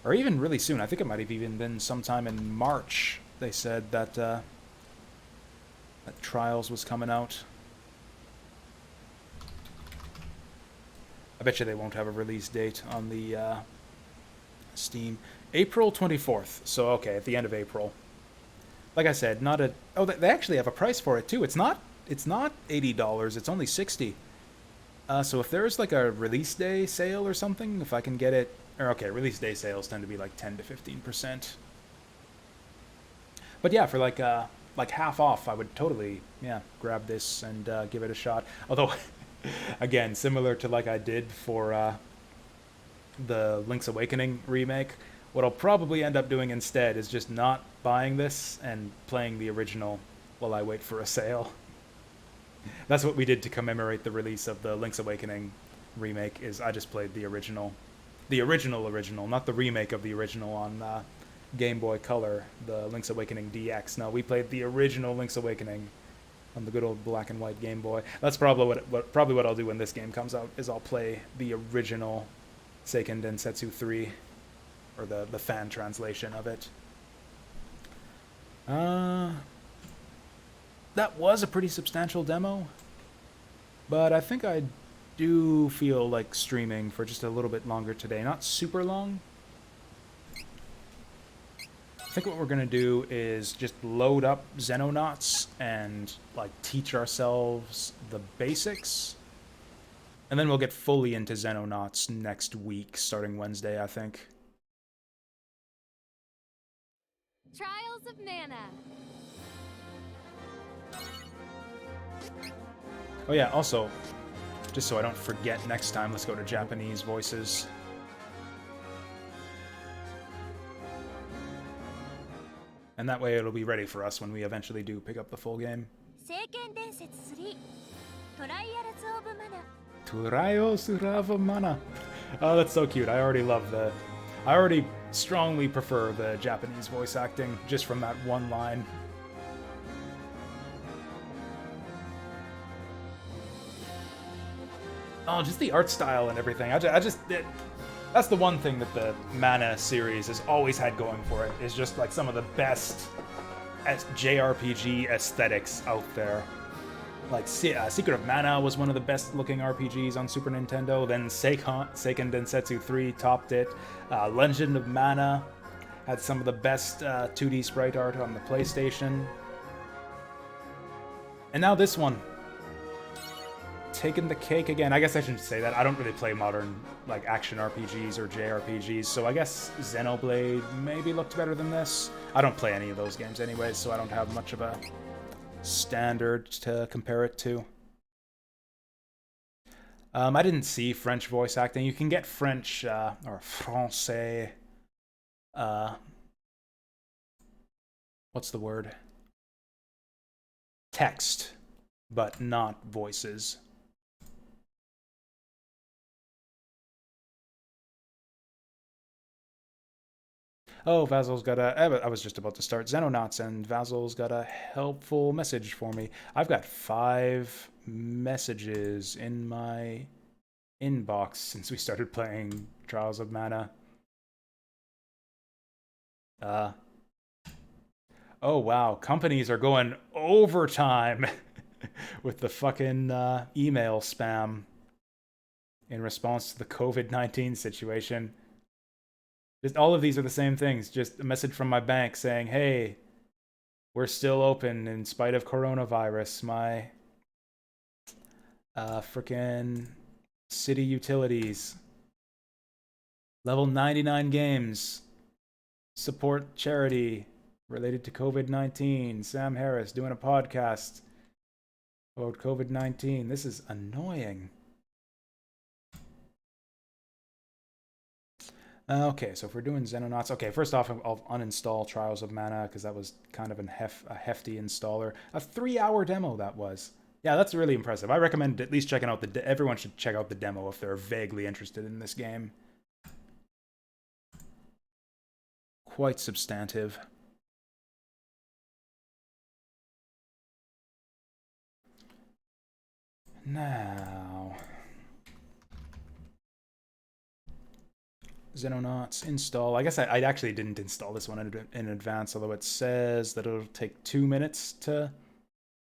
Or even really soon. I think it might have even been sometime in March. They said that, that Trials was coming out. I bet you they won't have a release date on the Steam. April 24th. So, okay, at the end of April. Like I said, not a... Oh, they actually have a price for it, too. It's not $80. It's only $60. So if there's like a release day sale or something, if I can get it... Or, okay, release day sales tend to be like 10 to 15%. But yeah, for like half off, I would totally, yeah, grab this and give it a shot. Although, again, similar to like I did for the Link's Awakening remake, what I'll probably end up doing instead is just not buying this and playing the original while I wait for a sale. That's what we did to commemorate the release of the Link's Awakening remake, is I just played the original. The original, not the remake of the original on Game Boy Color, the Link's Awakening DX. No, we played the original Link's Awakening on the good old black and white Game Boy. That's probably what I'll do when this game comes out, is I'll play the original Seiken Densetsu 3, or the fan translation of it. That was a pretty substantial demo, but I think I do feel like streaming for just a little bit longer today. Not super long. I think what we're going to do is just load up Xenonauts and like teach ourselves the basics. And then we'll get fully into Xenonauts next week, starting Wednesday, I think. Trials of Mana. Oh yeah, also, just so I don't forget next time, let's go to Japanese voices. And that way it'll be ready for us when we eventually do pick up the full game. Trials of Mana. Oh, that's so cute. I already strongly prefer the Japanese voice acting, just from that one line. Oh, just the art style and everything. That's the one thing that the Mana series has always had going for it, is just like some of the best JRPG aesthetics out there. Like Secret of Mana was one of the best looking RPGs on Super Nintendo, then Seiken Densetsu 3 topped it. Legend of Mana had some of the best 2D sprite art on the PlayStation. And now this one. Taking the cake again. I guess I shouldn't say that. I don't really play modern like action RPGs or JRPGs, so I guess Xenoblade maybe looked better than this. I don't play any of those games anyways, so I don't have much of a standard to compare it to. I didn't see French voice acting. You can get French or Francais. What's the word? Text, but not voices. Oh, Vasil's got a... I was just about to start Xenonauts, and Vasil's got a helpful message for me. I've got 5 messages in my inbox since we started playing Trials of Mana. Oh, wow. Companies are going overtime with the fucking email spam in response to the COVID-19 situation. Just all of these are the same things. Just a message from my bank saying, hey, we're still open in spite of coronavirus. My frickin' city utilities. Level 99 games. Support charity related to COVID-19. Sam Harris doing a podcast about COVID-19. This is annoying. Okay, so if we're doing Xenonauts... Okay, first off, I'll uninstall Trials of Mana, because that was kind of a hefty installer. A 3-hour demo, that was. Yeah, that's really impressive. I recommend at least checking out everyone should check out the demo if they're vaguely interested in this game. quite substantive. Now, Xenonauts install. I guess I actually didn't install this one in advance, although it says that it'll take 2 minutes to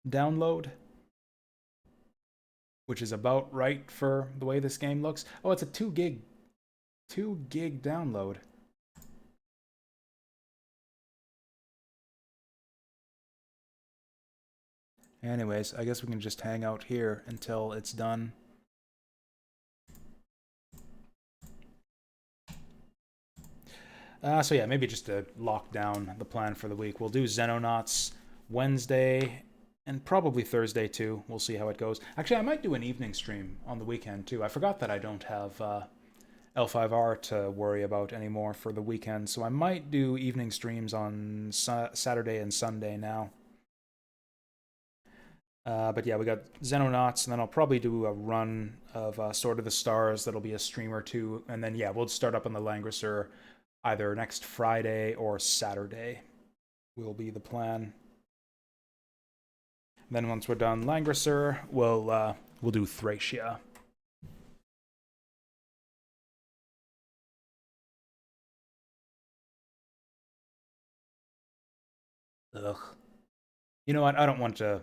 download, which is about right for the way this game looks. Oh, it's a 2 gig download. Anyways, I guess we can just hang out here until it's done. So yeah, maybe just to lock down the plan for the week. We'll do Xenonauts Wednesday and probably Thursday too. We'll see how it goes. Actually, I might do an evening stream on the weekend too. I forgot that I don't have L5R to worry about anymore for the weekend, so I might do evening streams on Saturday and Sunday now. But yeah, we got Xenonauts, and then I'll probably do a run of Sword of the Stars. That'll be a stream or two, and then yeah, we'll start up on the Langrisser either next Friday or Saturday will be the plan. And then once we're done Langrisser, we'll do Thracia. Ugh. You know what? I don't want to...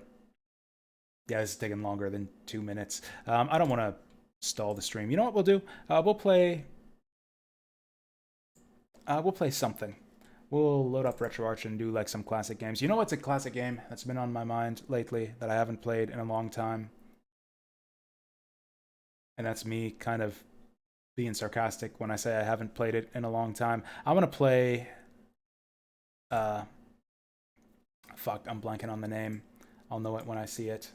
Yeah, this is taking longer than 2 minutes. I don't want to stall the stream. You know what we'll do? We'll play something. We'll load up RetroArch and do like some classic games. You know what's a classic game that's been on my mind lately that I haven't played in a long time? And that's me kind of being sarcastic when I say I haven't played it in a long time. I want to play... Fuck, I'm blanking on the name. I'll know it when I see it.